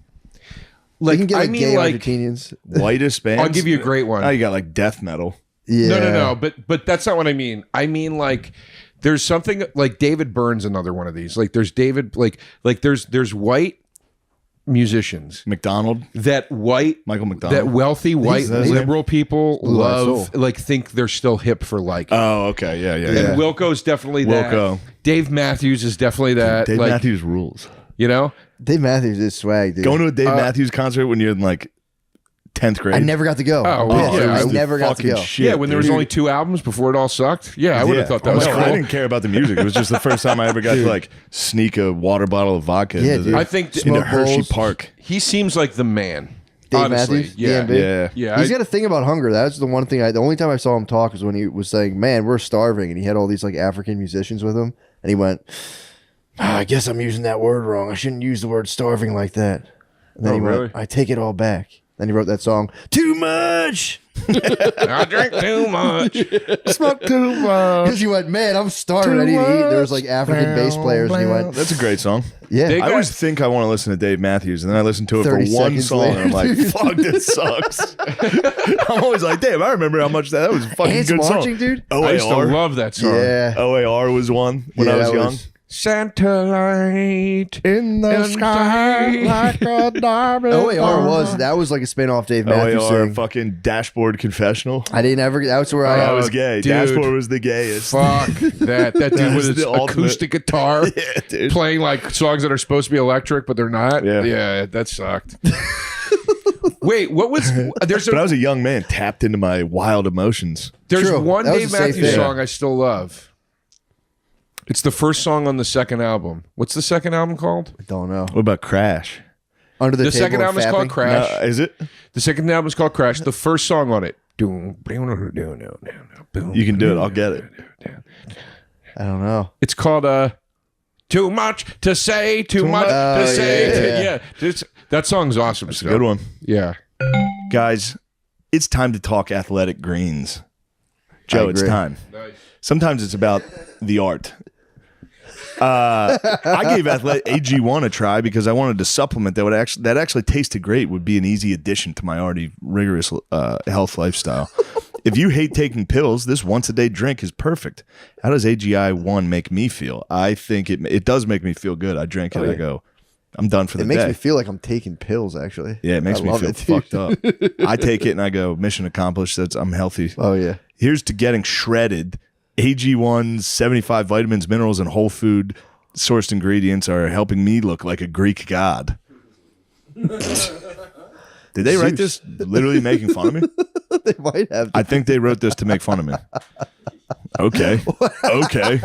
They can get I like mean, gay like Argentinians. Whitest bands. I'll give you a great one. Now you got like death metal. Yeah. No. But that's not what I mean. I mean like There's something like David Byrne's another one of these. Like there's David, like there's white musicians McDonald, Michael McDonald, that wealthy white that's him. liberal people Blue Eyed love, Soul. like think they're still hip for like. Oh, okay, yeah. And Wilco's definitely that. Wilco. Dave Matthews is definitely that. Dave like, Matthews rules. you know, Dave Matthews is swag, dude. Going to a Dave Matthews concert when you're in like 10th grade. I never got to go. Oh, well, Pissed. yeah, I I was never got to fucking go. shit, yeah, when there was dude. only 2 albums before it all sucked. Yeah, I would have thought that was No, cool. I didn't care about the music. It was just the first time I ever got to like sneak a water bottle of vodka Yeah, into, dude. I think into Smoke Hershey bowls. Park. he seems like the man. Dave honestly, Matthews, yeah, DMB. Yeah. yeah. He's got a thing about hunger. That's the one thing. The only time I saw him talk was when he was saying, "Man, we're starving," and he had all these like African musicians with him, and he went, "I guess I'm using that word wrong. I shouldn't use the word starving like that." And then Oh, he really? went, "I take it all back." Then he wrote that song, "Too Much," I drink too much. Smoke too much. because he went, "Man, I'm starving. I need to eat." There was like African bass players, and he went, That's a great song. "Yeah." They I got- always think I want to listen to Dave Matthews, and then I listen to it for 30 one seconds song, and I'm like, later. "Fuck, this sucks." I'm always like, "Damn, I remember how much that was a fucking Ants good Marching, song." dude. I used to OAR, love that song. Yeah. OAR was one when I was that young. Santa light In the sky like a diamond. OAR that was like a spin-off Dave Matthews OAR thing. fucking Dashboard Confessional. I didn't ever. That's where I I was gay. dude. Dashboard was the gayest. Fuck that dude That with was his the ultimate- acoustic guitar Yeah, dude. playing like songs that are supposed to be electric but they're not. Yeah. That sucked. Wait, what was there's But I a, was a young man tapped into my wild emotions. there's True. one That was Dave a safe Matthews thing. song I still love. It's the first song on the second album. What's the second album called? don't know. What about Crash? Under the The table second and album is called fapping? Crash. Is it? The second album is called Crash. The first song on it. You can do it. I'll get it. I don't know. It's called Too Much to Say, Too Much Much. to Say. yeah. Yeah. That song's awesome. It's a good one. Yeah. Guys, it's time to talk athletic greens. Joe, it's agree. time. Sometimes it's about the art. I gave Athletic AG1 a try because I wanted to supplement that actually tasted great, would be an easy addition to my already rigorous health lifestyle. If you hate taking pills, this once a day drink is perfect. How does AGI1 make me feel? I think it does make me feel good. I drink it. I go, I'm done for the It makes day. me feel like I'm taking pills. Actually, Yeah, it makes I me love feel it, dude. fucked up. I take it and I go, mission accomplished. I'm healthy. Oh yeah. Here's to getting shredded. AG1's 75 vitamins, minerals, and whole food sourced ingredients are helping me look like a Greek god. Did they write this literally making fun of me? They might have. I think they wrote this to make fun of me. Okay. Okay.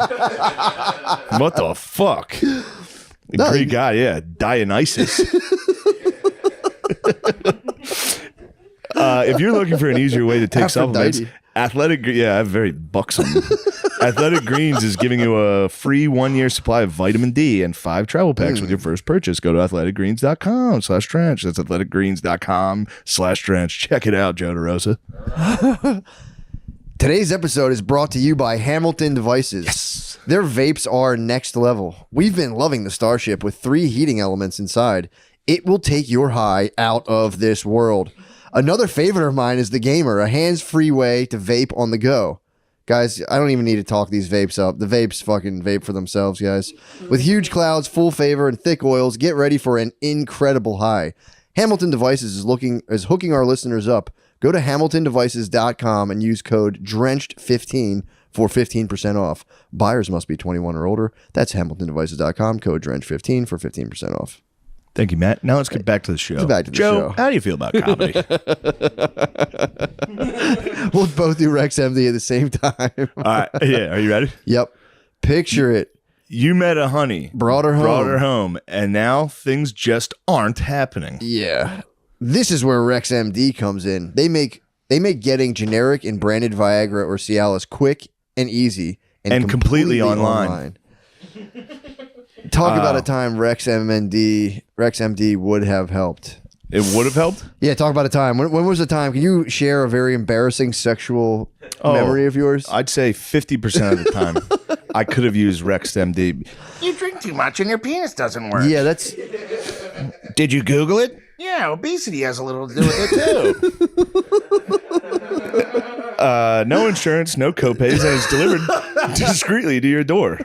What the fuck? Greek god, yeah. Dionysus. If you're looking for an easier way to take supplements, Aphrodite. I'm very buxom. Athletic Greens is giving you a free 1-year supply of vitamin D and 5 travel packs with your first purchase. Go to athleticgreens.com/trench. That's athleticgreens.com/trench. Check it out, Joe DeRosa. Today's episode is brought to you by Hamilton Devices. Yes. Their vapes are next level. We've been loving the Starship with 3 heating elements inside. It will take your high out of this world. Another favorite of mine is the Gamer, a hands-free way to vape on the go. Guys, I don't even need to talk these vapes up. The vapes fucking vape for themselves, guys. With huge clouds, full favor, and thick oils, get ready for an incredible high. Hamilton Devices is hooking our listeners up. Go to hamiltondevices.com and use code DRENCHED15 for 15% off. Buyers must be 21 or older. That's hamiltondevices.com, code DRENCHED15 for 15% off. Thank you, Matt. Now let's get back to the show. back to the Joe, show. how do you feel about comedy? We'll both do Rex MD at the same time. All right. Yeah. Are you ready? Yep. Picture it. You met a honey, Brought her home. and now things just aren't happening. Yeah. This is where Rex MD comes in. They make getting generic and branded Viagra or Cialis quick and easy And completely online. Talk about a time Rex MD would have helped. It would have helped. Yeah, talk about a time. When was the time? Can you share a very embarrassing sexual memory of yours? I'd say 50% of the time, I could have used Rex MD. You drink too much and your penis doesn't work. Yeah, that's Did you Google it? Yeah, obesity has a little to do with it too. No insurance, no copays, and it's delivered discreetly to your door.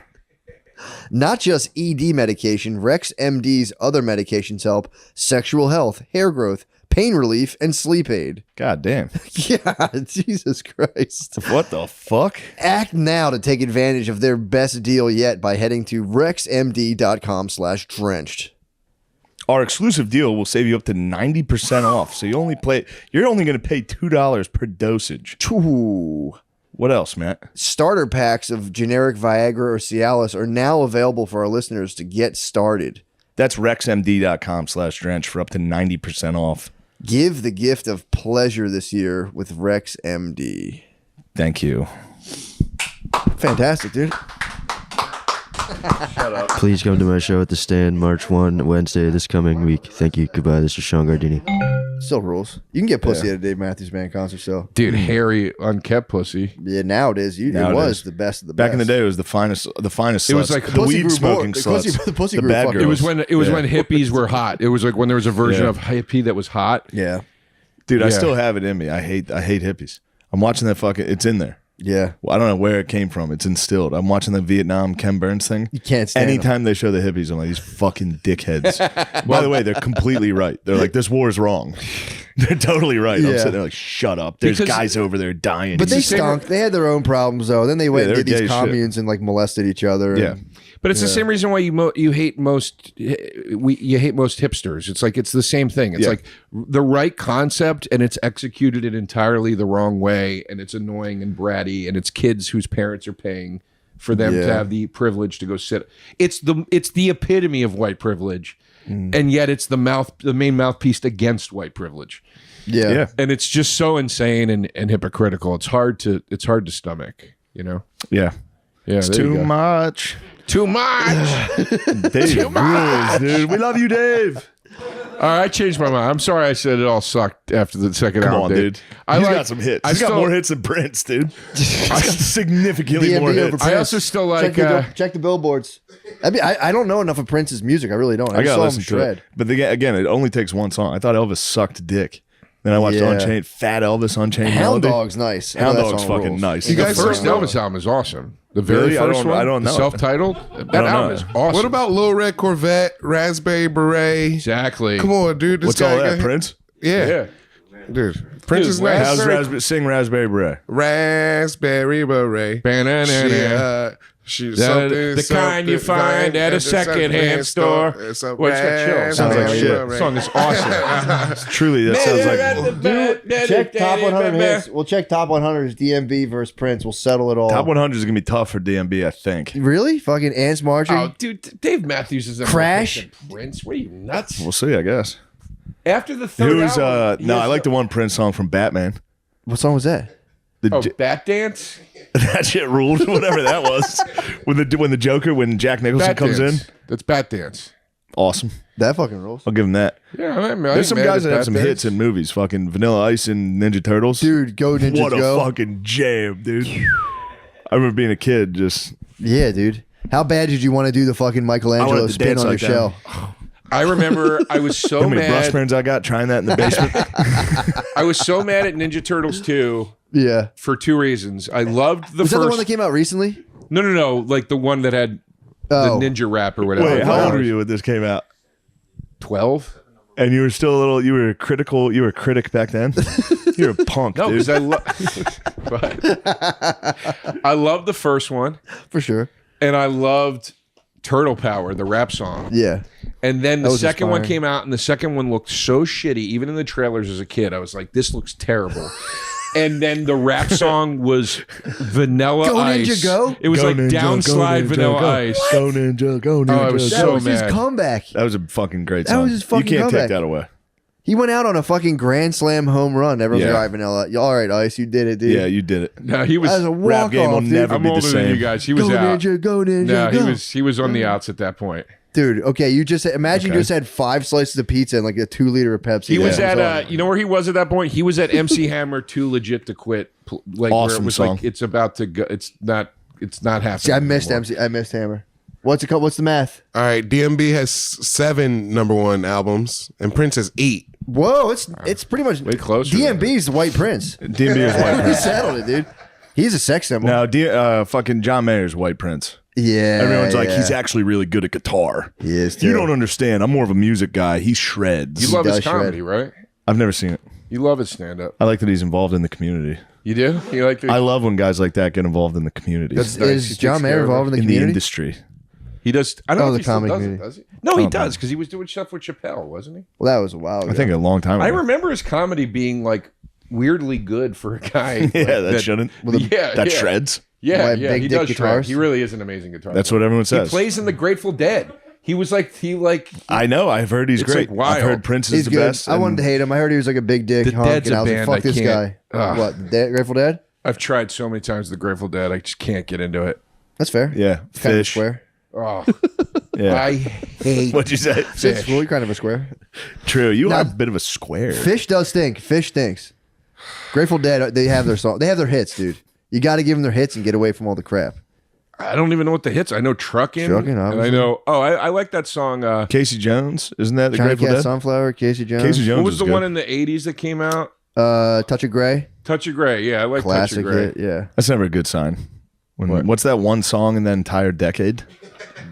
Not just ED medication, Rex MD's other medications help sexual health, hair growth, pain relief, and sleep aid. God damn. Yeah, Jesus Christ. What the fuck? Act now to take advantage of their best deal yet by heading to rexmd.com/drenched. Our exclusive deal will save you up to 90% off. So you're only going to pay $2 per dosage. Ooh. What else, Matt? Starter packs of generic Viagra or Cialis are now available for our listeners to get started. That's rexmd.com/drench for up to 90% off. Give the gift of pleasure this year with Rex MD. Thank you. Fantastic, dude. Please come to my show at the Stand March 1 Wednesday this coming week. Thank you. Goodbye. This is Sean Gardini. Still rules. You can get pussy at a Dave Matthews Band concert still. Dude, hairy, unkept pussy. Yeah, now it is. Now it it was is. the best of the Back best. in the day, it was the finest. The finest. It was sluts. like the pussy weed grew smoking more- sluts. the pussy the grew bad fucking- girls. It was when hippies were hot. It was like when there was a version Yeah. of hippie that was hot. Yeah. Dude, I Yeah. still have it in me. I hate hippies. I'm watching that fucking. It's in there. Yeah. Well, I don't know where it came from. It's instilled. I'm watching the Vietnam Ken Burns thing. You can't stand Anytime they show the hippies, I'm like, these fucking dickheads. By the way, they're completely right. They're like, this war is wrong. They're totally right. I'm Yeah. sitting there like, shut up. There's Because- guys over there dying. But they It's just- stunk. They had their own problems, though. Then they went Yeah, and did they're these gay as shit. communes and like molested each other. Yeah. And, But it's the same reason why you hate most you hate most hipsters. It's like it's the same thing. It's Yeah. like the right concept and it's executed in entirely the wrong way, and it's annoying and bratty, and it's kids whose parents are paying for them to Yeah. have the privilege to go sit. It's the epitome of white privilege, and yet it's the main mouthpiece against white privilege. yeah. Yeah. And it's just so insane and hypocritical. It's hard to stomach. You know. Yeah. Yeah. It's there you too go. much. Too much. Dave rules, dude. We love you, Dave. All right, I changed my mind. I'm sorry I said it all sucked after the second Come hour. on, dude. I He's like- got some hits. I He's got still- more hits than Prince, dude. He's got significantly DMB more over hits. Prince. I also still like. Check the billboards. I mean, I don't know enough of Prince's music. I really don't. I I just gotta saw him listen to shred. it. But again, it only takes one song. I thought Elvis sucked dick. Then I watched Yeah. Unchained, Fat Elvis, Unchained Hound Melody. Dog's nice. I know Hound that Dog's song fucking rules. nice. the guys first know- Elvis album is awesome. The very Really? first one, I don't know. the self-titled. That don't album know. is awesome. What about Lil Red Corvette, Raspberry Beret? exactly? Come on, dude. This What's guy all that, got- Prince? Yeah. Yeah. Dude. Prince is nice. Sing Raspberry Beret. Raspberry Beret. Banana. She's The kind you find at a secondhand store. It's a What's that chill? Sounds like Raspberry shit. Beret. The song is awesome. Truly, that sounds like Check top 100 hits. We'll check top 100's DMB versus Prince. We'll settle it all. top 100 is gonna be tough for DMB, I think. Really? Fucking Ants marching. Oh, dude, Dave Matthews is a Crash? Prince. What are you nuts? We'll see, I guess. After the third Who's album, he no, has I like the one Prince song from Batman. What song was that? The Bat Dance. that shit ruled, whatever that was. When the Joker, when Jack Nicholson Bat comes Dance. in, That's Bat Dance. awesome. That fucking rules. I'll give him that. Yeah, I There's some guys that have some hits in movies. Fucking Vanilla Ice and Ninja Turtles. Dude, go Ninjas what a go. fucking jam, dude. I remember being a kid, just Yeah, dude. How bad did you want to do the fucking I Michelangelo wanted to spin dance on your like that. shell? I remember I was so how many brush mad. pens I got trying that in the basement. I was so mad at Ninja Turtles 2 Yeah. for two reasons. I loved the Was that first. the one that came out recently? No, like the one that had Oh. the ninja rap or whatever. Wait, how old were you when this came out? 12. And you were still a little. You were critical. You were a critic back then. You're a punk, No, dude. because I loved the first one, For sure. and I loved Turtle Power, the rap song. Yeah. And then the was second one inspiring. came out, and the second one looked so shitty. Even in the trailers as a kid, I was like, "This looks terrible." And then the rap song was Vanilla Go Ice. Ninja Go? It was Go like Ninja, downslide go Ninja, Vanilla go. Ice. Go Ninja, go Ninja. I was That so was his mad. comeback. That was a fucking great That song. was his fucking you can't comeback. take that away. He went out on a fucking grand slam home run. Everyone's Yeah. like, all right, Vanilla. All right, Ice, you did it, dude. Yeah, you did it. No, he was. That was a Rap walk game will off, dude. never I'm be the older than you same. guys. He was Go out. Ninja, go Ninja, No, go. he was on the outs at that point. Dude, okay, you just imagine you just had 5 slices of pizza and like a 2-liter of Pepsi. He was Yeah. at you know where he was at that point? He was at MC Hammer Too Legit to Quit. Like where it Awesome was song. like it's about to go. It's not happening. See, I missed anymore. MC. I missed Hammer. What's it called? What's the math? All right, DMB has 7 #1 albums, and Prince has 8. Whoa, it's pretty much Way closer. DMB's the White Prince. DMB is white. He settled it, dude. He's a sex symbol. Now, fucking John Mayer's White Prince. Yeah. Everyone's like, yeah. he's actually really good at guitar. He is, You too. don't understand. I'm more of a music guy. He shreds. You love his does shred. comedy, right? I've never seen it. You love his stand up. I like that he's involved in the community. You do? You like the I love when guys like that get involved in the community. That's nice. He Is takes John care Mayer of involved in the in the community? industry. He does. I don't know the if he still comedy does it, community. does he? No, he does because he was doing stuff with Chappelle, wasn't he? Well, that was a while ago. I think a long time ago. I remember his comedy being like weirdly good for a guy. Yeah, like, that shouldn't. that shreds. Yeah, Like yeah, big he dick does guitars? shred. He really is an amazing guitar. That's player. what everyone He says. plays in the Grateful Dead. He was like I know. I've heard he's It's, great. like, wild. I've heard Prince is He's the good. best. I wanted to hate him. I heard he was like a big dick The hunk, Dead's and a I was like, band fuck I this can't- guy. Ugh. What, Grateful Dead? I've tried so many times the Grateful Dead. I just can't get into it. That's fair. Yeah, It's kind of a Fish. square. Oh, Yeah. I hate. What'd you say? It's really kind of a square. True. You Now- are a bit of a square. Fish does stink. Fish stinks. Grateful Dead, they have their song. They have their hits, dude. You got to give them their hits and get away from all the crap. I don't even know what the hits. I know Truckin'. Truckin', and I obviously. know. Oh, I like that song. Casey Jones, isn't that the Johnny Grateful Cat, Dead? Sunflower, Casey Jones. Casey Jones What was the good. one in the '80s that came out? Touch of Grey. Touch of Grey. Yeah, I like Touch Classic of Grey. hit, yeah. That's never a good sign. What's that one song in that entire decade?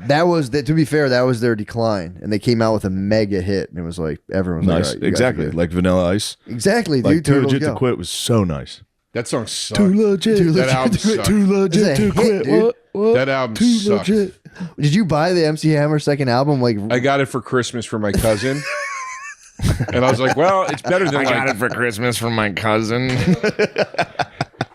That was, to be fair, that was their decline. And they came out with a mega hit. And it was like, everyone's like, Nice. all right, you guys are Exactly. good. Like Vanilla Ice. Exactly, dude. Like Too Turtles Legit Go. to Quit was so nice. That song sucked. legit. That album sucked. Too It's legit a to hit, quit. dude. What? That album Too sucked. legit. Did you buy the MC Hammer second album? Like, I got it for Christmas from my cousin. And I was like, well, it's better than for Christmas from my cousin.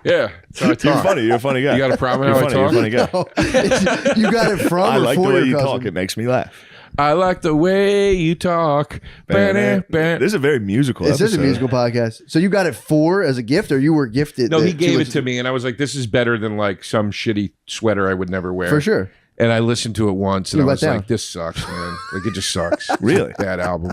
Yeah. So I You're talk. funny. You're a funny guy. You got a problem You're how I funny. You're a talk? funny guy. you got it from I or like the for way your you cousin? talk. It makes me laugh. I like the way you talk. This is a very musical This is a episode. musical podcast. So you got it for as a gift, or you were gifted? No, he that gave you it to me, and I was like, "This is better than like some shitty sweater I would never wear." For sure. And I listened to it once, and You I let was down. like, "This sucks, man. Like it just sucks." Really? Bad album.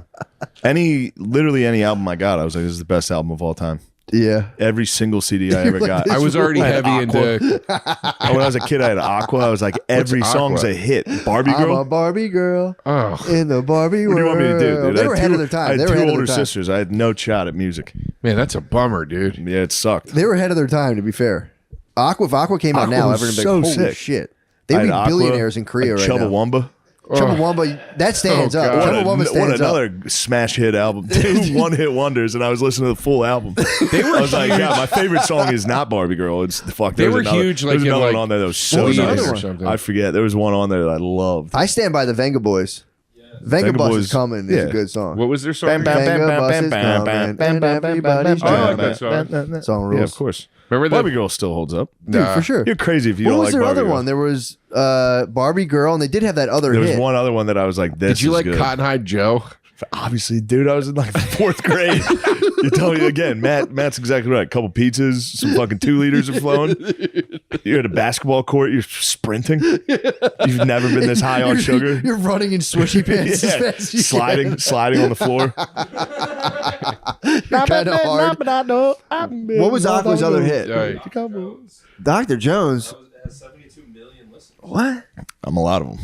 Literally any album I got, I was like, this is the best album of all time. Yeah. Every single CD I ever got. I was already I had heavy Aqua. into. When I was a kid, I had Aqua. I was like, every What's song's Aqua? a hit. Barbie I'm a Girl. Barbie girl Oh in the Barbie What do you world. want me to do, dude? They I were had ahead two- of their time. I had They were two ahead of older their time. sisters. I had no shot at music. man, that's a bummer, dude. Yeah, it sucked. They were ahead of their time, to be fair. If Aqua came out Aqua now, was everyone would be so like, holy sick. shit. They I would had be Aqua, billionaires in Korea like right now. Chumbawamba. Chumbawamba, that stands Oh, up. God. Chumbawamba What stands up. another smash hit album. Two one-hit wonders, and I was listening to the full album. I was like, yeah, my favorite song is not Barbie Girl. It's the fuck. They There was were another- huge, There like, was in, another like, one on there that was so was the nice. other or one? something. I forget. There was one on there that I loved. I stand by the Venga Boys. Venga Venga Bus Boys, is coming. Is yeah. a good song. What was their song? Bam, again? bam, Venga bam, Bus bam, is bam, coming, bam, and bam, bam, everybody's bam, I like bam, that song. bam, bam. Song Yeah, rules. of course. Remember Barbie the Girl still holds up. Dude, for sure. You're crazy if you What don't was like their Barbie other Girl. one? There was Barbie Girl, and they did have that other There was hit. one other one that I was like, this Did you is like good. Cotton Eye Joe? Obviously, dude, I was in like the fourth grade. You tell me again, Matt's exactly right. A couple pizzas, some fucking 2 liters of flowing. You're at a basketball court. You're sprinting. You've never been this high on sugar. You're running in swishy pants as Yeah. fast as you can. sliding on the floor. You're kind of hard. What was Aqua's other hit? Right. Dr. Jones. What? I'm a lot of them.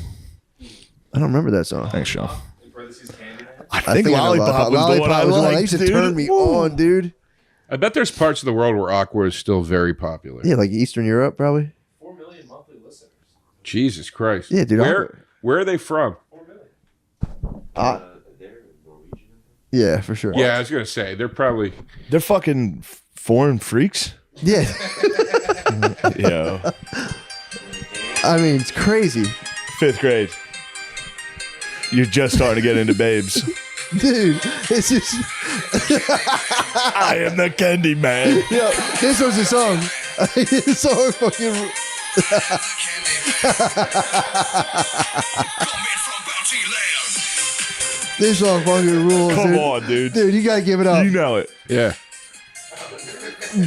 I don't remember that song. Thanks, Sean. I I think I know Lollipop was the one I was Lollipop, like, that used to dude, turn me woo. on, dude. I bet there's parts of the world where Aqua is still very popular. Yeah, like Eastern Europe, probably. Jesus Christ. Yeah, dude, Where are they from? Yeah, for sure. Yeah, I was gonna say they're probably. They're fucking foreign freaks. Yeah. Yeah. I mean, it's crazy. 5th grade. You're just starting to get into babes. Dude, it's just. I am the candy man. Yo, this was the song. This song fucking. This song fucking rules. Come dude. on, dude. Dude, you gotta give it up. You know it. Yeah.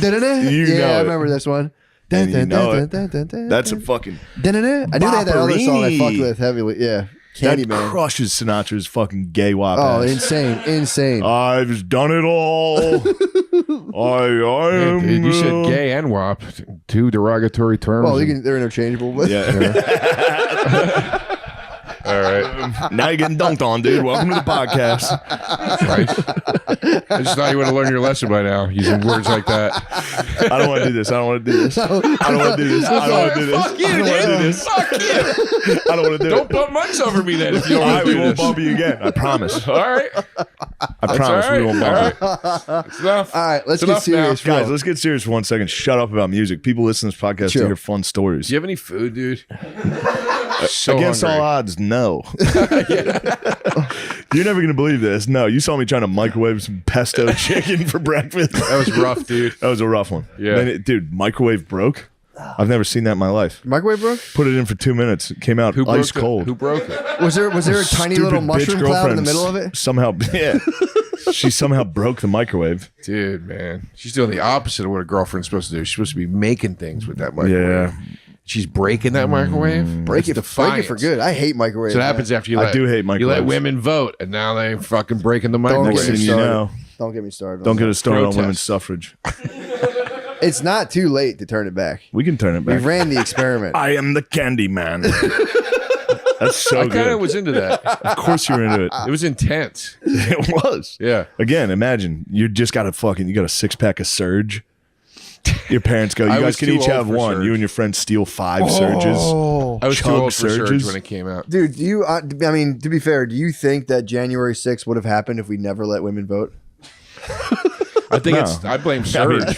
Da-da-da? You yeah, know I it. remember this one. And you know it. Dun-dun-dun-dun-dun-dun. That's a fucking... Da-da-da. I knew they had that other song I Bopperini. fucked with heavily. Yeah. That Candyman. crushes Sinatra's fucking gay wop Oh, ass. insane. Insane. I've done it all. I am... Dude, you said gay and WAP, 2 derogatory terms. Well, they're interchangeable. But Yeah. All right. Now you're getting dunked on, dude. Welcome to the podcast. I just thought you would have learned your lesson by now, using words like that. I don't want to do this. I don't want to do this. I don't want to do this. I don't want to do this. Fuck you, I don't want to do dude. this. Fuck you. I don't want to do Don't it. bump mics over me then if you don't All want right, to we do won't this. bump you again. I promise. All right. I promise we won't bump you. It's enough. All right, let's It's get enough now. serious. Guys, let's get serious for 1 second. Shut up about music. People listen to this podcast to Sure. hear fun stories. Do you have any food, dude? So Against hungry. all odds, no. You're never going to believe this. No, you saw me trying to microwave some pesto chicken for breakfast. That was rough, dude. That was a rough one. Yeah. Then dude, microwave broke. I've never seen that in my life. Microwave broke? Put it in for 2 minutes. It came out Who broke ice cold. Who broke it? Was there a tiny little Stupid mushroom bitch cloud in the girlfriend middle of it? Somehow, yeah. She somehow broke the microwave. Dude, man. She's doing the opposite of what a girlfriend's supposed to do. She's supposed to be making things with that microwave. Yeah. She's breaking that microwave. Break That's it for defiance. good. I hate microwaves. So what happens after you I let do hate you let microwaves. women vote, and now they fucking breaking the Don't microwave. get Next thing me you started. know, Don't get me started. don't get us started on Protest. women's suffrage. It's not too late to turn it back. We can turn it We back. ran the experiment. I am the candy man. That's so I kind good. of was into that. Of course you're into it. It was intense. It was. Yeah. Again, imagine you just got a 6-pack of Surge. Your parents go, you I guys was can too each old have for one. Surge. You and your friends steal 5 Surges. Oh, I was too Chug old for Surge Surges? when it came out. dude, do you? I mean, to be fair, do you think that January 6th would have happened if we never let women vote? I think No. I blame Surge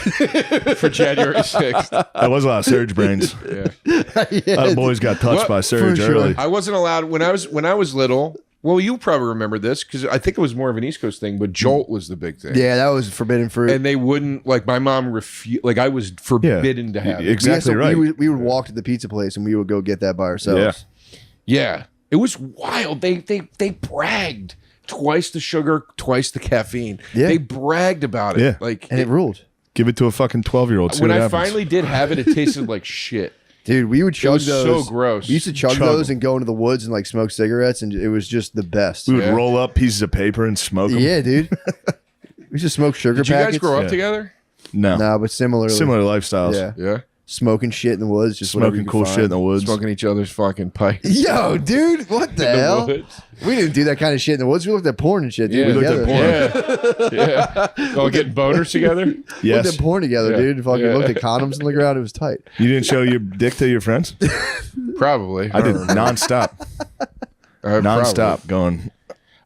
for January 6th. That was a lot of Surge brains. Yeah. A lot of boys got touched What? by Surge For sure. early. I wasn't allowed when I was little. Well, you probably remember this because I think it was more of an East Coast thing, but Jolt was the big thing. Yeah, that was forbidden fruit. And they wouldn't like my mom refused. Like I was forbidden to have it. Exactly so right. we would walk to the pizza place and we would go get that by ourselves. Yeah, it was wild. They bragged twice the sugar, twice the caffeine. Yeah. They bragged about it. Yeah. Like And it ruled. Give it to a fucking 12-year-old. when I finally did have it, it tasted like shit. Dude, we would chug was those. so gross. We used to chug Chug those them. and go into the woods and like smoke cigarettes, and it was just the best. we would Yeah. roll up pieces of paper and smoke them. Yeah, dude. we used to smoke sugar Did you packets. guys grow up Yeah. together? No. No, but similarly. Similar lifestyles. Yeah. Yeah, Smoking shit in the woods, just whatever Smoking you could cool find. shit in the woods. smoking each other's fucking pipe. Yo, dude, what the hell? woods. We didn't do that kind of shit in the woods. We looked at porn and shit, dude. Yeah, We looked at together. porn. Yeah. All getting boners together. We looked Yes. at porn together, Yeah. dude. Fucking Yeah. looked at condoms on the ground. It was tight. You didn't show your dick to your friends? Probably. I did nonstop. Nonstop going.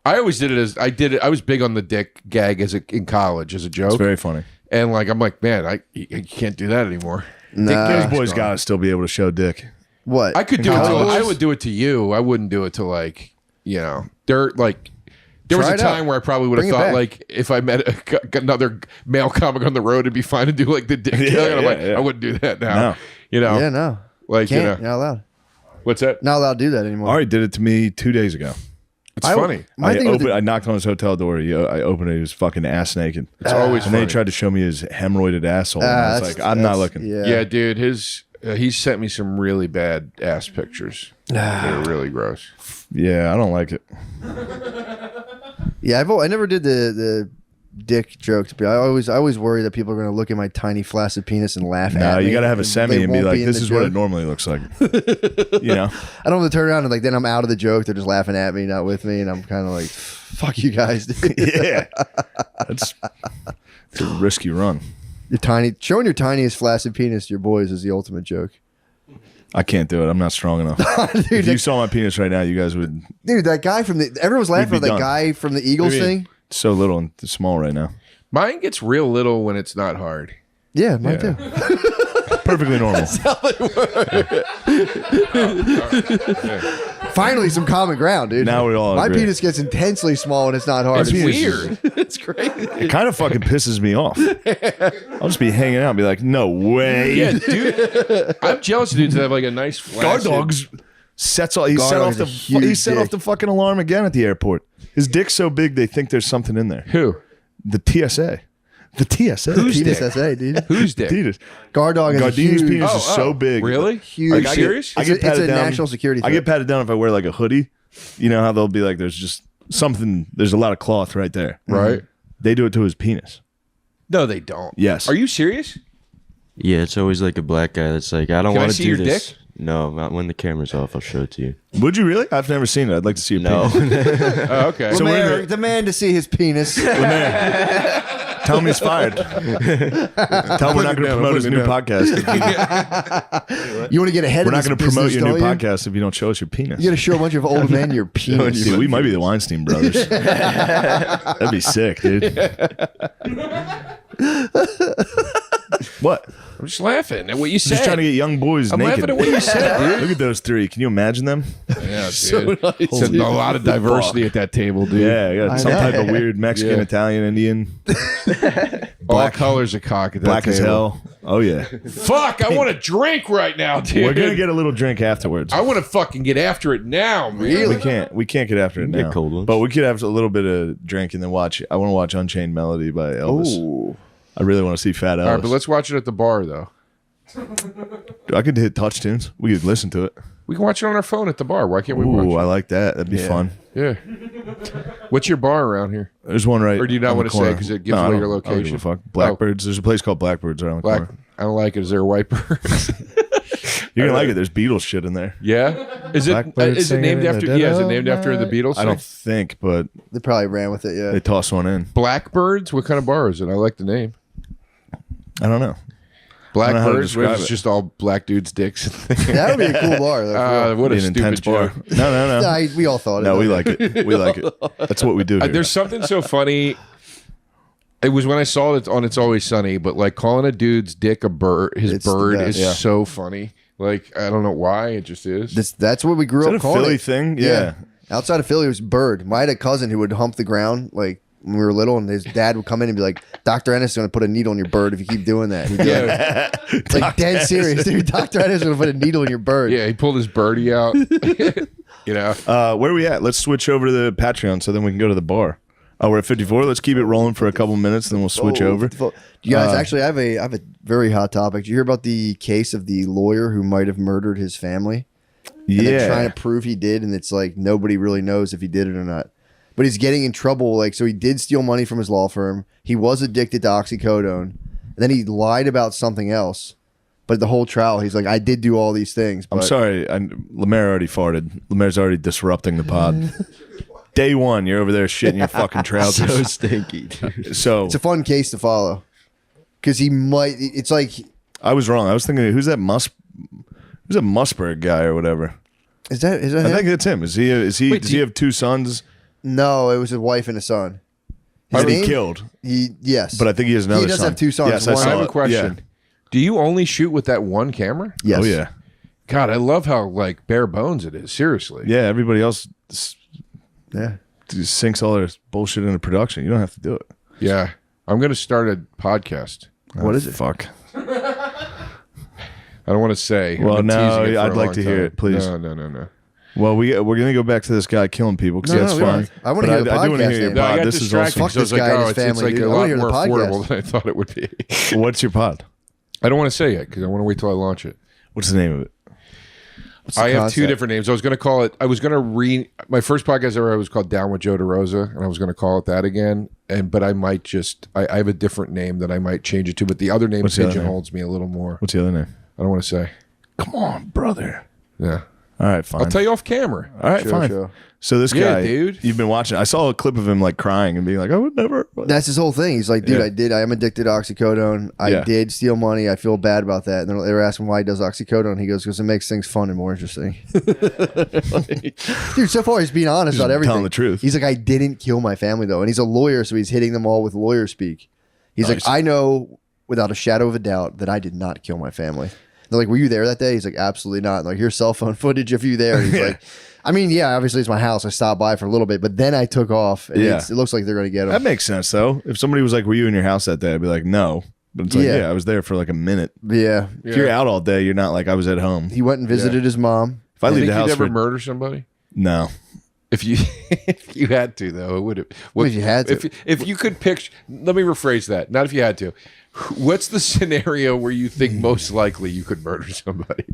I always did it as I did it. I was big on the dick gag in college as a joke. It's very funny. And like I'm like, man, you can't do that anymore. Nah. Those boys got to still be able to show dick. What? I could do it. College? I would do it to you. I wouldn't do it to like there like. There was Try a it time out. where I probably would have Bring it thought back. like if I met another male comic on the road, it'd be fine to do like the dick. Yeah, And I'm like, yeah. I wouldn't do that now. No. You know, Yeah, no. like Can't. you You're know, not allowed. what's that? Not allowed to do that anymore. Ari did it to me 2 days ago. It's funny. My thing with I knocked on his hotel door. I opened it. He was fucking ass naked. It's always And then funny. he tried to show me his hemorrhoided asshole. And I was like, I'm not looking. Yeah, dude, he sent me some really bad ass pictures. They were really gross. Yeah, I don't like it. Yeah, I never did the dick joke. I always worry that people are going to look at my tiny flaccid penis and laugh No, at me. you got to have a and semi they and be won't like, in this the is what it joke. normally looks like. You know? I don't have to turn around and like then I'm out of the joke. They're just laughing at me, not with me, and I'm kind of like, fuck you guys. Dude. Yeah. It's a risky run. Showing your tiniest flaccid penis to your boys is the ultimate joke. I can't do it. I'm not strong enough. If you saw my penis right now, you guys would. Dude, that guy everyone's laughing be at that done. guy from the Eagles thing. It's so little and small right now. Mine gets real little when it's not hard. Yeah, mine too. Perfectly normal. Finally, some common ground, dude. Now we all My agree. penis gets intensely small when it's not hard. It's weird. It's crazy. It kind of fucking pisses me off. I'll just be hanging out and be like, no way. Yeah, dude. I'm jealous of dudes that have like a nice Guard flaccid. dogs sets off. He Guard set dog off is a the huge he set off dick. the fucking alarm again at the airport. His dick's so big they think there's something in there. Who? The TSA. The TSA. Who's Penis dick? SA, dude. Who's dick? Adidas. Guard dog is a Gardini's huge. penis is so big. Really? Huge. Are you Like, serious? I get It's patted a down. national security I threat. get patted down if I wear like a hoodie. You know how they'll be like, there's just something. There's a lot of cloth right there. Right. They do it to his penis. No, they don't. Yes. Are you serious? Yeah, it's always like a black guy that's like, I don't Can I want to see do your this. dick? No, not when the camera's off. I'll show it to you. Would you really? I've never seen it. I'd like to see your No. penis. Oh, okay. So we're Lemaire, demand to see his penis. Tell him he's fired. Tell him we're not going to promote his new podcast. You want to get ahead We're of not this going to promote business, your new don't you? podcast if you don't show us your penis. You got to show a bunch of old men your penis. Dude, we might be the Weinstein brothers. That'd be sick, dude. What? I'm just laughing at what you I'm said. just trying to get young boys I'm naked. laughing at what you said, dude. Look at those three. Can you imagine them? Yeah, dude. It's a lot of diversity at that table, dude. Yeah, you got some know. type of weird Mexican, Yeah. Italian, Indian, All colors of cock at that black table. as hell. Oh yeah. Fuck, I want to drink right now, dude. We're gonna get a little drink afterwards. I want to fucking get after it now, man. We can't get after it can get now. cold ones. But we could have a little bit of drink and then watch. I want to watch Unchained Melody by Elvis. Ooh. I really want to see Fat Elvis. All right, but let's watch it at the bar, though. I could hit touch tunes. We could listen to it. We can watch it on our phone at the bar. Why can't we watch Ooh, I it? like that. That'd be fun. Yeah. What's your bar around here? There's one right. Or do you not on the want to say corner. 'cause it gives No, I away don't- your I don't give a location? fuck. Blackbirds. There's a place called Blackbirds right on the Black. corner. I don't like it. Is there a white bird? You're gonna like it. There's Beatles shit in there. Yeah. Is it? Blackbird Is it named singing after? the Yeah. Is it dead named of after the night. Beatles? I don't think, but They probably ran with it, yeah. they tossed one in. Blackbirds. What kind of bar is it? I like the name. I don't know. I don't know how to Blackbirds. Where describe it's it. just all black dudes' dicks. That would be a cool bar. Though, for real. What a Be an intense stupid bar. joke. No. Nah, we all thought it. No, though. we like it. We like it. That's what we do. Here. There's something so funny. It was when I saw it on It's Always Sunny, but like calling a dude's dick a bird, his It's the bird best, is yeah. so funny. Like, I don't know why, it just is. That's what we grew Is up that a calling Philly it. thing? Yeah. Outside of Philly, it was bird. I had a cousin who would hump the ground like when we were little, and his dad would come in and be like, "Dr. Ennis is going to put a needle in your bird if you keep doing that." And he'd be Yeah, like dead serious, dude. Dr. Ennis is going to put a needle in your bird. yeah, he pulled his birdie out. You know, Where are we at? Let's switch over to the Patreon so then we can go to the bar. Oh, we're at 54. Let's keep it rolling for a couple minutes, then we'll switch over. You guys, actually, I have a very hot topic. Did you hear about the case of the lawyer who might have murdered his family? And they're trying to prove he did, and it's like nobody really knows if he did it or not. But he's getting in trouble. Like, so he did steal money from his law firm. He was addicted to oxycodone. And then he lied about something else. But the whole trial, he's like, I did do all these things. But I'm sorry. Lemaire already farted. Lemaire's already disrupting the pod. Day one, you're over there shitting your fucking trousers. So stinky, dude. So it's a fun case to follow. Because he might, it's like, I was wrong. I was thinking, who's that Musberg guy or whatever? is that I him? think it's him. Is he? Wait, Does he have two sons No, it was his wife and a son. His that he name? killed? Yes. But I think he has another does son. have two sons. Yes, I One- saw I have it. a question. Yeah. Do you only shoot with that one camera? yes. Oh yeah. God, I love how like bare bones it is. Seriously. Yeah. Everybody else Yeah. just sinks all their bullshit into production. You don't have to do it. Yeah. I'm gonna start a podcast. What is it? Fuck. I don't want to say. Well, I've been no, teasing it for I'd a like long to hear time. it, please. No. Well, we're gonna go back to this guy killing people because No, that's we don't fine. have to. I wanna But hear the I do wanna podcast hear your name. No, I pod. got This is distracted awesome. because I was Fuck like, this guy and oh, his it's family, like dude. a I wanna lot hear the more affordable podcast. than I thought it would be. What's your pod? I don't want to say yet because I want to wait till I launch it. What's the name of it? I have two concept? different names. I was going to call it. I was going to my first podcast ever was called Down with Joe DeRosa, and I was going to call it that again. But I might just. I have a different name that I might change it to. But the other name What's the other pigeonholes me a little more. What's the other name? I don't want to say. Come on, brother. Yeah, All right, fine. I'll tell you off camera. All right, fine. Sure. So this Yeah, guy, dude. you've been watching. I saw a clip of him like crying and being like, "I would never." That's his whole thing. He's like, dude, Yeah. I am addicted to oxycodone. I Yeah. did steal money. I feel bad about that. And they were asking why he does oxycodone. He goes, because it makes things fun and more interesting. Dude, so far he's being honest about everything. telling the truth. He's like, I didn't kill my family though. And he's a lawyer, so he's hitting them all with lawyer speak. He's Nice. like, I know without a shadow of a doubt that I did not kill my family. They're like, were you there that day? He's like, absolutely not. And like, here's cell phone footage of you there. And he's like, I mean, yeah, obviously it's my house. I stopped by for a little bit, but then I took off. And Yeah. it looks like they're going to get him. That makes sense though. If somebody was like, "Were you in your house that day?" I'd be like, "No," but it's like, Yeah. "Yeah, I was there for like a minute." Yeah. If you're out all day, you're not like I was at home. He went and visited his mom. If I You leave think the you'd house ever for murder somebody? no, If you if you had to though, it would have. Well, if you had to. If you could picture, let me rephrase that. Not if you had to. What's the scenario where you think most likely you could murder somebody?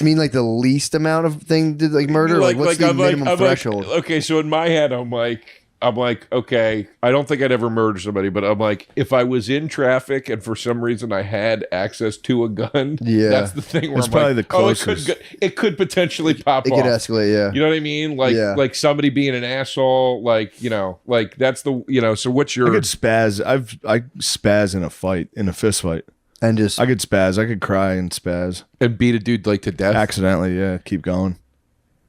I mean, like the least amount of thing to like murder. Like, what's the minimum threshold? okay, so in my head, I'm like, I'm like, okay, I don't think I'd ever murder somebody, but I'm like, if I was in traffic and for some reason I had access to a gun, Yeah. that's the thing where It's I'm probably like, the closest. it could potentially pop It off. could escalate. Yeah. You know what I mean? Like, Yeah. like somebody being an asshole, like, you know, like that's the, you know, so what's your, I could spaz. I spaz in a fight, in a fist fight. And just I could spaz. I could cry and spaz. and beat a dude like to death? Accidentally, yeah. Keep going.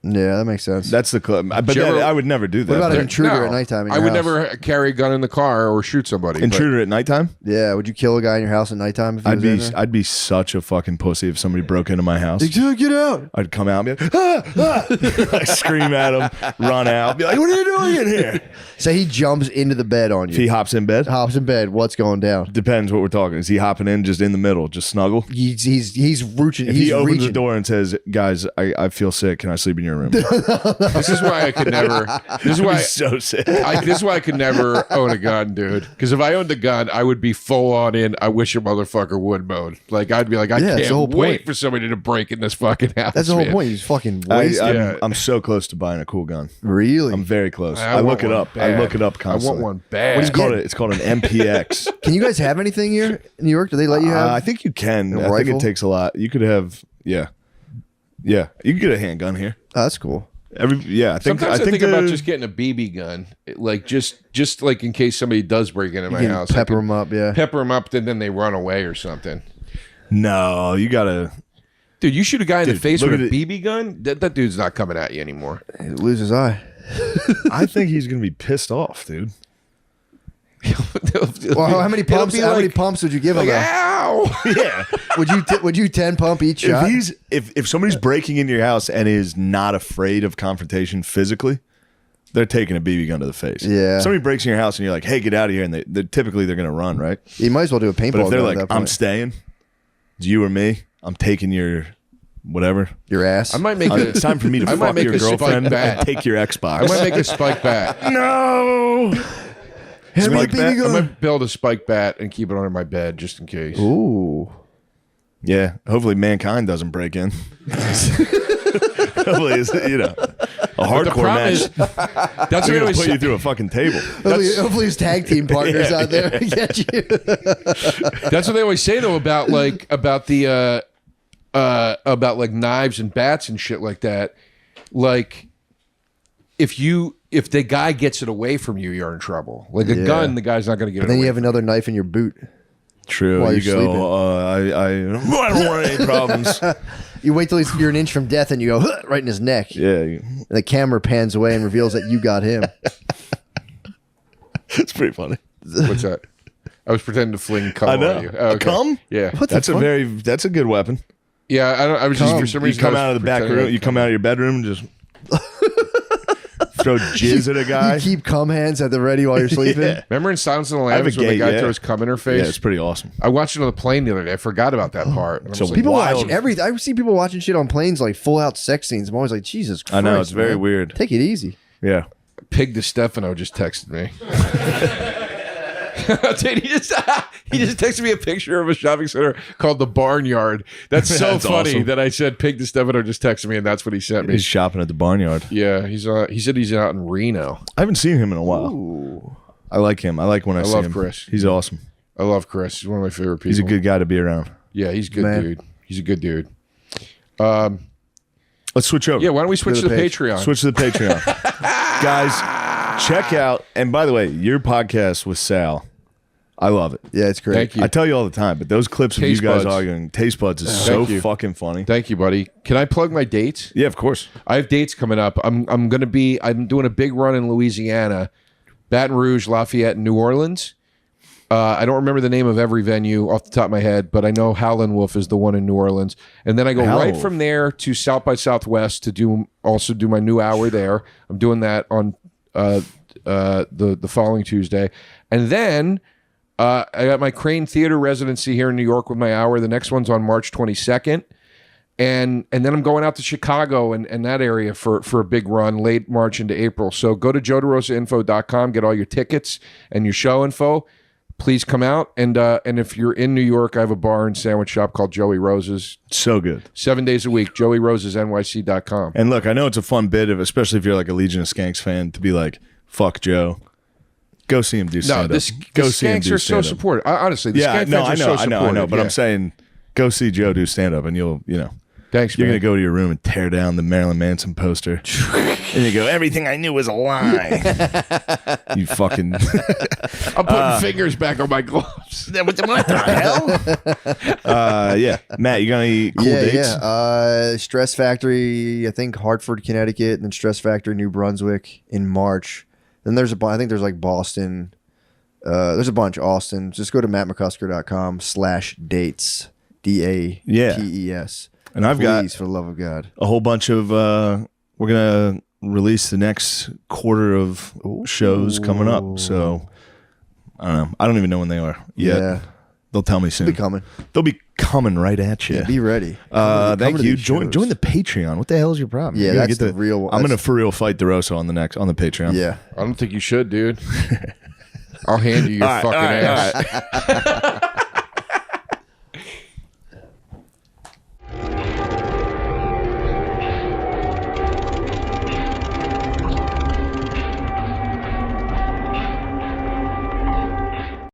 yeah, that makes sense. That's the club. But you ever- I would never do that. What about an But intruder No, at nighttime? In I your would house? never carry a gun in the car or shoot somebody. but- intruder at nighttime? Yeah, would you kill a guy in your house at nighttime? If he was in there? I'd be such a fucking pussy if somebody broke into my house. Dude, get out! I'd come out and be like, I scream at him, run out, be like, what are you doing in here? Say he jumps into the bed on If he you. hops in bed, Hops in bed. What's going down? depends what we're talking. Is he hopping in just in the middle, just snuggle? He's reaching. If He's he opens reaching. the door and says, guys, I feel sick. Can I sleep in your room? This is why I could never. This is why. so sick. This is why I could never own a gun, dude. Because if I owned a gun, I would be full on in. I wish a motherfucker would mode. Like I'd be like, I Yeah, that's the whole can't wait point. for somebody to break in this fucking house. That's the whole man. point. He's fucking wasted. Yeah. I'm so close to buying a cool gun. Really? I'm very close. I I want look it one up. bad. I look it up I constantly. want one bad. It's called an MPX. Can you guys have anything here in New York? Do they let you have? I think you can. A I think rifle? it takes a lot. You could have, yeah. You can get a handgun here. Oh, that's cool. I think Sometimes I think the- about just getting a BB gun, like just like in case somebody does break into my You can house, I pepper could them up. Yeah. pepper them up, and then they run away or something. No, you gotta. Dude, you shoot a guy in the Dude, face look with a at BB gun, that dude's not coming at you anymore. He loses his eye. I think he's gonna be pissed off, dude. Well, how many It'll pumps? be How many like- pumps would you give him? Like, though? ow! Yeah. Would you 10 pump each shot? If somebody's breaking into your house and is not afraid of confrontation physically, they're taking a BB gun to the face. Yeah. Somebody breaks in your house and you're like, "Hey, get out of here!" and they're typically gonna run, right? You might as well do a paintball But if they're gun like, at that "I'm point. staying," it's you or me. I'm taking your whatever. Your ass. I might make It's time for me to I might fuck make your a spike girlfriend bat. and take your Xbox. I might make a spike bat. No. Hand me spike the bat? BB I gun. might build a spike bat and keep it under my bed just in case. Ooh. Yeah. Hopefully, mankind doesn't break in. Hopefully, it's, a hardcore problem match. is, that's They're what I gonna always put you through a fucking table. Hopefully his tag team partners out there get you. That's what they always say though about the about like knives and bats and shit like that. Like if the guy gets it away from you, you're in trouble. Like a Yeah. gun, the guy's not going to get it Then away. you have another knife in your boot. True. While You you're go. sleeping. I don't want any problems. You wait till you're an inch from death and you go "Huh," right in his neck. Yeah. And the camera pans away and reveals that you got him. It's pretty funny. What's that? I was pretending to fling cum I know. on you. Oh, okay. Cum? Yeah. What the That's fuck? That's a good weapon. Yeah, I was just for some You reason come I was out of the back pretending room. You come out of your bedroom and just throw jizz at a guy. You keep cum hands at the ready while you're sleeping. Yeah. Remember in Silence of the have a Lambs when the gate, guy yeah. throws cum in her face? Yeah, it's pretty awesome. I watched it on the plane the other day. I forgot about that part. And I So was like, People Wild. watch everything. I see people watching shit on planes like full out sex scenes. I'm always like, Jesus Christ. I know, it's very man. weird. Take it easy. Yeah. Pig DeStefano just texted me. Dude, he just texted me a picture of a shopping center called the Barnyard. That's so That's funny awesome. that I said Pig DeStefano just texted me, and that's what he sent me. He's shopping at the barnyard. Yeah, he said he's out in Reno. I haven't seen him in a while. I like him. I like when I see love him. Chris. He's awesome. I love Chris. He's one of my favorite people. He's a good guy to be around. Yeah, he's a good Man. dude. He's a good dude. Let's switch over. Yeah, why don't we switch to to the the page. Patreon? Switch to the Patreon. Guys, check out. And by the way, your podcast with Sal, I love it. Yeah, it's great. Thank you. I tell you all the time, but those clips of Taste you guys Buds. arguing, Taste Buds is so Thank you. fucking funny. Thank you, buddy. Can I plug my dates? Yeah, of course. I have dates coming up. I'm doing a big run in Louisiana, Baton Rouge, Lafayette, and New Orleans. I don't remember the name of every venue off the top of my head, but I know Howlin' Wolf is the one in New Orleans. And then I go Howlin' right Wolf. from there to South by Southwest to do my new hour there. I'm doing that on the following Tuesday. And then I got my Crane Theater residency here in New York with my hour. The next one's on March 22nd. And then I'm going out to Chicago and that area for a big run late March into April. So go to joederosainfo.com, get all your tickets and your show info. Please come out. And if you're in New York, I have a bar and sandwich shop called Joey Rose's. So good. 7 days a week, joeyrosesnyc.com. And look, I know it's a fun bit of, especially if you're like a Legion of Skanks fan, to be like, fuck Joe. Go see him do No, stand up. the Go see him skanks do are so stand up. supportive. Honestly, the Yeah, skank no, fans I are know, so I know, supportive. but yeah. I'm saying go see Joe do stand up, and you'll. Thanks, You're man. gonna go to your room and tear down the Marilyn Manson poster, and you go, "Everything I knew was a lie." You fucking. I'm putting fingers back on my gloves. What the hell? Yeah, Matt, you got any cool dates? Yeah. Stress Factory, I think Hartford, Connecticut, and then Stress Factory, New Brunswick in March. Then there's I think there's like Boston. There's a bunch. Austin. Just go to mattmccusker.com/dates. DATES. And I've got for the love of God. a whole bunch of. We're gonna release the next quarter of shows coming up. So I don't know. I don't even know when they are yet. Yeah. They'll tell me soon. Be coming. They'll be coming right at you. Yeah, be ready. Thank Come to you. these Join shows. the Patreon. What the hell is your problem? Yeah, You're gonna that's the real one. I'm gonna That's- for real fight DeRosa on the Patreon. Yeah. I don't think you should, dude. I'll hand you your fucking ass.